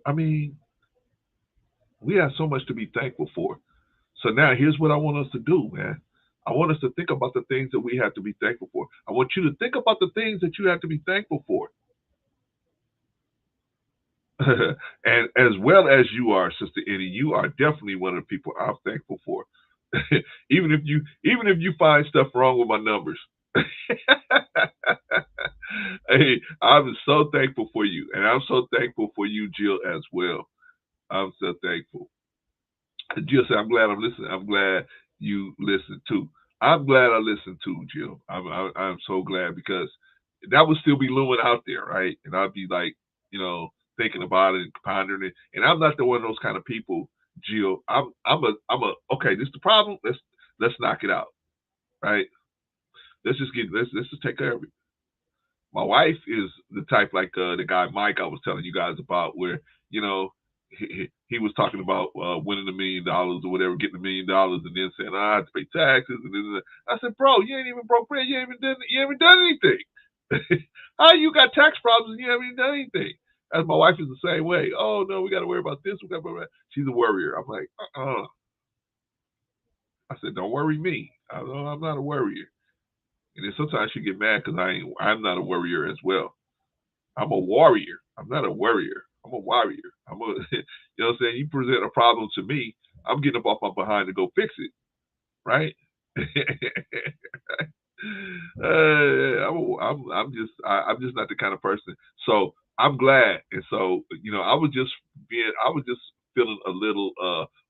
B: I mean, we have so much to be thankful for. So now here's what I want us to do, man. I want us to think about the things that we have to be thankful for. I want you to think about the things that you have to be thankful for. And as well as you are, Sister Eddie, you are definitely one of the people I'm thankful for. even if you find stuff wrong with my numbers. Hey, I'm so thankful for you. And I'm so thankful for you, Jill, as well. I'm so thankful. Jill said, I'm glad I'm listening. I'm glad you listened too. I'm glad I listened too, Jill. I'm so glad, because that would still be looming out there, right? And I'd be like, thinking about it and pondering it. And I'm not the one of those kind of people, Jill. I'm a okay, this is the problem. Let's knock it out. Right? Let's just take care of it. My wife is the type like the guy Mike I was telling you guys about, where, he was talking about winning $1 million or whatever, getting $1 million, and then saying, I have to pay taxes. And then I said, bro, you ain't even broke bread. You haven't done anything. How you got tax problems and you haven't even done anything? As my wife is the same way. Oh no, we got to worry about this. We got to worry about that. She's a worrier. I'm like, I said, don't worry me. I'm not a worrier. And then sometimes she get mad because I'm not a worrier as well. I'm a warrior. I'm not a worrier. I'm a warrior. You know what I'm saying? You present a problem to me, I'm getting up off my behind to go fix it, right? I'm just not the kind of person. So I'm glad, and so I was just feeling a little.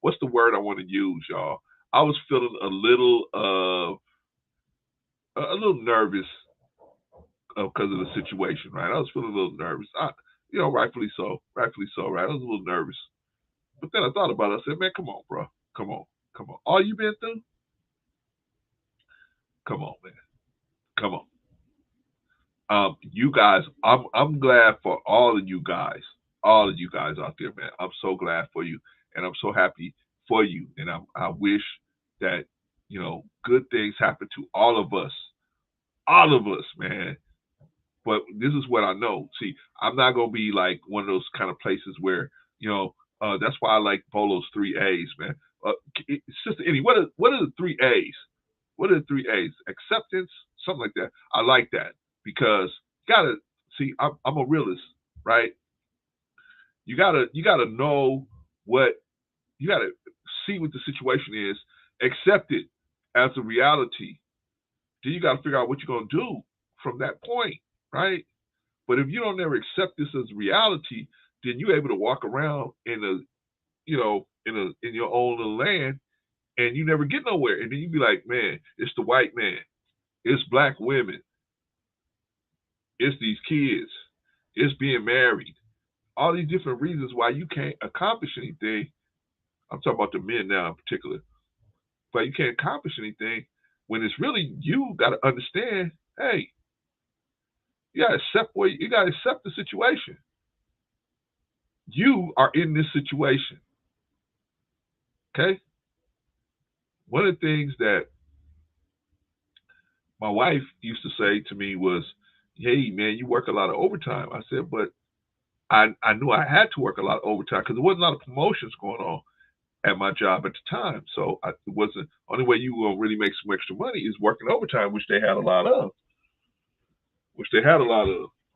B: What's the word I want to use, y'all? I was feeling a little nervous because of the situation, right? I was feeling a little nervous. Rightfully so, right? I was a little nervous, but then I thought about it. I said, man, come on, bro, come on. All you been through? Come on, man, come on. You guys, I'm glad for all of you guys out there, man. I'm so glad for you, and I'm so happy for you, and I wish that good things happen to all of us, man. But this is what I know. See, I'm not gonna be like one of those kind of places where that's why I like Bolo's 3 A's, man. Sister Eddie, what are the 3 A's? What are the 3 A's? Acceptance, something like that. I like that, because you gotta see. I'm a realist, right? You gotta know what you gotta see what the situation is, accept it as a reality. Then you gotta figure out what you're gonna do from that point, right? But if you don't ever accept this as reality, then you're able to walk around in your own little land, and you never get nowhere. And then you be like, man, it's the white man, it's black women, it's these kids, it's being married, all these different reasons why you can't accomplish anything. I'm talking about the men now in particular, but you can't accomplish anything when it's really you got to understand. Hey, you got to accept the situation. You are in this situation. Okay? One of the things that my wife used to say to me was, hey, man, you work a lot of overtime. I said, but I knew I had to work a lot of overtime because there wasn't a lot of promotions going on at my job at the time. So it wasn't, only way you will really make some extra money is working overtime, which they had a lot of.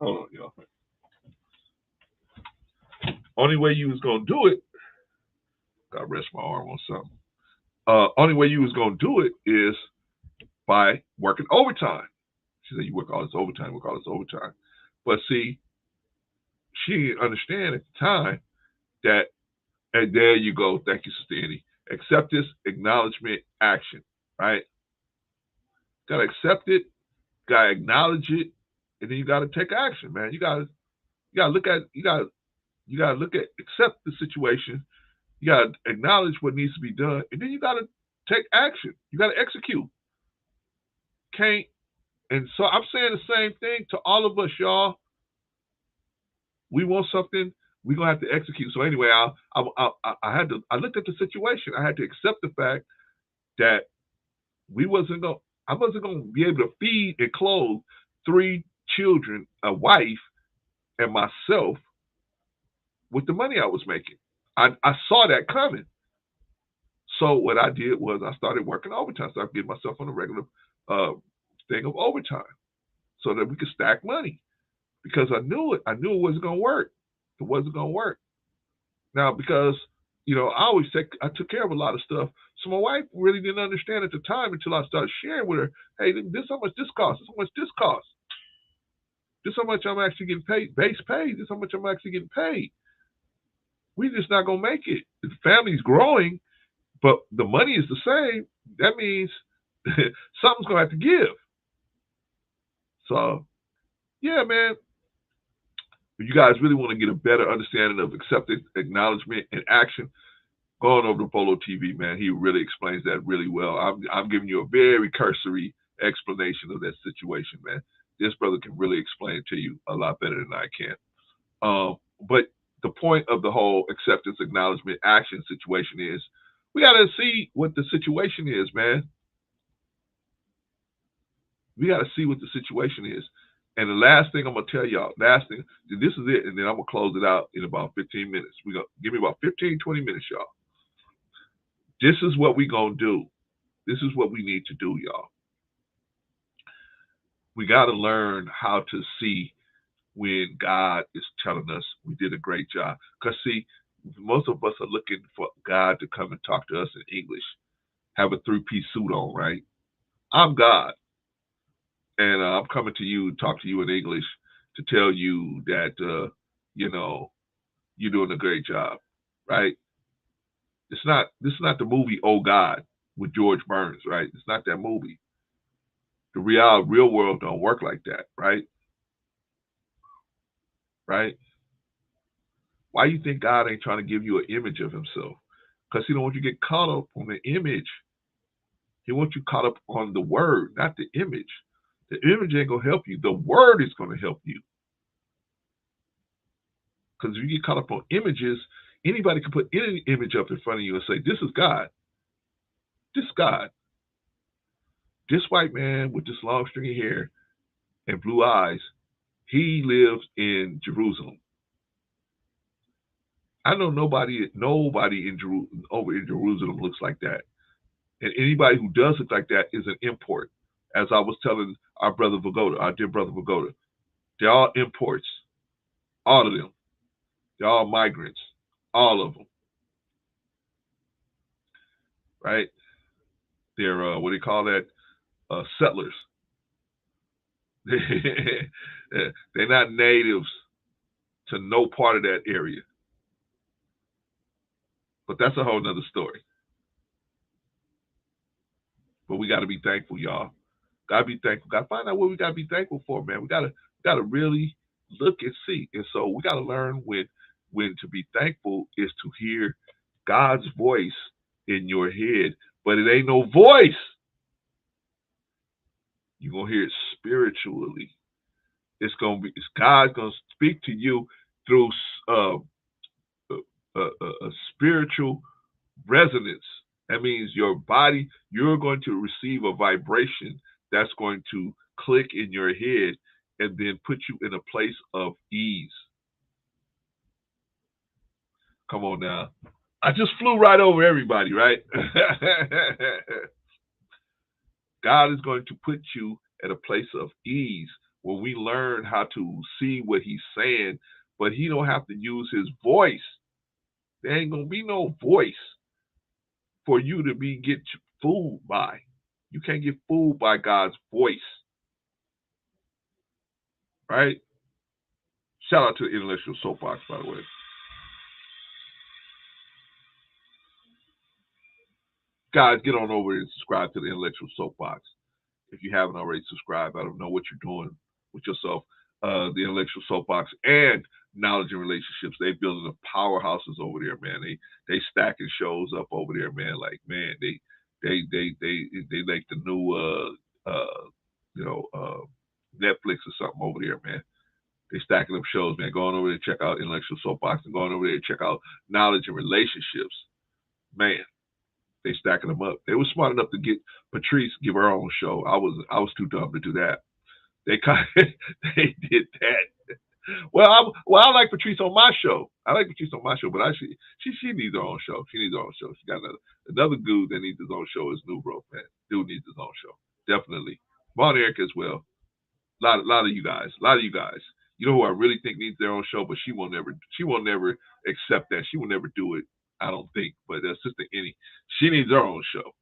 B: Hold on, y'all. Only way you was going to do it, gotta rest my arm on something. Only way you was going to do it is by working overtime. She said, you work all this overtime. But see, she didn't understand at the time that, and there you go. Thank you, Sister Annie. Acceptance, acknowledgement, action, right? Gotta accept it, gotta acknowledge it, and then you gotta take action, man. You gotta accept the situation. You gotta acknowledge what needs to be done, and then you gotta take action. You gotta execute. And so I'm saying the same thing to all of us, y'all. We want something, we're gonna have to execute. So anyway, I looked at the situation. I had to accept the fact that I wasn't gonna be able to feed and clothe 3 children, a wife, and myself with the money I was making. I saw that coming. So what I did was I started working overtime. So I started getting myself on a regular thing of overtime so that we could stack money, because I knew it. I knew it wasn't going to work. It wasn't going to work. Now, because, I took care of a lot of stuff. So my wife really didn't understand at the time until I started sharing with her, hey, this is how much this costs. This is how much this costs. This is how much I'm actually getting paid, base pay. This is how much I'm actually getting paid. We're just not going to make it. The family's growing, but the money is the same. That means something's going to have to give. So, yeah, man. If you guys really want to get a better understanding of acceptance, acknowledgement, and action, go on over to Polo TV, man. He really explains that really well. I'm giving you a very cursory explanation of that situation, man. This brother can really explain it to you a lot better than I can. But the point of the whole acceptance, acknowledgement, action situation is we got to see what the situation is, man. We got to see what the situation is. And the last thing I'm going to tell y'all, this is it, and then I'm going to close it out in about 15 minutes. Give me about 15, 20 minutes, y'all. This is what we're going to do. This is what we need to do, y'all. We got to learn how to see when God is telling us we did a great job. Because, see, most of us are looking for God to come and talk to us in English, have a 3-piece suit on, right? I'm God. And I'm coming to you, talk to you in English to tell you that, you're doing a great job, right? This is not the movie Oh God with George Burns, right? It's not that movie. The real world don't work like that, right? Right? Why you think God ain't trying to give you an image of himself? Because he don't want you to get caught up on the image. He wants you caught up on the word, not the image. The image ain't going to help you. The word is going to help you. Because if you get caught up on images, anybody can put any image up in front of you and say, this is God. This is God. This white man with this long stringy hair and blue eyes, he lives in Jerusalem. I know nobody in Jerusalem looks like that. And anybody who does look like that is an import. As I was telling our brother Vagoda, our dear brother Vagoda, they're all imports. All of them. They're all migrants. All of them. Right? They're, what do you call that? Settlers. They're not natives to no part of that area. But that's a whole nother story. But we got to be thankful, y'all. Got to be thankful. Got to find out what we got to be thankful for, man. We got to really look and see. And so we got to learn when to be thankful is to hear God's voice in your head. But it ain't no voice. You're going to hear it spiritually. It's God's going to speak to you through a spiritual resonance. That means your body, you're going to receive a vibration that's going to click in your head and then put you in a place of ease. Come on now. I just flew right over everybody, right? God is going to put you at a place of ease where we learn how to see what he's saying, but he don't have to use his voice. There ain't going to be no voice for you to get fooled by. You can't get fooled by God's voice. Right? Shout out to the Intellectual Soapbox, by the way. Guys, get on over and subscribe to the Intellectual Soapbox. If you haven't already subscribed, I don't know what you're doing with yourself. The Intellectual Soapbox and Knowledge and Relationships. They building the powerhouses over there, man. They stacking shows up over there, man. Like, man, they like the new Netflix or something over there, man. They stacking up shows, man. Going over there to check out Intellectual Soapbox and going over there to check out Knowledge and Relationships. Man, They stacking them up. They were smart enough to get Patrice give her own show. I was too dumb to do that. They they did that. Well, I like Patrice on my show. I like Patrice on my show, but she needs her own show. She needs her own show. She got another dude that needs his own show is Nubro, man. Dude needs his own show. Definitely. Von Erich as well. A lot of you guys. You know who I really think needs their own show, but she will never accept that. She will never do it, I don't think. But Sister Annie, she needs her own show.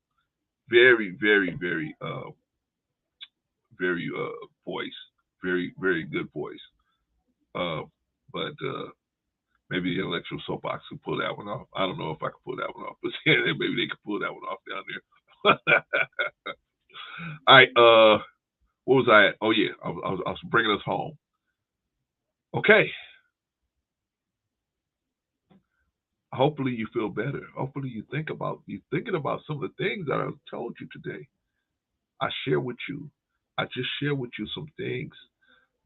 B: Very, very, very voice. Very, very good voice. But maybe the intellectual soapbox can pull that one off. I don't know if I can pull that one off, but maybe they can pull that one off down there. All right. What was I at? Oh yeah, I was bringing us home. Okay. Hopefully you feel better. Hopefully you're thinking about some of the things that I told you today. I just share with you some things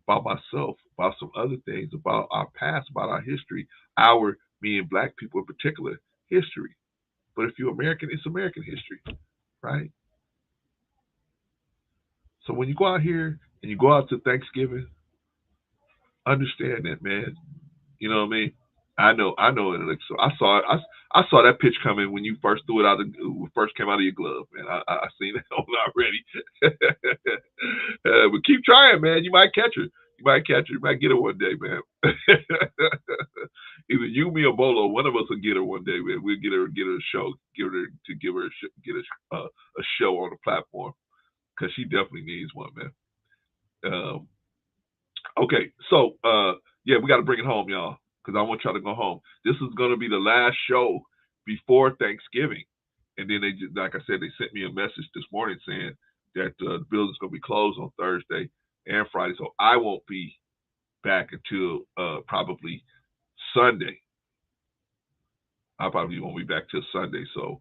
B: about myself, about some other things, about our past, about our history, me and black people in particular, history. But if you're American, it's American history, right? So when you go out here and you go out to Thanksgiving, understand that, man. You know what I mean? I know it. So I saw that pitch coming when you first threw it first came out of your glove, man. I seen that one already. But keep trying, man. You might catch her. You might get her one day, man. Either you, me, or Bolo, one of us will get her one day, man. We'll get her a show, get a show on the platform, because she definitely needs one, man. Okay, so yeah, we got to bring it home, y'all, because I want y'all to go home. This is going to be the last show before Thanksgiving, and then like I said, they sent me a message this morning saying that the building's going to be closed on Thursday and Friday, so I won't be back until probably Sunday. I probably won't be back till Sunday, so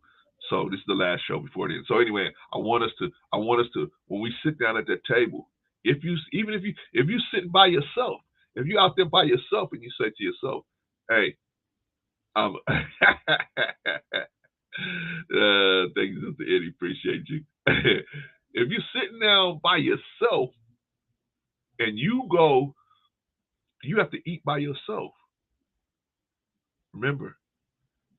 B: this is the last show before then. So anyway, I want us to when we sit down at that table, if you sitting by yourself, if you're out there by yourself and you say to yourself, hey, thank you, Sister Eddie, appreciate you. If you're sitting down by yourself and you have to eat by yourself. Remember,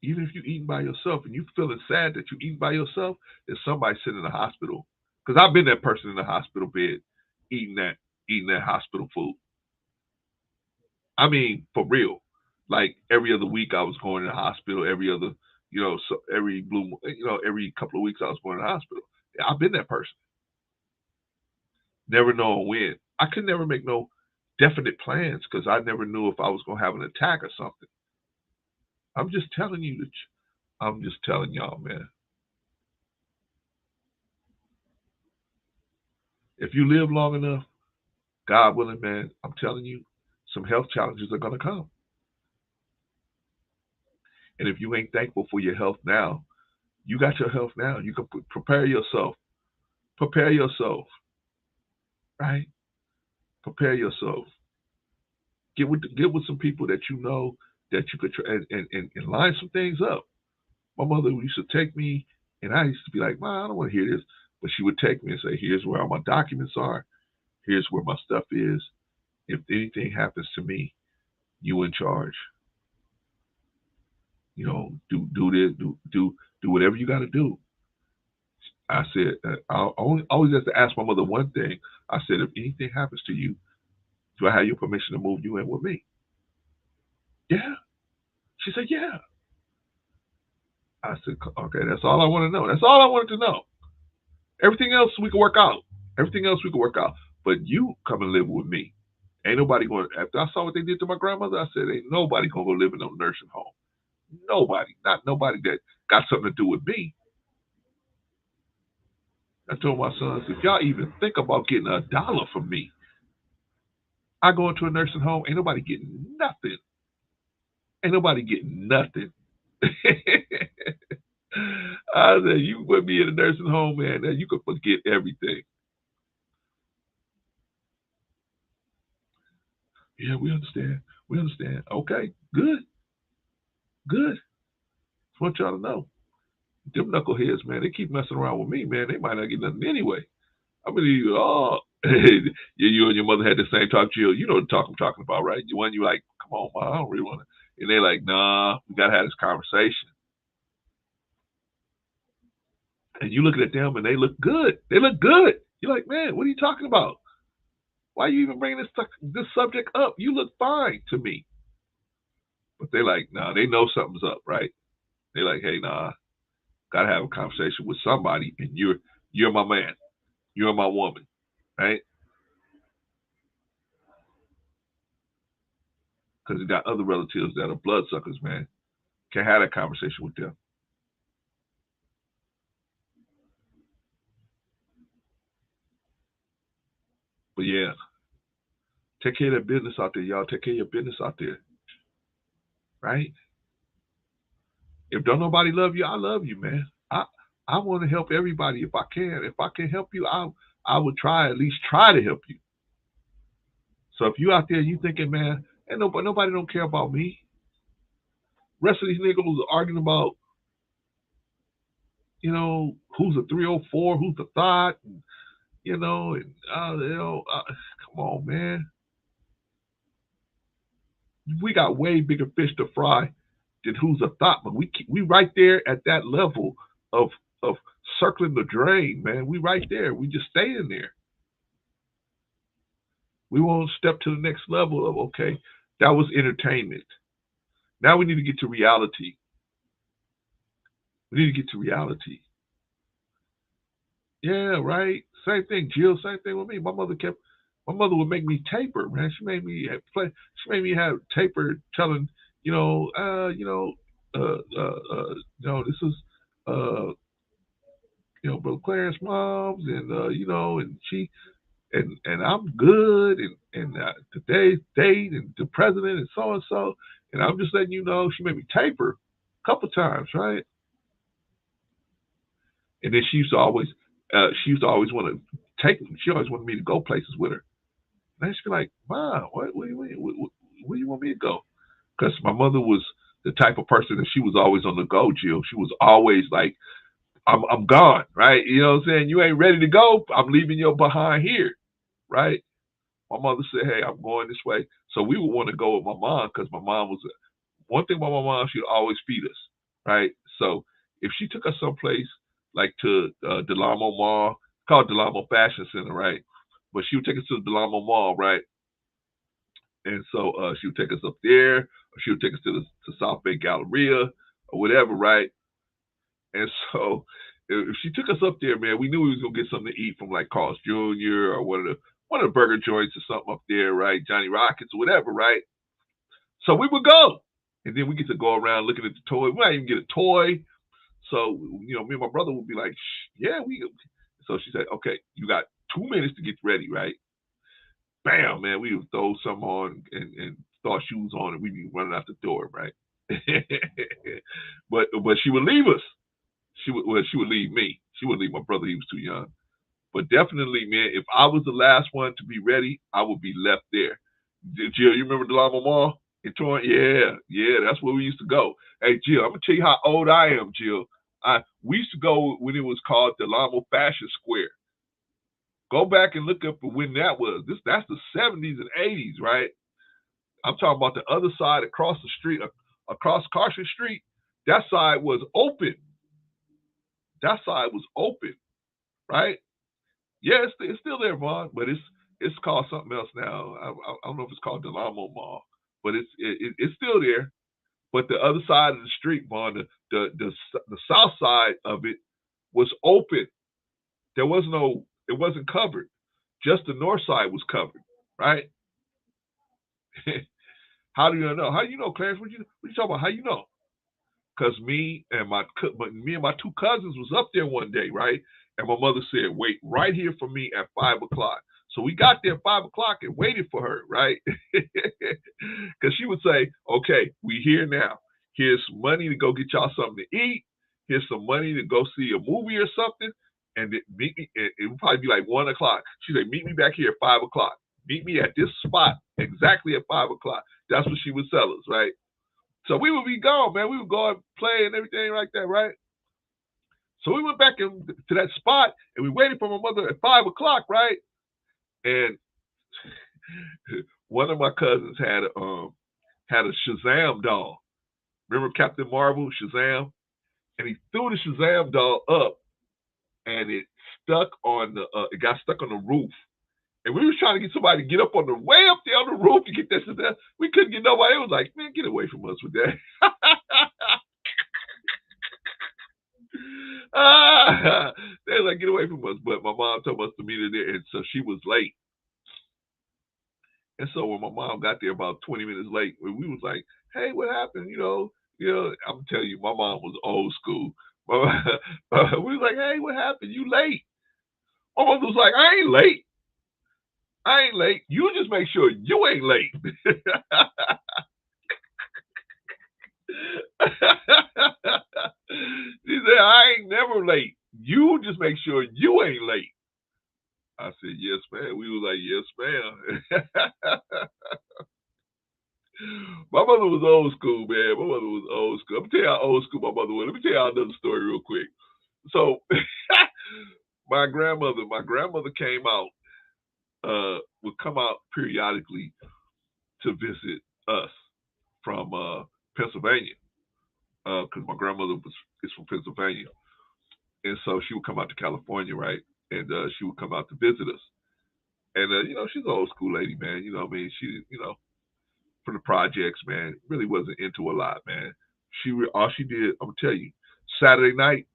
B: even if you're eating by yourself and you're feeling sad that you're eating by yourself, there's somebody sitting in the hospital. Because I've been that person in the hospital bed eating that hospital food. I mean, for real. Like every other week I was going to the hospital. Every other, every couple of weeks I was going to the hospital. I've been that person. Never knowing when. I could never make no definite plans because I never knew if I was going to have an attack or something. I'm just telling you I'm just telling y'all, man. If you live long enough, God willing, man, I'm telling you, some health challenges are going to come. And if you ain't thankful for your health now, you got your health now. You can prepare yourself. Prepare yourself. Right? Prepare yourself. Get with some people that you know that you could try and line some things up. My mother used to take me, and I used to be like, "Mom, I don't want to hear this," but she would take me and say, "Here's where all my documents are. Here's where my stuff is. If anything happens to me, you in charge. You know, do this, do whatever you got to do." I said, I always have to ask my mother one thing. I said, if anything happens to you, do I have your permission to move you in with me? Yeah. She said, yeah. I said, okay, that's all I want to know. That's all I wanted to know. Everything else we can work out. But you come and live with me. Ain't nobody going to, after I saw what they did to my grandmother, I said, ain't nobody going to go live in no nursing home. Nobody. Not nobody that got something to do with me. I told my sons, if y'all even think about getting $1 from me, I go into a nursing home, ain't nobody getting nothing. Ain't nobody getting nothing. I said, you put me in a nursing home, man, you could forget everything. Yeah, we understand. Okay, good. Just want y'all to know. Them knuckleheads, man, they keep messing around with me, man. They might not get nothing anyway. I mean, oh, you and your mother had the same talk, Jill. You know the talk I'm talking about, right? When you like, come on, ma, I don't really want to. And they're like, nah, we got to have this conversation. And you looking at them and they look good. They look good. You're like, man, what are you talking about? Why are you even bringing this subject up? You look fine to me. But they're like, nah, they know something's up, right? They're like, hey, nah, got to have a conversation with somebody, and you're my man. You're my woman, right? Because you got other relatives that are bloodsuckers, man. Can't have that conversation with them. But yeah, take care of that business out there, y'all. Take care of your business out there, right? If don't nobody love you, I love you, man. I want to help everybody if I can. If I can help you, I would at least try to help you. So if you out there, you thinking, man, ain't nobody don't care about me. Rest of these niggas was arguing about, you know, who's a 304, who's the thought, and, you know, and come on, man. We got way bigger fish to fry than who's a thought, but we right there at that level of circling the drain, man. We right there. We just stay in there. We won't step to the next level of, okay, that was entertainment. Now we need to get to reality. We need to get to reality. Yeah, right. Same thing, Jill. Same thing with me. My mother would make me taper, man. She made me play. She made me have taper, telling, this is, Brother Clarence mom's, and and she, and I'm good, and today's date, and the president, and so, and I'm just letting you know. She made me taper a couple times, right? And then she used to always want to take me. She always wanted me to go places with her. And she'd be like, Mom, where do you want me to go? Because my mother was the type of person that she was always on the go, Jill. She was always like, I'm gone, right? You know what I'm saying? You ain't ready to go. I'm leaving you behind here, right? My mother said, hey, I'm going this way. So we would want to go with my mom because my mom was, one thing about my mom, she'd always feed us, right? So if she took us someplace like to Del Amo Mall, called Del Amo Fashion Center, right? But she would take us to the Del Amo Mall, right? And so she would take us up there, or she would take us to South Bay Galleria, or whatever, right? And so if she took us up there, man, we knew we was gonna get something to eat from like Carl's Jr. or one of the burger joints or something up there, right? Johnny Rockets or whatever, right? So we would go, and then we get to go around looking at the toy. We might even get a toy. So me and my brother would be like, yeah, we. So she said, okay, you got 2 minutes to get ready, right? Bam, man, we would throw some on and throw our shoes on, and we'd be running out the door, right? but she would leave us. She would leave me. She would leave my brother. He was too young. But definitely, man, if I was the last one to be ready, I would be left there. Jill, you remember Del Amo Mall in Torrance? Yeah, that's where we used to go. Hey, Jill, I'm gonna tell you how old I am, Jill. We used to go when it was called Del Amo Fashion Square. Go back and look up when that was. That's the 70s and 80s, right? I'm talking about the other side across the street, across Carson Street. That side was open. That side was open, right? Yeah, it's still there, Vaughn, but it's called something else now. I don't know if it's called Del Amo Mall, but it's still there. But the other side of the street, Vaughn, the south side of it was open. There was it wasn't covered. Just the north side was covered, right? How do you know? How do you know, Clarence? What you talking about? How you know? Because me and my 2 cousins was up there one day, right? And my mother said, wait right here for me at 5 o'clock. So we got there at 5 o'clock and waited for her, right? Because she would say, okay, we here now. Here's some money to go get y'all something to eat. Here's some money to go see a movie or something. And meet me. It would probably be like 1 o'clock. She said, meet me back here at 5 o'clock. Meet me at this spot exactly at 5 o'clock. That's what she would sell us, right? So we would be gone, man. We would go and play and everything like that, right? So we went back to that spot, and we waited for my mother at 5 o'clock, right? And one of my cousins had a Shazam doll. Remember Captain Marvel, Shazam? And he threw the Shazam doll up, and it got stuck on the roof. And we was trying to get somebody to get up on the way up there on the roof to get that Shazam. We couldn't get nobody. It was like, man, get away from us with that. They was like, get away from us. But my mom told us to meet her there, and so she was late. And so when my mom got there about 20 minutes late, we was like, hey, what happened? You know, I'm telling you, my mom was old school. We was like, hey, what happened? You late? My mom was like, I ain't late. I ain't late. You just make sure you ain't late. She said, I ain't never late. You just make sure you ain't late. I said, yes, ma'am. We was like, yes, ma'am. My mother was old school, man. My mother was old school. Let me tell you how old school my mother was. Let me tell you another story real quick. So my grandmother came out, would come out periodically to visit us from Pennsylvania, because my grandmother is from Pennsylvania. And so she would come out to California, right? And she would come out to visit us. And, she's an old school lady, man. You know what I mean? She, from the projects, man, really wasn't into a lot, man. All she did, I'm going to tell you, Saturday night,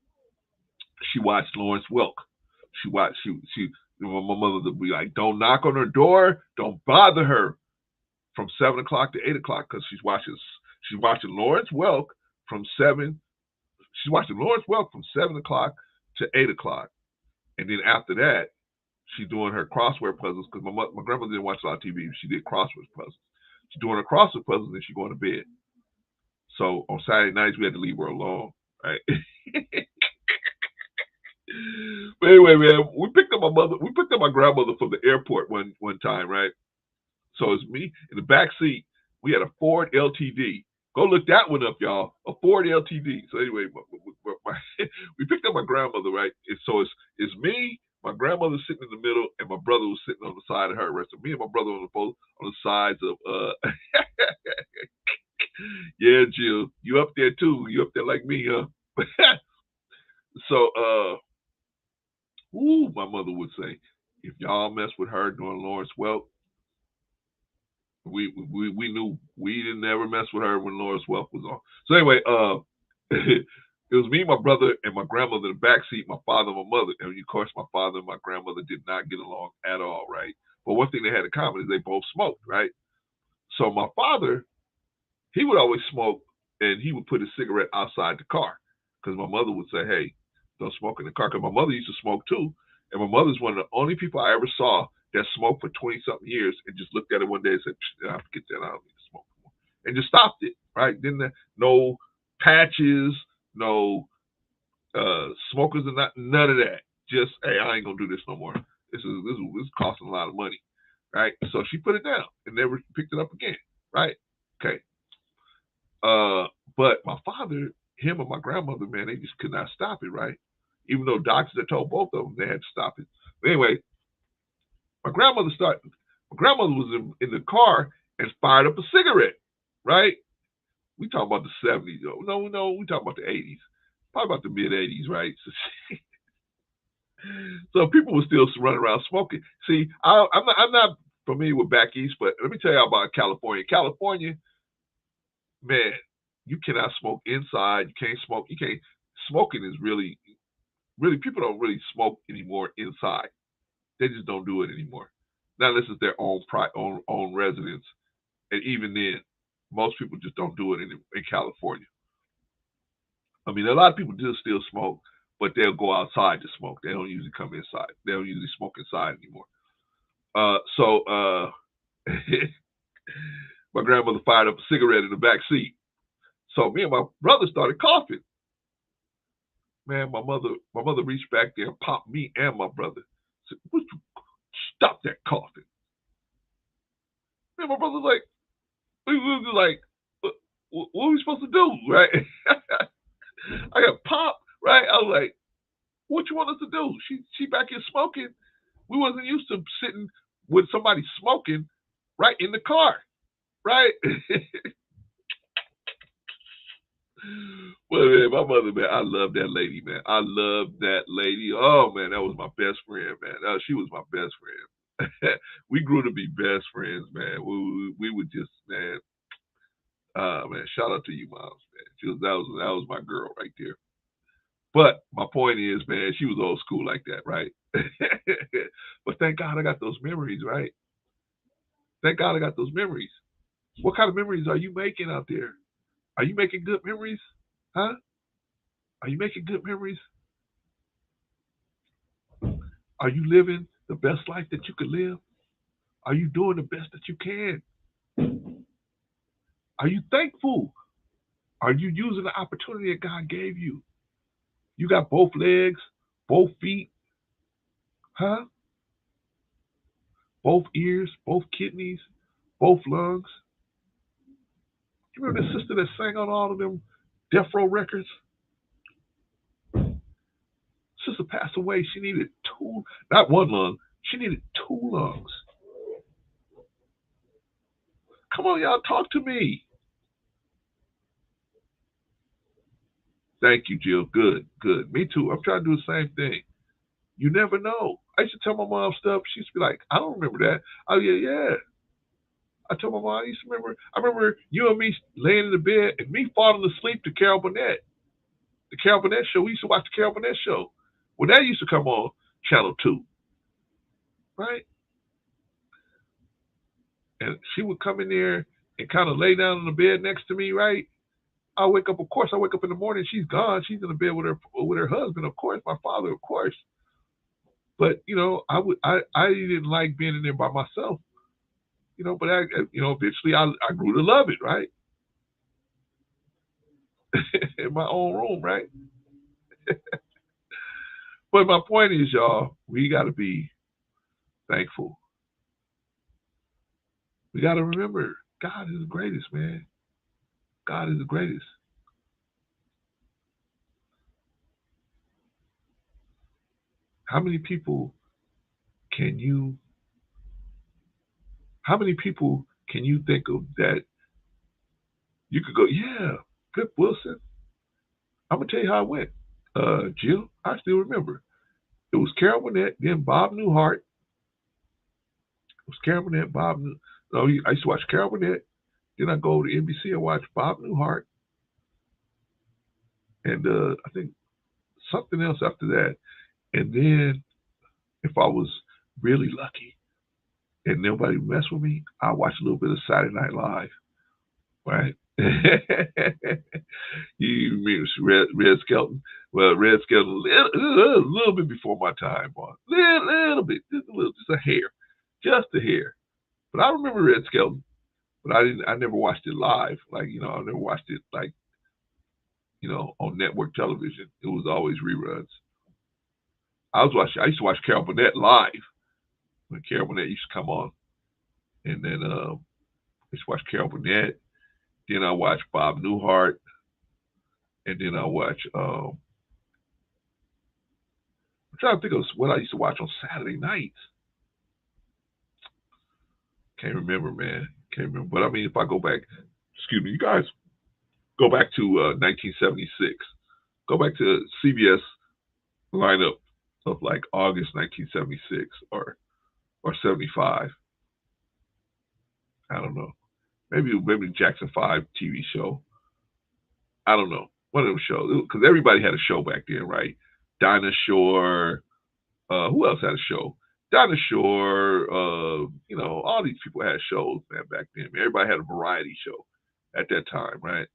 B: she watched Lawrence Welk. My mother would be like, don't knock on her door. Don't bother her from 7 o'clock to 8 o'clock, because she's watching Lawrence Welk from 7. She's watching Lawrence Welk from 7 o'clock to 8 o'clock. And then after that, she's doing her crossword puzzles, because my grandmother didn't watch a lot of TV. She did crossword puzzles. She's doing her crossword puzzles, and she's going to bed. So on Saturday nights, we had to leave her alone, right? But anyway, man, we picked up my grandmother from the airport one time, right? So it's me in the back seat. We had a Ford LTD. Go look that one up, y'all. A Ford LTD. So anyway, we picked up my grandmother, right? And so it's me, my grandmother sitting in the middle, and my brother was sitting on the side of her. Right? So me and my brother on the sides of. Yeah, Jill, you up there too? You up there like me, huh? So, my mother would say, if y'all mess with her during Lawrence Welk, we knew we didn't ever mess with her when Lawrence Welk was on. So anyway, it was me, my brother, and my grandmother in the back seat, my father and my mother. And of course, my father and my grandmother did not get along at all, right? But one thing they had in common is they both smoked, right? So my father, he would always smoke, and he would put his cigarette outside the car, because my mother would say, hey, don't smoke in the car, because my mother used to smoke too. And my mother's one of the only people I ever saw that smoked for 20-something years and just looked at it one day and said, I forget that, I don't need to smoke anymore. And just stopped it, right? Didn't no patches, no smokers, and none of that. Just, hey, I ain't going to do this no more. This is costing a lot of money, right? So she put it down and never picked it up again, right? Okay. But my father, him and my grandmother, man, they just could not stop it, right? Even though doctors had told both of them they had to stop it. But anyway, my grandmother was in the car and fired up a cigarette, right? We talking about the 70s, though. No, we talking about the 80s. Probably about the mid-80s, right? So people were still running around smoking. See, I'm not familiar with back east, but let me tell you about California. California, man, you cannot smoke inside. You can't smoke. Smoking is really, people don't really smoke anymore inside. They just don't do it anymore. Not unless it's their own residence. And even then, most people just don't do it in California. I mean, a lot of people do still smoke, but they'll go outside to smoke. They don't usually come inside. They don't usually smoke inside anymore. So my grandmother fired up a cigarette in the back seat. So me and my brother started coughing. Man, my mother reached back there and popped me and my brother. Said, "Would you stop that coughing?" And my brother's like, what are we supposed to do, right? I got popped, right? I was like, What you want us to do? She back here smoking. We wasn't used to sitting with somebody smoking right in the car, right? Well, man, my mother, man, I love that lady, man. I love that lady. Oh, man, that was my best friend, man. She was my best friend. We grew to be best friends, man. We would just, man, man, shout out to you, moms, man. That was my girl right there. But my point is, man, she was old school like that, right? But thank God I got those memories, right? Thank God I got those memories. What kind of memories are you making out there? Are you making good memories? Huh? Are you making good memories? Are you living the best life that you could live? Are you doing the best that you can? Are you thankful? Are you using the opportunity that God gave you? You got both legs, both feet, huh? Both ears, both kidneys, both lungs. You remember the sister that sang on all of them Death Row records? Sister passed away. She needed two, not one lung. She needed two lungs. Come on, y'all, talk to me. Thank you, Jill. Good, good. Me too. I'm trying to do the same thing. You never know. I used to tell my mom stuff. She used to be like, I don't remember that. Oh, yeah. I told my mom, I remember you and me laying in the bed and me falling asleep to Carol Burnett. The Carol Burnett show. We used to watch the Carol Burnett show. Well, that used to come on Channel 2. Right? And she would come in there and kind of lay down on the bed next to me, right? I wake up in the morning, she's gone. She's in the bed with her husband, of course, my father, of course. But, you know, I didn't like being in there by myself. You know, but eventually I grew to love it, right? In my own room, right? But my point is, y'all, we got to be thankful. We got to remember, God is the greatest, man. God is the greatest. How many people can you think of that you could go, yeah, Pip Wilson? I'm going to tell you how it went. Jill, I still remember. It was Carol Burnett, then Bob Newhart. It was Carol Burnett, I used to watch Carol Burnett. Then I go to NBC and watch Bob Newhart. And I think something else after that. And then if I was really lucky and nobody messed with me, I watched a little bit of Saturday Night Live. Right? You remember Red Skelton? Well, Red Skelton, a little bit before my time, boy. Little bit, just a hair. Just a hair. But I remember Red Skelton. But I never watched it live. Like, you know, I never watched it like, you know, on network television. It was always reruns. I used to watch Carol Burnett live when Carol Burnett used to come on. And then I used to watch Carol Burnett. Then I watched Bob Newhart. And then I watched I'm trying to think of what I used to watch on Saturday nights. Can't remember, man. Can't remember. But I mean, if I go back, excuse me, you guys go back to 1976. Go back to CBS lineup of like August 1976 or 75. I don't know. Maybe Jackson 5 TV show. I don't know. One of them shows. Because everybody had a show back then, right? Dinah Shore. Who else had a show? Dinah Shore. You know, all these people had shows, man, back then. Everybody had a variety show at that time, right?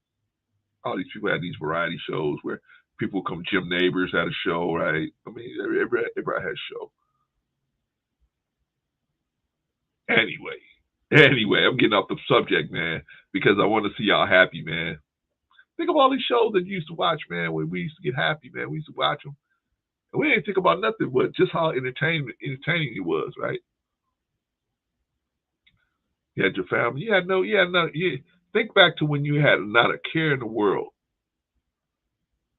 B: All these people had these variety shows where people come. Jim Neighbors had a show, right? I mean, everybody had a show. Anyway, I'm getting off the subject, man, because I want to see y'all happy, man. Think of all these shows that you used to watch, man, when we used to get happy, man. We used to watch them. And we didn't think about nothing but just how entertaining it was, right? You had your family. Think back to when you had not a care in the world.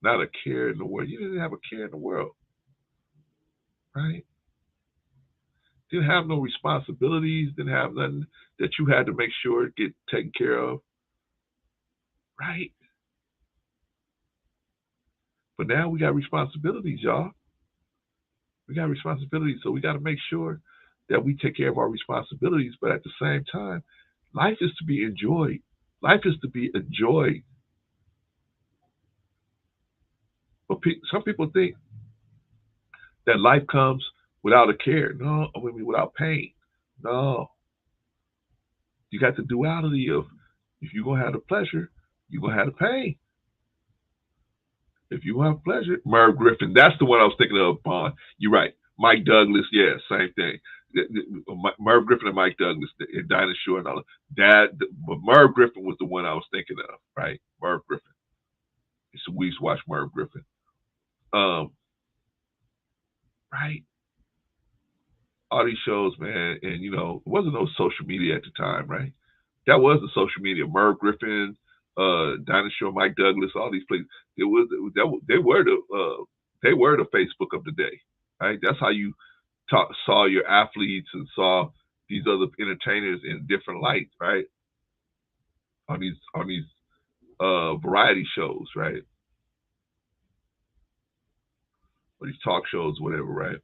B: Not a care in the world. You didn't have a care in the world. right? Didn't have no responsibilities, didn't have nothing that you had to make sure get taken care of, right? But now we got responsibilities, y'all. We got responsibilities, so we got to make sure that we take care of our responsibilities. But at the same time, life is to be enjoyed. Life is to be enjoyed. But some people think that life comes without a care. No, I mean without pain. No. You got the duality of if you're going to have the pleasure, you're going to have the pain. If you have pleasure, Merv Griffin, that's the one I was thinking of, Bond. You're right. Mike Douglas, yeah, same thing. Merv Griffin and Mike Douglas, and Dinah Shore and all that. But Merv Griffin was the one I was thinking of, right? Merv Griffin. So we used to watch Merv Griffin. Right? All these shows, man, and you know, there wasn't no social media at the time, right? That was the social media. Merv Griffin, Dinah Shore, Mike Douglas, all these places. They were the Facebook of the day, right? That's how you saw your athletes and saw these other entertainers in different lights, right? On these variety shows, right? Or these talk shows, whatever, right?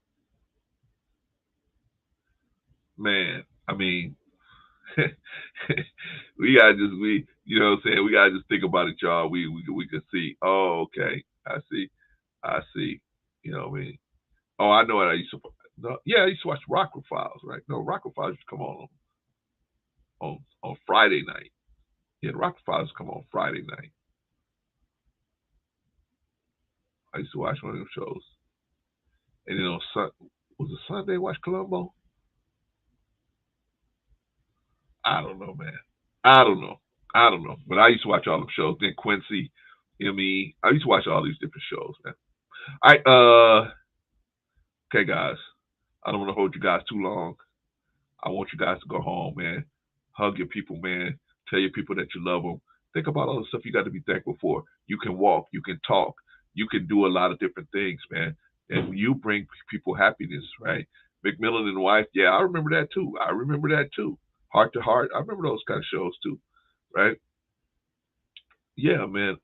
B: Man, I mean, we gotta you know what I'm saying? We gotta just think about it, y'all. We can see. Oh, okay, I see. You know what I mean? Oh, I know what I used to. No, yeah, I used to watch Rockwell Files, right? No, Rockwell Files used to come on Friday night. Yeah, Rockwell Files come on Friday night. I used to watch one of them shows. And then on was it Sunday? Watch Columbo? I don't know, man. I don't know. But I used to watch all them shows. Then Quincy, M.E. I used to watch all these different shows, man. All right, okay, guys. I don't want to hold you guys too long. I want you guys to go home, man. Hug your people, man. Tell your people that you love them. Think about all the stuff you got to be thankful for. You can walk. You can talk. You can do a lot of different things, man. And you bring people happiness, right? McMillan and Wife, yeah, I remember that too. Heart to Heart, I remember those kind of shows too, right? Yeah, man.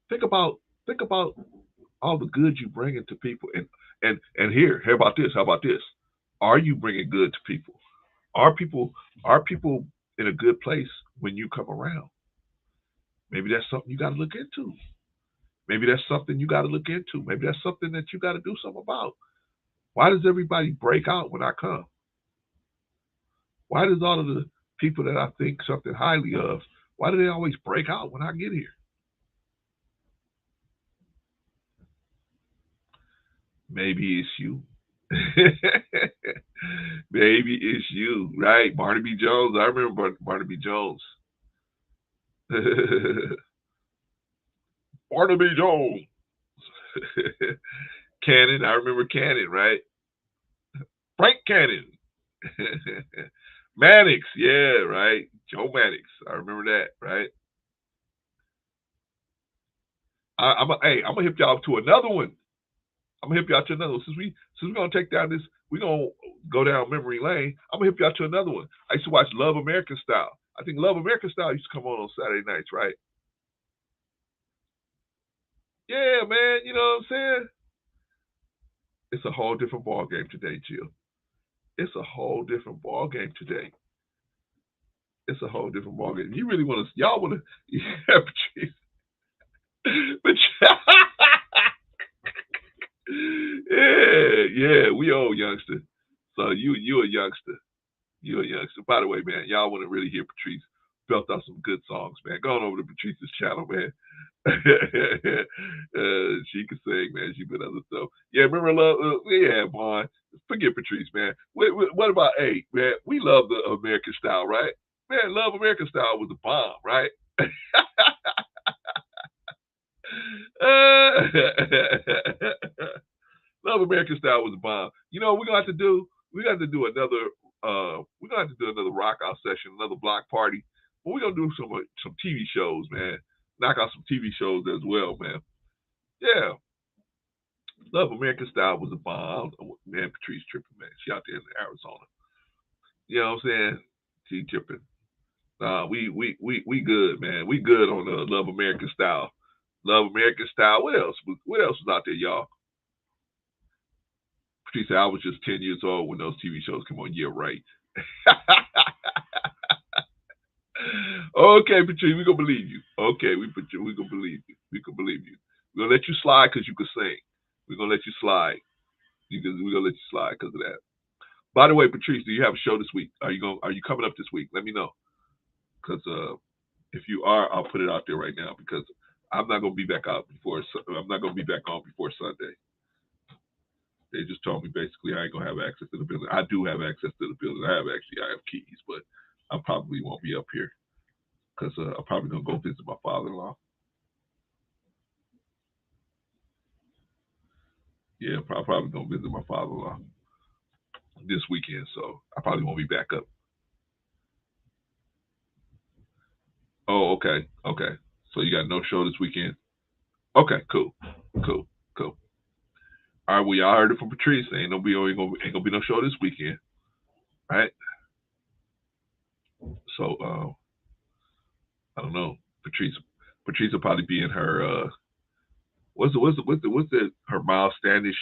B: Think about all the good you bring into people, and here, how about this? Are you bringing good to people? Are people in a good place when you come around? Maybe that's something you got to look into. Maybe that's something you got to look into. Maybe that's something that you got to do something about. Why does everybody break out when I come? Why does all of the people that I think something highly of, why do they always break out when I get here? Maybe it's you. Maybe it's you, right? Barnaby Jones. I remember Barnaby Jones. Barnaby Jones. Cannon. I remember Cannon, right? Frank Cannon. Mannix. Yeah, right. Joe Mannix. I remember that, right? I'm gonna hip y'all to another one. Since we're gonna take down this, we're gonna go down memory lane. I'm gonna hip y'all to another one. I used to watch Love American Style. I think Love American Style used to come on Saturday nights, right? Yeah, man. You know what I'm saying? It's a whole different ball game today, Jill. It's a whole different ball game today. It's a whole different ball game. You really want to? Y'all want to? Yeah, but yeah, we old youngster. So you a youngster. You a youngster. By the way, man, y'all want to really hear Patrice belt out some good songs, man. Go on over to Patrice's channel, man. She can sing, man. She been other stuff. Yeah, remember Love? Yeah, Vaughn. Forget Patrice, man. What about man? We love the American Style, right? Man, Love American Style was a bomb, right? Love American Style was a bomb. You know, we got to do another rock out session, another block party. But we're gonna do some TV shows, man. Knock out some TV shows as well, man. Yeah. Love American Style was a bomb. Man, Patrice tripping, man. She out there in Arizona. You know what I'm saying? She tripping. We good, man. We good on Love American Style. Love American Style. What else? What else was out there, y'all? Patrice said, I was just 10 years old when those TV shows come on. Yeah, right. Okay, Patrice, we gonna believe you. Okay, we gonna believe you. We can believe you. We're gonna let you slide because you can sing. We're gonna let you slide. We're gonna let you slide because of that. By the way, Patrice, do you have a show this week? Are you coming up this week? Let me know. Because if you are, I'll put it out there right now because I'm not gonna be back on before Sunday. They just told me basically I ain't gonna have access to the building. I do have access to the building. I have keys, but I probably won't be up here because I'm probably gonna go visit my father-in-law. Yeah, I'm probably gonna visit my father-in-law this weekend, so I probably won't be back up. Oh, okay. So you got no show this weekend? Okay, cool. All right, well, y'all heard it from Patrice. Ain't gonna be no show this weekend, right? So I don't know. Patrice will probably be in her what's the her Miles Standish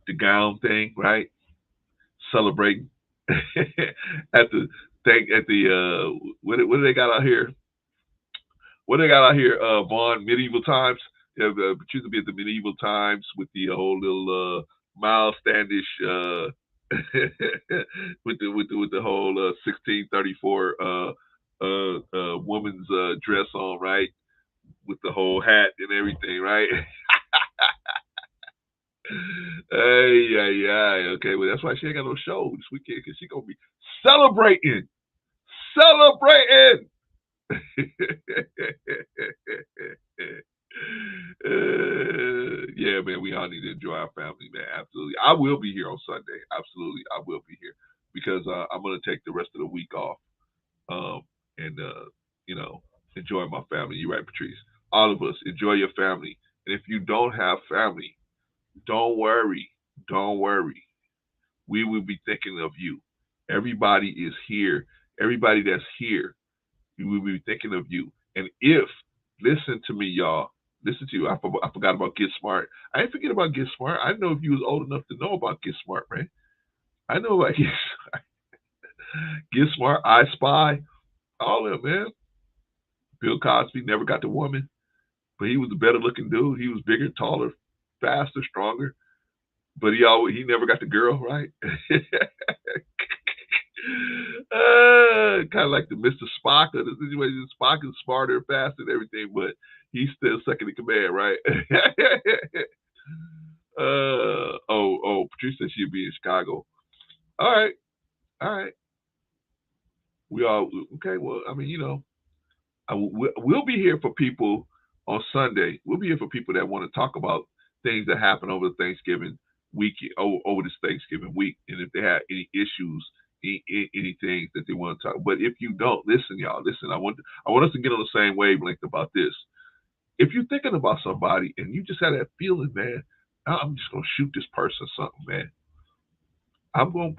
B: the gown thing, right? Celebrating at the what do they got out here? What they got out here? Vaughn, medieval times. Yeah, Patrice will be at the medieval times with the whole little Miles Standish with the whole 1634 woman's dress on, right? With the whole hat and everything, right? Hey. Okay, well that's why she ain't got no show this weekend because she gonna be celebrating. Yeah, man, we all need to enjoy our family, man. Absolutely. I will be here on Sunday. Absolutely, I will be here because I'm gonna take the rest of the week off, and enjoy my family. You're right, Patrice. All of us enjoy your family, and if you don't have family, don't worry. We will be thinking of you. Everybody is here. Everybody that's here, we will be thinking of you. And listen to me, y'all. Listen to you. I forgot about Get Smart. I ain't forget about Get Smart. I know if you was old enough to know about Get Smart, man. I know about Get Smart. Get Smart, I Spy, all of them, man. Bill Cosby never got the woman, but he was a better looking dude. He was bigger, taller, faster, stronger. But he never got the girl, right? Kind of like the Mr. Spock of the situation. Spock is smarter, faster, and everything, but he's still second in command, right? Patrice said she'll be in Chicago. All right. We all okay. Well, I mean, we'll be here for people on Sunday. We'll be here for people that want to talk about things that happen over the Thanksgiving week, over this Thanksgiving week, and if they have any issues, any things that they want to talk. But if you don't, listen, y'all, listen. I want us to get on the same wavelength about this. If you're thinking about somebody and you just have that feeling, man, I'm just gonna shoot this person something, man. I'm gonna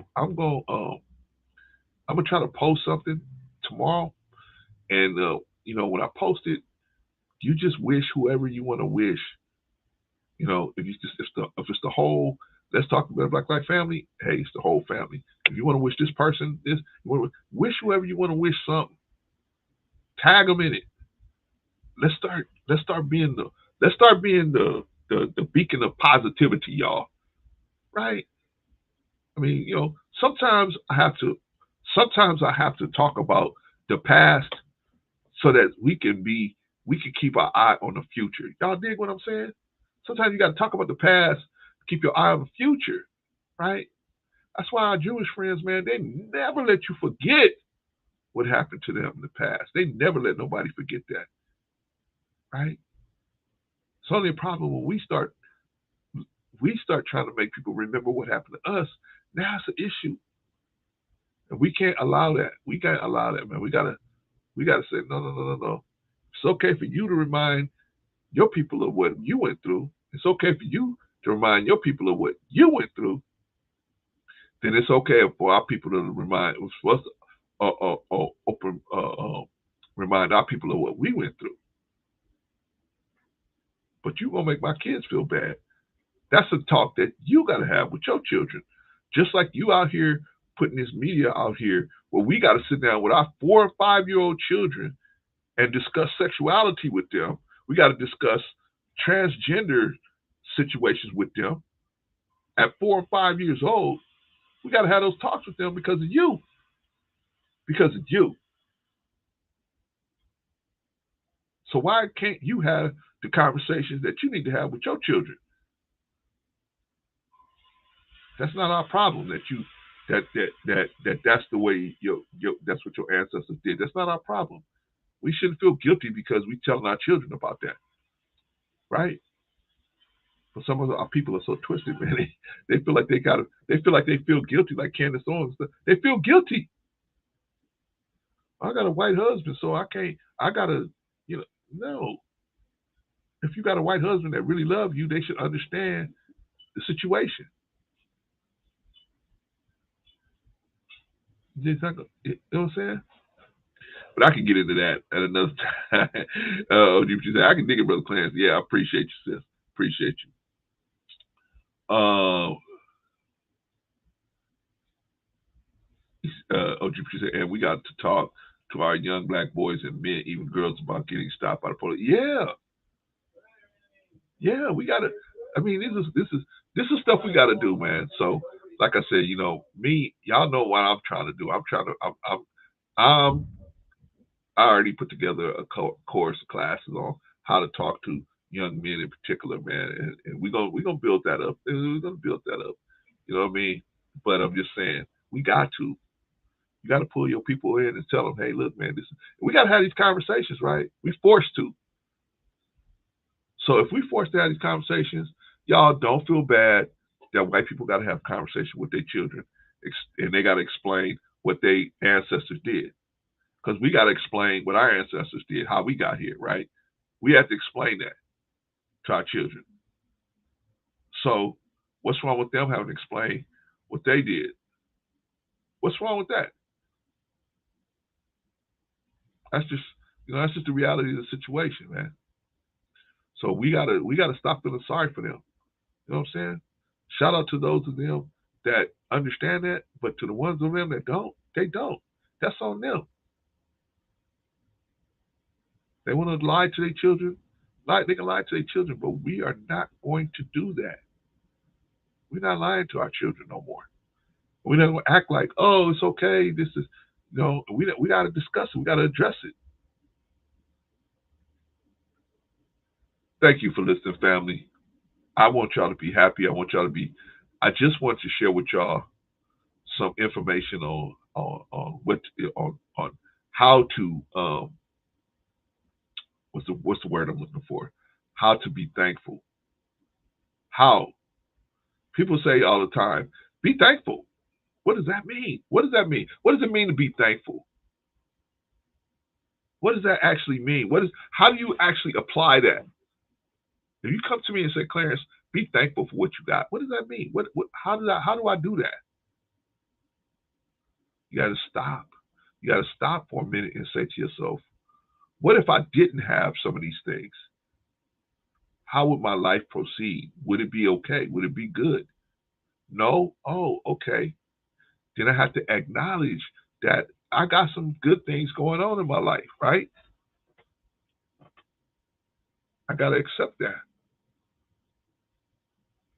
B: try to post something tomorrow, and when I post it, you just wish whoever you want to wish. If it's the whole, let's talk about Black Life family. Hey, it's the whole family. If you want to wish this person this, you want to wish whoever you want to wish something. Tag them in it. Let's start being the beacon of positivity, y'all. Right? I mean, sometimes I have to talk about the past so that we can keep our eye on the future. Y'all dig what I'm saying? Sometimes you got to talk about the past, keep your eye on the future, right? That's why our Jewish friends, man, they never let you forget what happened to them in the past. They never let nobody forget that, right? It's only a problem when we start trying to make people remember what happened to us. Now it's an issue, and we can't allow that. We can't allow that, man. We gotta say no. It's okay for you to remind your people of what you went through. It's okay for you to remind your people of what you went through, then it's okay for our people to remind us remind our people of what we went through. But you're gonna make my kids feel bad. That's a talk that you gotta have with your children. Just like you out here putting this media out here where we gotta sit down with our 4 or 5-year-old children and discuss sexuality with them. We gotta discuss transgender situations with them. At 4 or 5 years old, we gotta have those talks with them because of you. Because of you. So why can't you have the conversations that you need to have with your children? That's not our problem. That's the way that's what your ancestors did. That's not our problem. We shouldn't feel guilty because we telling our children about that, right? But some of our people are so twisted, man. They feel like they feel guilty, like Candace Owens. They feel guilty. I got a white husband, so no. If you got a white husband that really loves you, they should understand the situation. You know what I'm saying? But I can get into that at another time. I can dig it, Brother Clancy. Yeah, I appreciate you, sis. Appreciate you. Jupiter said, and we got to talk to our young black boys and men, even girls, about getting stopped by the police. Yeah, we gotta. I mean, this is stuff we gotta do, man. So, like I said, y'all know what I'm trying to do. I already put together a course of classes on how to talk to young men in particular, man, and we're gonna build that up. We're gonna build that up. You know what I mean? But I'm just saying, we got to. You got to pull your people in and tell them, hey, look, man, we got to have these conversations, right? We forced to. So if we forced to have these conversations, y'all don't feel bad that white people got to have conversations with their children, and they got to explain what their ancestors did. Because we got to explain what our ancestors did, how we got here, right? We have to explain that to our children. So what's wrong with them having to explain what they did? What's wrong with that? That's just the reality of the situation, man. So we gotta stop feeling sorry for them. You know what I'm saying? Shout out to those of them that understand that, but to the ones of them that don't, they don't. That's on them. They want to lie to their children. They can lie to their children, but we are not going to do that. We're not lying to our children no more. We're not going to act like, oh, it's okay. This is, we got to discuss it. We got to address it. Thank you for listening, family. I want y'all to be happy. I just want to share with y'all some information on how to what's the word I'm looking for? How to be thankful. How? People say all the time, be thankful. What does that mean? What does that mean? What does it mean to be thankful? What does that actually mean? How do you actually apply that? If you come to me and say, Clarence, be thankful for what you got, what does that mean? How do I do that? You got to stop. You got to stop for a minute and say to yourself, what if I didn't have some of these things? How would my life proceed? Would it be okay? Would it be good? No? Oh, okay. Then I have to acknowledge that I got some good things going on in my life, right? I got to accept that.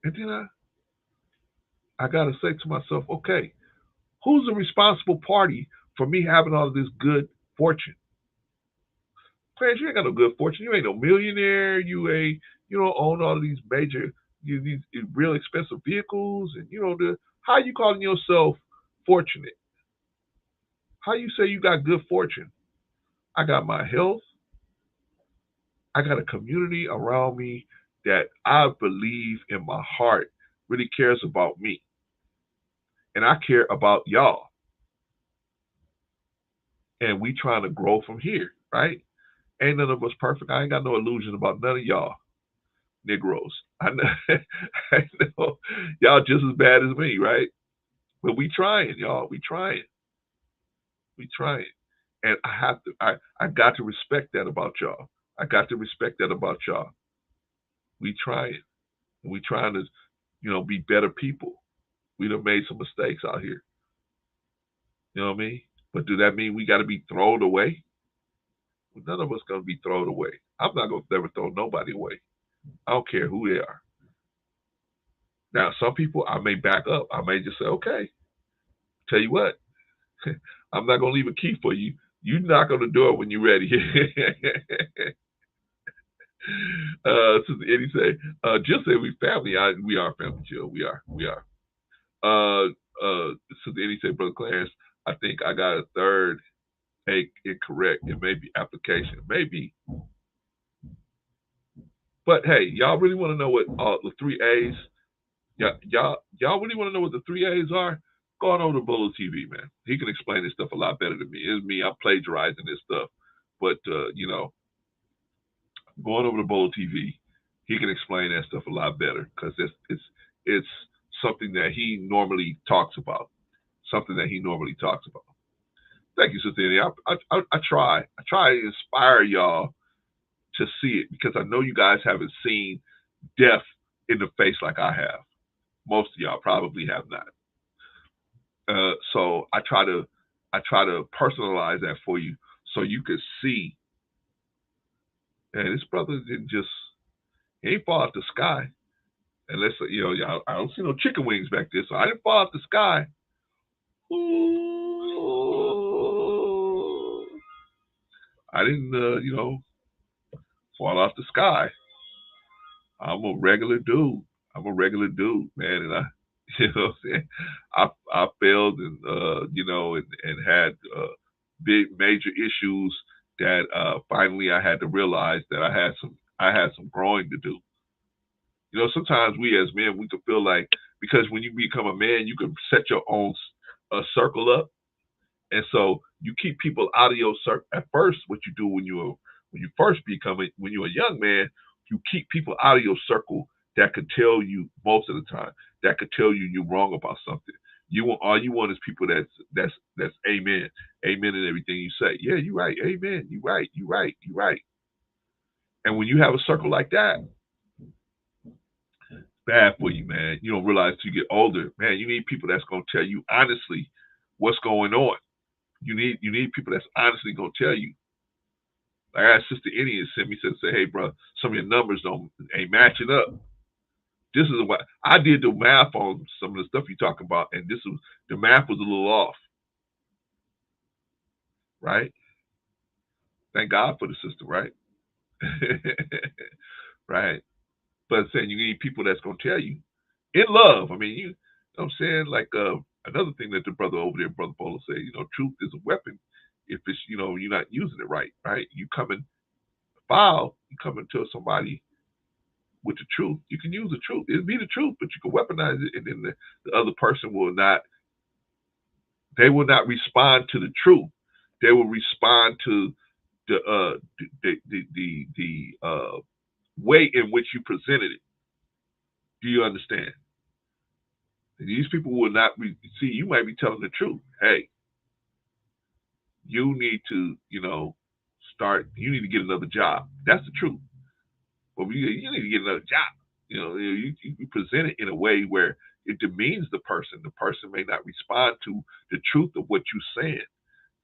B: And then I got to say to myself, okay, who's the responsible party for me having all of this good fortune? Clarence, you ain't got no good fortune. You ain't no millionaire. You don't own all of these major, these real expensive vehicles. And how you calling yourself fortunate? How you say you got good fortune? I got my health. I got a community around me that I believe in my heart really cares about me. And I care about y'all. And we trying to grow from here, right? Ain't none of us perfect. I ain't got no illusion about none of y'all. Negroes. I know, I know y'all just as bad as me, right? But we trying, y'all. We trying. We trying. And I got to respect that about y'all. I got to respect that about y'all. We trying. And we trying to, be better people. We done made some mistakes out here. You know what I mean? But do that mean we got to be thrown away? Well, none of us going to be thrown away. I'm not going to never throw nobody away. I don't care who they are. Now, some people I may back up. I may just say, okay, tell you what, I'm not going to leave a key for you. You knock on the door when you're ready. Sister Eddie say, just say we family. We are family, Jill. We are. Sister Eddie say, Brother Clarence, I think I got a third A incorrect. It may be application. Maybe. But hey, y'all really want to know what the 3 A's? Y'all really want to know what the 3 A's are? Go on over to Bolo TV, man. He can explain this stuff a lot better than me. It's me. I'm plagiarizing this stuff. But, going over to Bolo TV, he can explain that stuff a lot better because it's something that he normally talks about. Something that he normally talks about. Thank you, Sister Annie. I try to inspire y'all to see it because I know you guys haven't seen death in the face like I have. Most of y'all probably have not. So I try to personalize that for you so you could see. And this brother he ain't fall out the sky. Unless, I don't see no chicken wings back there, so I didn't fall out the sky. Ooh. I didn't, fall off the sky. I'm a regular dude. Man, and I failed and and had big major issues that finally I had to realize that I had some growing to do. Sometimes we as men, we can feel like, because when you become a man, you can set your own circle up. And so you keep people out of your circle. At first, what you do when you're a young man, you keep people out of your circle that could tell you most of the time, that could tell you you're wrong about something. All you want is people that's amen in everything you say. Yeah, you're right. Amen. You're right. And when you have a circle like that, bad for you, man. You don't realize till you get older, man. You need people that's gonna tell you honestly what's going on. You need people that's honestly gonna tell you. Like I had Sister Annie sent me and say, hey, bro, some of your numbers ain't matching up. This is what I did the math on some of the stuff you're talking about, and the math was a little off. Right? Thank God for the sister, right? Right. But I'm saying you need people that's gonna tell you in love. I mean, you know what I'm saying? Like another thing that the brother over there, Brother Polo, said, truth is a weapon if it's you're not using it right. You coming foul, you coming to somebody with the truth. You can use the truth. It'll be the truth, but you can weaponize it, and then the other person will not respond to the truth. They will respond to the way in which you presented it. Do you understand? And these people will not see. You might be telling the truth. Hey, you need to, start. You need to get another job. That's the truth. But you need to get another job. You present it in a way where it demeans the person. The person may not respond to the truth of what you're saying.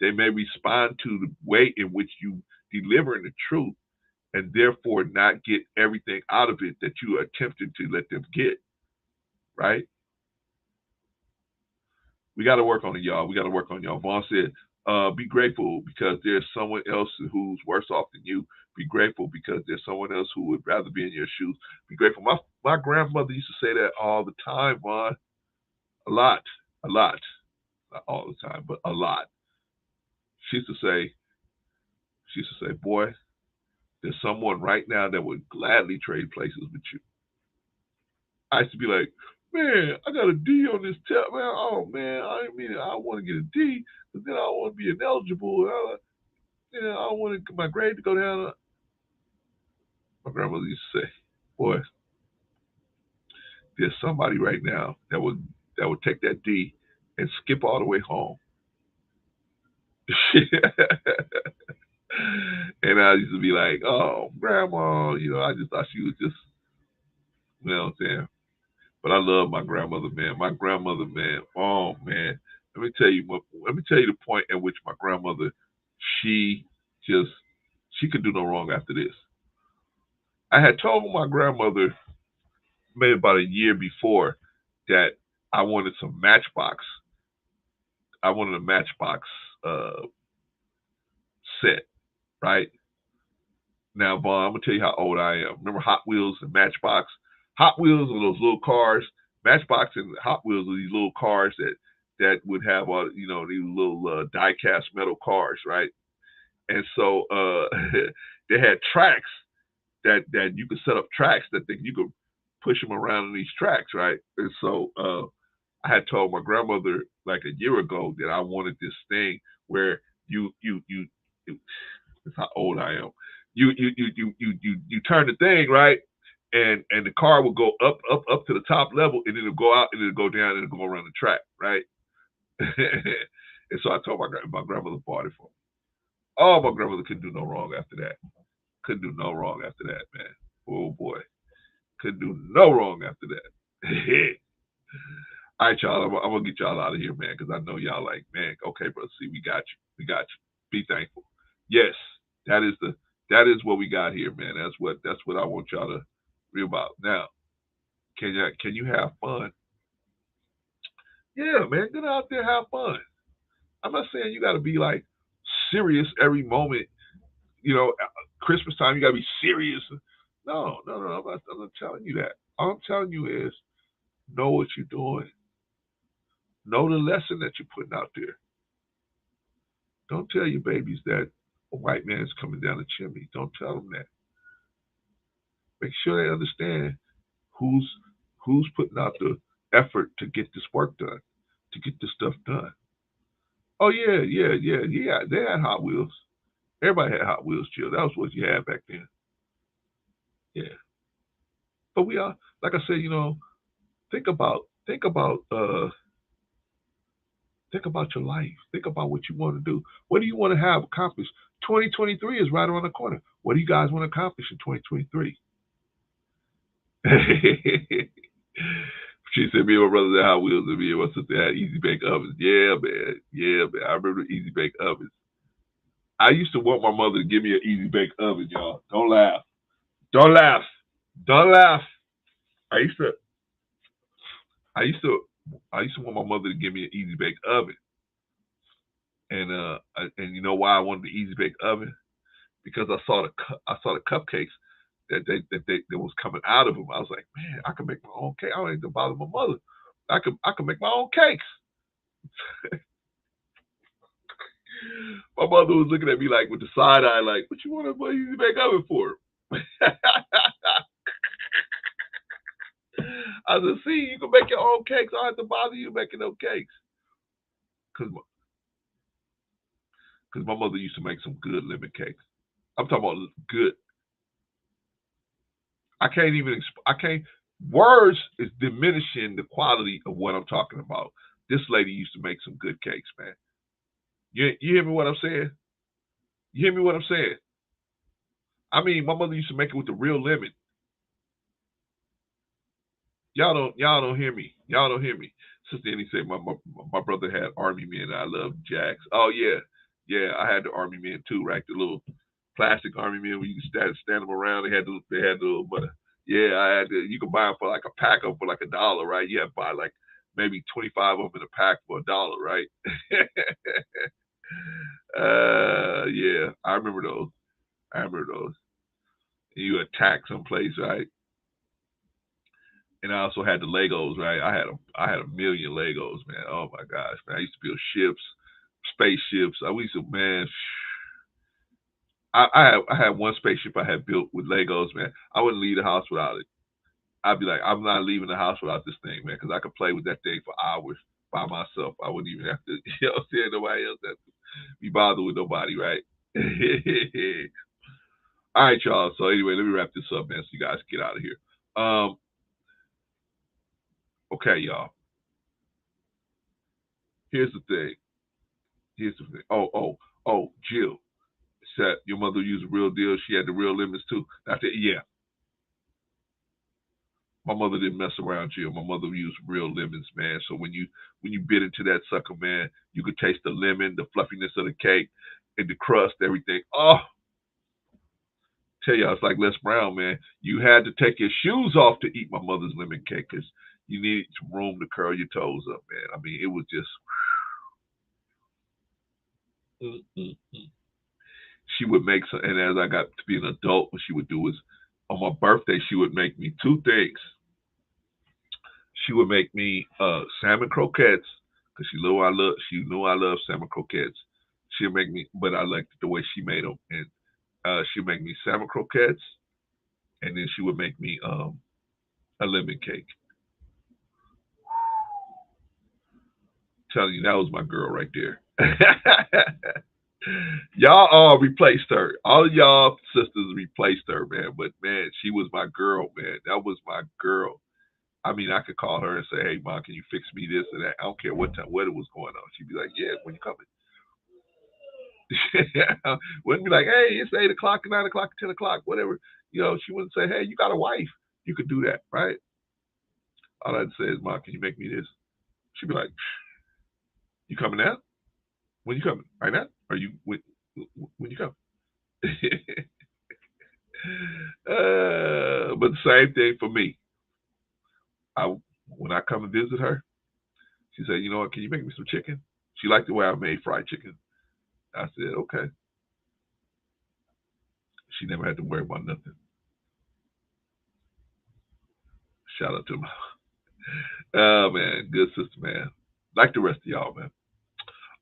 B: They may respond to the way in which you delivering the truth, and therefore not get everything out of it that you are attempting to let them get. Right? We got to work on it, y'all. We got to work on y'all. Vaughn said, be grateful because there's someone else who's worse off than you. Be grateful because there's someone else who would rather be in your shoes. Be grateful. My grandmother used to say that all the time, Vaughn. A lot. Not all the time, but a lot. She used to say, boy, there's someone right now that would gladly trade places with you. I used to be like, man, I got a D on this test, man. Oh, man, I want to get a D, but then I don't want to be ineligible. I don't want my grade to go down. My grandmother used to say, Boy, there's somebody right now that would take that D and skip all the way home. And I used to be like, oh, grandma, I just thought she was just, you know what I'm saying? But I love my grandmother, man. My grandmother, man, oh man. Let me tell you the point at which my grandmother, she could do no wrong after this. I had told my grandmother maybe about a year before that I wanted some Matchbox. I wanted a Matchbox set, right? Now, Vaughn, I'm gonna tell you how old I am. Remember Hot Wheels and Matchbox? Hot Wheels are those little cars. Matchbox and Hot Wheels are these little cars that would have all these little die-cast metal cars, right? And so they had tracks that you could set up tracks that you could push them around in these tracks, right? And so I had told my grandmother like a year ago that I wanted this thing where that's how old I am. You turn the thing, right? And the car will go up to the top level, and then it'll go out, and it'll go down, and it'll go around the track, right? And so I told my grandmother bought it for me. Oh, my grandmother couldn't do no wrong after that. Couldn't do no wrong after that, man. Oh boy, couldn't do no wrong after that. All right, y'all. I'm gonna get y'all out of here, man, because I know y'all like, man. Okay, bro. See, we got you. Be thankful. Yes, that is what we got here, man. That's what I want y'all to read about. Now, can you have fun? Yeah, man. Get out there, have fun. I'm not saying you got to be like serious every moment. Christmas time you got to be serious. No. I'm not telling you that. All I'm telling you is know what you're doing. Know the lesson that you're putting out there. Don't tell your babies that a white man is coming down the chimney. Don't tell them that. Make sure they understand who's putting out the effort to get this work done, to get this stuff done. Oh yeah. They had Hot Wheels. Everybody had Hot Wheels, chill. That was what you had back then. Yeah. But we are, like I said, think about your life. Think about what you want to do. What do you want to have accomplished? 2023 is right around the corner. What do you guys want to accomplish in 2023? She said, me and my brother had Hot Wheels, and me and my sister had Easy Bake Ovens. Yeah, man. I remember Easy Bake Ovens. I used to want my mother to give me an Easy Bake Oven, y'all. Don't laugh. I used to want my mother to give me an Easy Bake Oven. And you know why I wanted the Easy Bake Oven? Because I saw the cupcakes that was coming out of them. I was like, man, I can make my own cake. I don't need to bother my mother. I can make my own cakes. My mother was looking at me like with the side eye, like, what you want to Easy Bake Oven for? I said, see, you can make your own cakes. I don't have to bother you making no cakes. Because my mother used to make some good lemon cakes. I'm talking about good. Words is diminishing the quality of what I'm talking about. This lady used to make some good cakes, man. You hear me what I'm saying? You hear me what I'm saying? I mean, my mother used to make it with the real lemon. Y'all don't hear me. Y'all don't hear me. Sister Annie said my brother had Army Men. I love Jacks. Oh yeah. I had the Army Men too, right? The little plastic Army Men where you can stand them around. They had the little butter. Yeah, I had you could buy them for like a pack of for like $1, right? You have to buy like maybe 25 of them in a pack for $1, right? Yeah, I remember those. You attack someplace, right? And I also had the Legos, right? I had a million Legos, man. Oh my gosh, man! I used to build ships, spaceships. I had one spaceship I had built with Legos, man. I wouldn't leave the house without it. I'd be like, I'm not leaving the house without this thing, man, because I could play with that thing for hours by myself. I wouldn't even have to, nobody else have to be bothered with nobody, right? All right, y'all. So anyway, let me wrap this up, man, so you guys get out of here. Okay, y'all. Here's the thing. Oh, Jill said your mother used a real deal. She had the real lemons too. I said, yeah. My mother didn't mess around, Jill. My mother used real lemons, man. So when you bit into that sucker, man, you could taste the lemon, the fluffiness of the cake, and the crust, everything. Oh, tell y'all, it's like Les Brown, man. You had to take your shoes off to eat my mother's lemon cake because you needed some room to curl your toes up, man. I mean, it was just. She would make some, and as I got to be an adult, what she would do is, on my birthday, she would make me two things. She would make me salmon croquettes because she knew I love salmon croquettes. She'd make me, but I liked the way she made them, and she'd make me salmon croquettes, and then she would make me a lemon cake. Telling you, that was my girl right there. Y'all all replaced her. All of y'all sisters replaced her, man. But man, she was my girl, man. That was my girl. I mean, I could call her and say, "Hey, Mom, can you fix me this or that?" I don't care what time, what it was going on. She'd be like, "Yeah, when you coming?" Wouldn't be like, "Hey, it's 8 o'clock, 9 o'clock, 10 o'clock, whatever." You know, she wouldn't say, "Hey, you got a wife. You could do that, right?" All I'd say is, "Mom, can you make me this?" She'd be like, "You coming now? When you coming? Right now? Are you when you come?" But the same thing for me. When I come and visit her, she said, "You know what? Can you make me some chicken?" She liked the way I made fried chicken. I said, "Okay." She never had to worry about nothing. Shout out to my, oh man, good sister, man. Like the rest of y'all, man.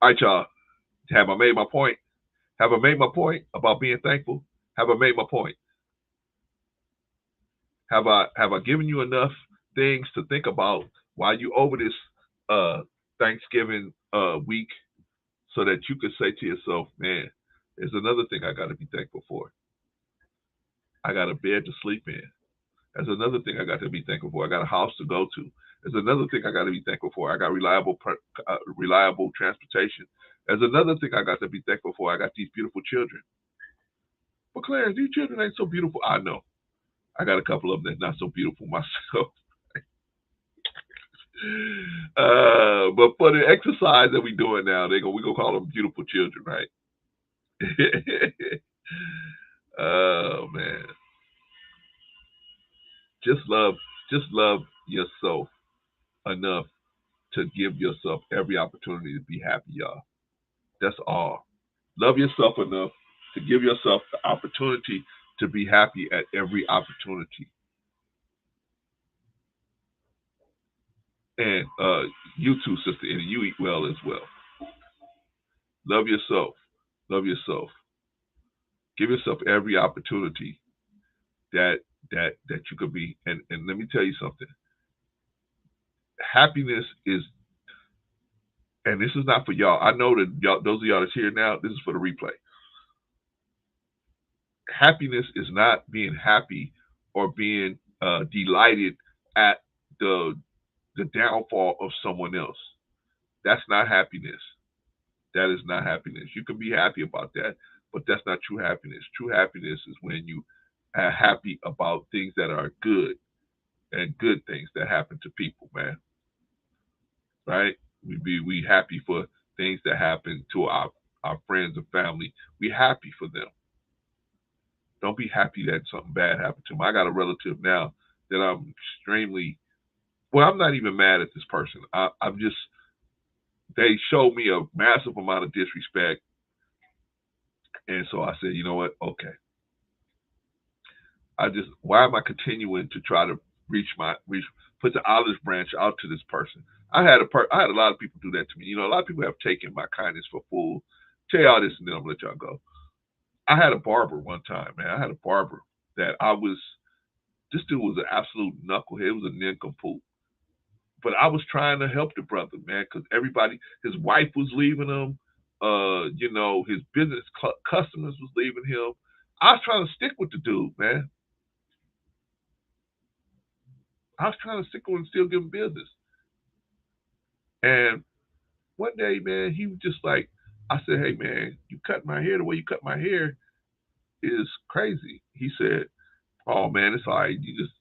B: All right, y'all. Have I made my point? Have I made my point about being thankful? Have I made my point? Have I given you enough things to think about while you over this Thanksgiving week, so that you could say to yourself, "Man, there's another thing I got to be thankful for. I got a bed to sleep in. There's another thing I got to be thankful for. I got a house to go to. There's another thing I got to be thankful for. I got reliable transportation. There's another thing I got to be thankful for. I got these beautiful children." But Clarence, these children ain't so beautiful. I know. I got a couple of them that's not so beautiful myself. But for the exercise that we doing now, we gonna call them beautiful children, right? Oh man. Just love yourself enough to give yourself every opportunity to be happy, y'all. That's all. Love yourself enough to give yourself the opportunity to be happy at every opportunity. And you too, Sister Annie, you eat well as well. Love yourself. Love yourself. Give yourself every opportunity that you could be. And let me tell you something. Happiness is, and this is not for y'all. I know that y'all, those of y'all that's here now, this is for the replay. Happiness is not being happy or being delighted at the downfall of someone else. That's not happiness. That is not happiness. You can be happy about that, but that's not true happiness. True happiness is when you are happy about things that are good and good things that happen to people, man. Right? We happy for things that happen to our friends and family. We happy for them. Don't be happy that something bad happened to them. I got a relative now that I'm extremely, well, I'm not even mad at this person. I'm just, they showed me a massive amount of disrespect. And so I said, you know what? Okay. Why am I continuing to try to put the olive branch out to this person? I had a lot of people do that to me. You know, a lot of people have taken my kindness for fool. Tell y'all this and then I'm gonna let y'all go. I had a barber one time, man. I had a barber that this dude was an absolute knucklehead. He was a nincompoop. But I was trying to help the brother, man, because his wife was leaving him. You know, his business customers was leaving him. I was trying to stick with the dude, man. I was trying to sickle and still give him business. And one day, man, he was just like, I said, hey, man, you cut my hair the way you cut my hair is crazy. He said, oh, man, it's all right. You just,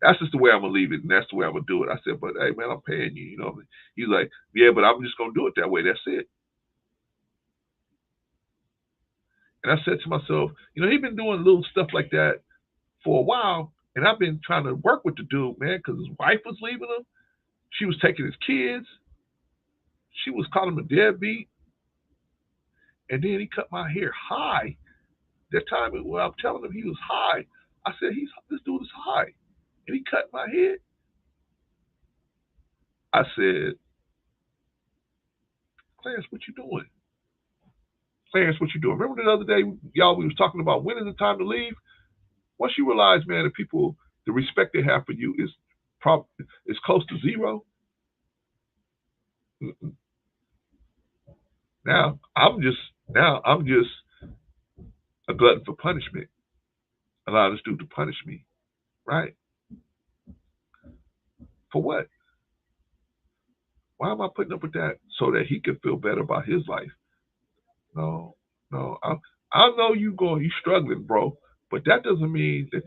B: that's just the way I'm going to leave it, and that's the way I'm going to do it. I said, but, hey, man, I'm paying you, you know. He's like, yeah, but I'm just going to do it that way. That's it. And I said to myself, you know, he's been doing little stuff like that for a while, and I've been trying to work with the dude, man, because his wife was leaving him. She was taking his kids. She was calling him a deadbeat. And then he cut my hair high. That time when I'm telling him he was high, I said, this dude is high. And he cut my head. I said, Clarence, what you doing? Clarence, what you doing? Remember the other day, y'all, we was talking about when is the time to leave? Once you realize, man, that people, the respect they have for you is close to zero. Now I'm just a glutton for punishment. Allow this dude to punish me, right? For what? Why am I putting up with that? So that he can feel better about his life? No. I know you struggling, bro, but that doesn't mean that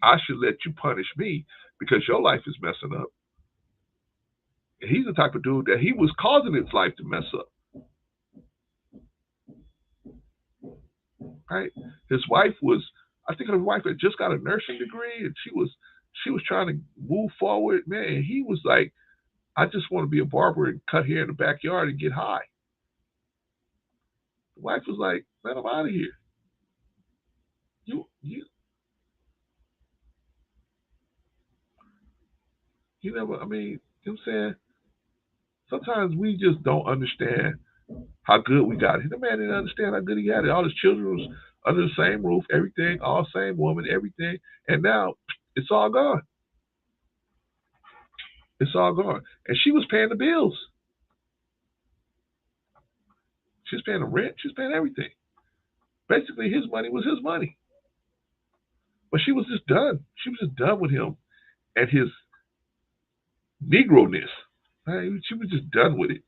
B: I should let you punish me because your life is messing up. And he's the type of dude that he was causing his life to mess up. Right? His wife had just got a nursing degree, and she was trying to move forward, man. And he was like, I just want to be a barber and cut hair in the backyard and get high. The wife was like, man, I'm out of here. You never, I mean, you know what I'm saying? Sometimes we just don't understand how good we got it. The man didn't understand how good he had it. All his children was under the same roof, everything, all same woman, everything. And now it's all gone. It's all gone. And she was paying the bills. She was paying the rent. She was paying everything. Basically, his money was his money. But she was just done. She was just done with him and his Negro-ness. Right? She was just done with it.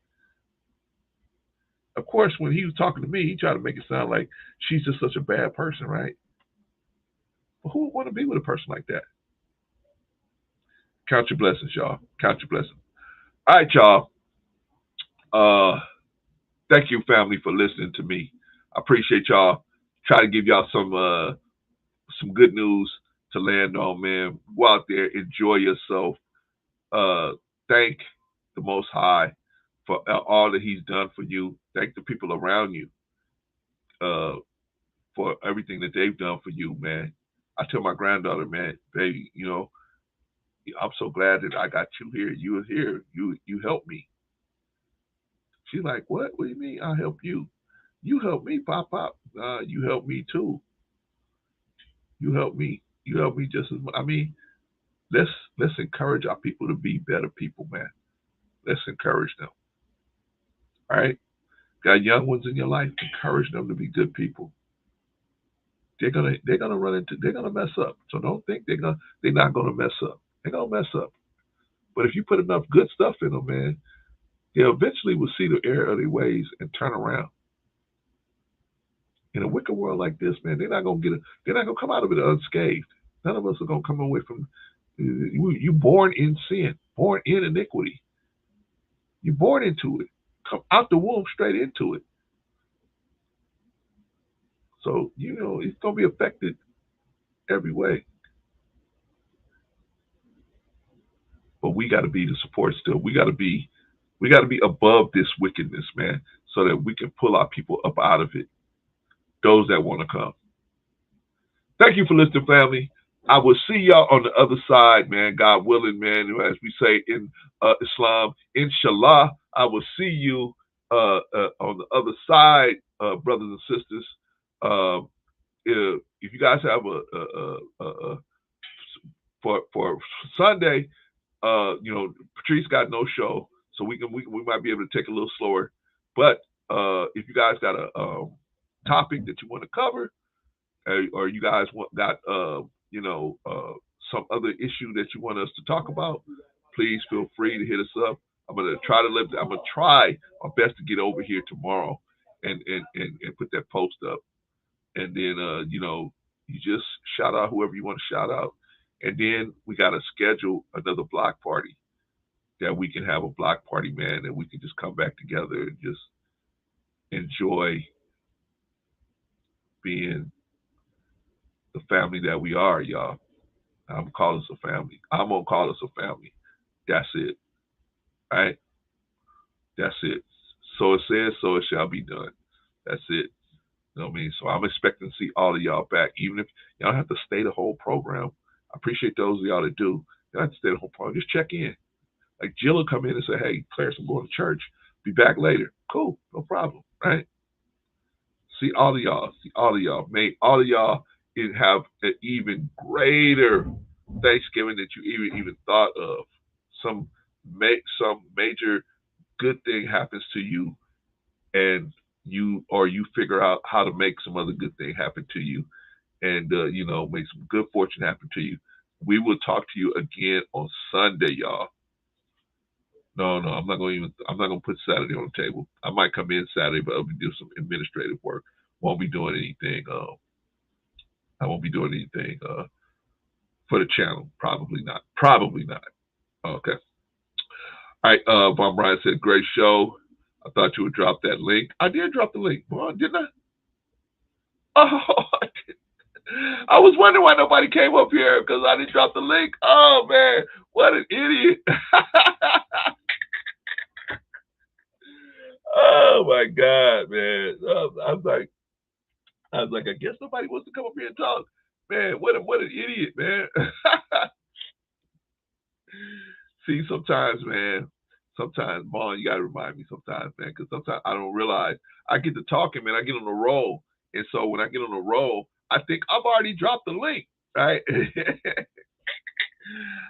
B: Of course, when he was talking to me, he tried to make it sound like she's just such a bad person, right? But who would want to be with a person like that? Count your blessings, y'all. Count your blessings. All right, y'all. Thank you, family, for listening to me. I appreciate y'all. Try to give y'all some good news to land on, man. Go out there, enjoy yourself. Thank the Most High for all that He's done for you. Thank the people around you for everything that they've done for you, man. I tell my granddaughter, man, baby, you know, I'm so glad that I got you here. You were here. You helped me. She's like, what? What do you mean I help you? You helped me, Pop. You helped me too. You helped me. You helped me just as much. I mean, let's encourage our people to be better people, man. Let's encourage them. All right? Got young ones in your life, encourage them to be good people. They're gonna mess up. So don't think they're not gonna mess up. They're gonna mess up. But if you put enough good stuff in them, man, they eventually will see the error of their ways and turn around. In a wicked world like this, man, they're not gonna come out of it unscathed. None of us are gonna come away from you born in sin, born in iniquity. You're born into it. Come out the womb straight into it. So, you know, it's gonna be affected every way. But we gotta be the support still. We gotta be above this wickedness, man, so that we can pull our people up out of it. Those that want to come. Thank you for listening, family. I will see y'all on the other side, man. God willing, man. As we say in Islam, inshallah, I will see you on the other side, brothers and sisters. If you guys have for Sunday, you know, Patrice got no show, so we might be able to take a little slower. But if you guys got a topic that you want to cover, or you guys got some other issue that you want us to talk about, please feel free to hit us up. I'm gonna try my best to get over here tomorrow and put that post up. And then you just shout out whoever you want to shout out. And then we gotta schedule another block party that we can have a block party, man, and we can just come back together and just enjoy being the family that we are, y'all. I'm gonna call us a family. I'm gonna call us a family. That's it. All right? That's it. So it says, so it shall be done. That's it. You know what I mean? So I'm expecting to see all of y'all back, even if y'all don't have to stay the whole program. I appreciate those of y'all that do. You don't have to stay the whole program. Just check in. Like Jill will come in and say, hey, Clarence, I'm going to church. Be back later. Cool. No problem. Right? See all of y'all. See all of y'all. May all of y'all have an even greater Thanksgiving that you even thought of. Some major good thing happens to you, and you figure out how to make some other good thing happen to you, and make some good fortune happen to you. We will talk to you again on Sunday, y'all. No, I'm not gonna put Saturday on the table. I might come in Saturday, but I'll be doing some administrative work. Won't be doing anything. I won't be doing anything for the channel. Probably not. Okay. All right. Von Bryan said, great show. I thought you would drop that link. I did drop the link, Vaughn, didn't I? Oh, I did. I was wondering why nobody came up here because I didn't drop the link. Oh, man. What an idiot. Oh, my God, man. I was like, I guess nobody wants to come up here and talk. Man, what an idiot, man. See, sometimes, Vaughn, you got to remind me sometimes, man, because sometimes I don't realize. I get to talking, man. I get on the roll. And so when I get on the roll, I think I've already dropped the link, right?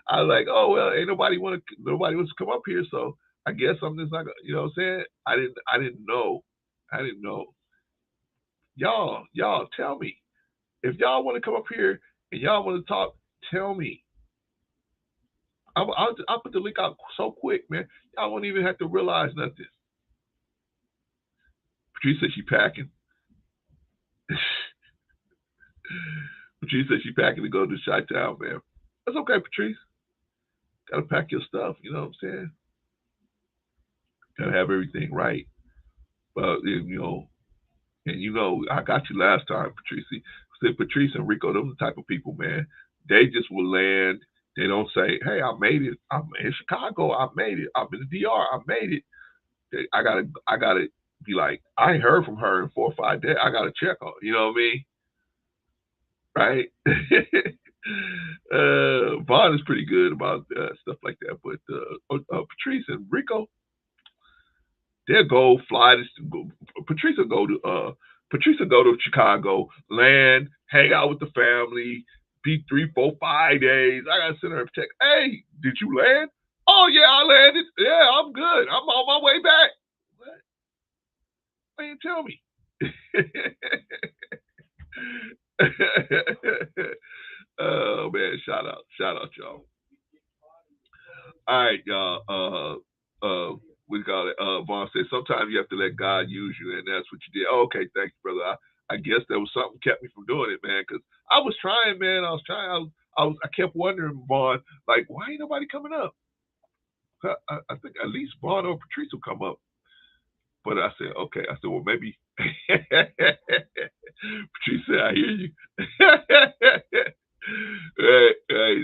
B: I was like, oh, well, ain't nobody wants to come up here, so I guess I'm just not gonna, you know what I'm saying? I didn't know. Y'all, tell me. If y'all want to come up here and y'all want to talk, tell me. I'll put the link out so quick, man. Y'all won't even have to realize nothing. Patrice said she packing. Patrice said she packing to go to Chi-Town, man. That's okay, Patrice. Gotta pack your stuff, you know what I'm saying? Gotta have everything right. But, I got you last time, Patrice. Said Patrice and Rico, those are the type of people, man. They just will land. They don't say, hey, I made it. I'm in Chicago. I made it. I'm in the DR. I made it. I gotta be like, I ain't heard from her in 4 or 5 days. I gotta check on her. You know what I mean? Right? Vaughn is pretty good about stuff like that. But Patrice and Rico, they'll go fly to Patrice will go to Chicago, land, hang out with the family, be 3, 4, 5 days. I gotta send her a text. Hey, did you land? Oh yeah, I landed. Yeah, I'm good. I'm on my way back. What? Why didn't you tell me? Oh man, shout out y'all. All right, y'all. We call it. Vaughn said sometimes you have to let God use you, and that's what you did. Oh, okay, thanks, brother. I guess there was something kept me from doing it, man, because I was trying, man. I kept wondering, Vaughn, like, why ain't nobody coming up? I think at least Vaughn or Patrice will come up. But I said, okay. I said, well, maybe. Patrice said, I hear you. Right,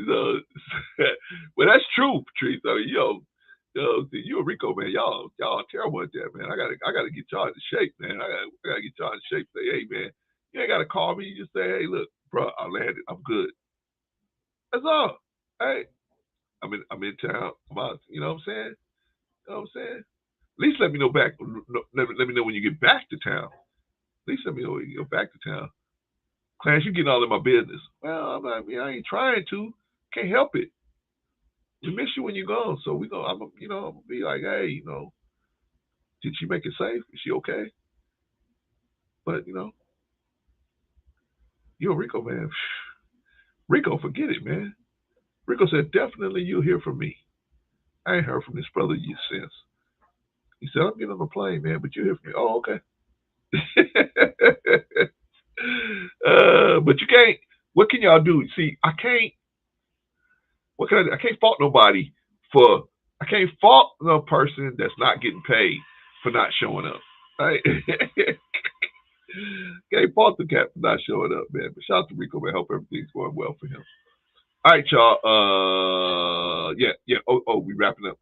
B: so, well, that's true, Patrice. I mean, you and Rico, man, y'all are terrible at that, man. I gotta get y'all in shape, man. I gotta get y'all in shape. Say, hey, man, you ain't gotta call me. You just say, hey, look, bro, I landed. I'm good. That's all. Hey, I'm in town. I'm out. You know what I'm saying? You know what I'm saying? At least let me know back. Let me know when you get back to town. At least let me know when you get back to town. Clarence, you getting all in my business. Well, I ain't trying to. Can't help it. We miss you when you're gone, so I'm gonna be like, hey, did she make it safe? Is she okay? But you and Rico, man. Rico, forget it, man. Rico said, definitely you'll hear from me. I ain't heard from this brother yet since. He said, I'm getting on the plane, man, but you'll hear from me. Oh, okay. But you can't, what can y'all do? See, I can't, what can I do? I can't fault nobody for, I can't fault the person that's not getting paid for not showing up. Right? Can't fault the cat for not showing up, man. But shout out to Rico, man. Hope everything's going well for him. All right, y'all. Yeah. Oh, we wrapping up.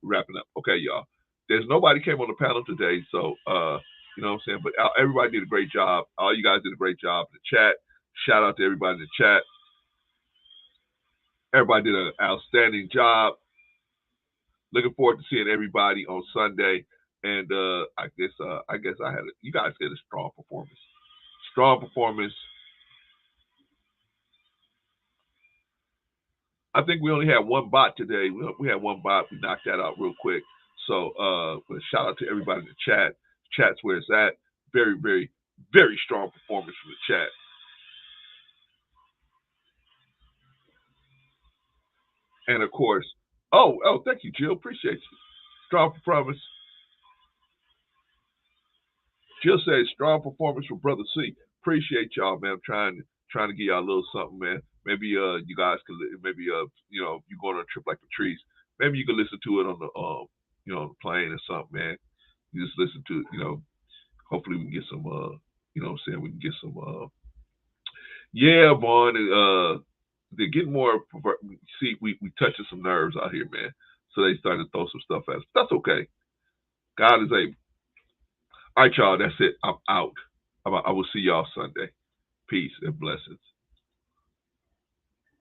B: Okay, y'all. There's nobody came on the panel today, so you know what I'm saying. But everybody did a great job. All you guys did a great job in the chat. Shout out to everybody in the chat. Everybody did an outstanding job. Looking forward to seeing everybody on Sunday. And I guess I had you guys had a strong performance. Strong performance. I think we only had one bot today. We had one bot. We knocked that out real quick. So but shout out to everybody in the chat. Chat's where it's at. Very, very, very strong performance from the chat. And of course, oh, thank you, Jill. Appreciate you. Strong performance. Jill says strong performance from Brother C. Appreciate y'all, man. I'm trying to give y'all a little something, man. Maybe you guys could, maybe you know, you going on a trip like Patrice, maybe you can listen to it on the you know, on the plane or something, man. You just listen to it, you know. Hopefully we can get some you know what I'm saying, we can get some yeah, Vaughn, they're getting more, see, we touching some nerves out here, man. So they started to throw some stuff at us. That's okay. God is able. All right, y'all, that's it. I'm out. I will see y'all Sunday. Peace and blessings.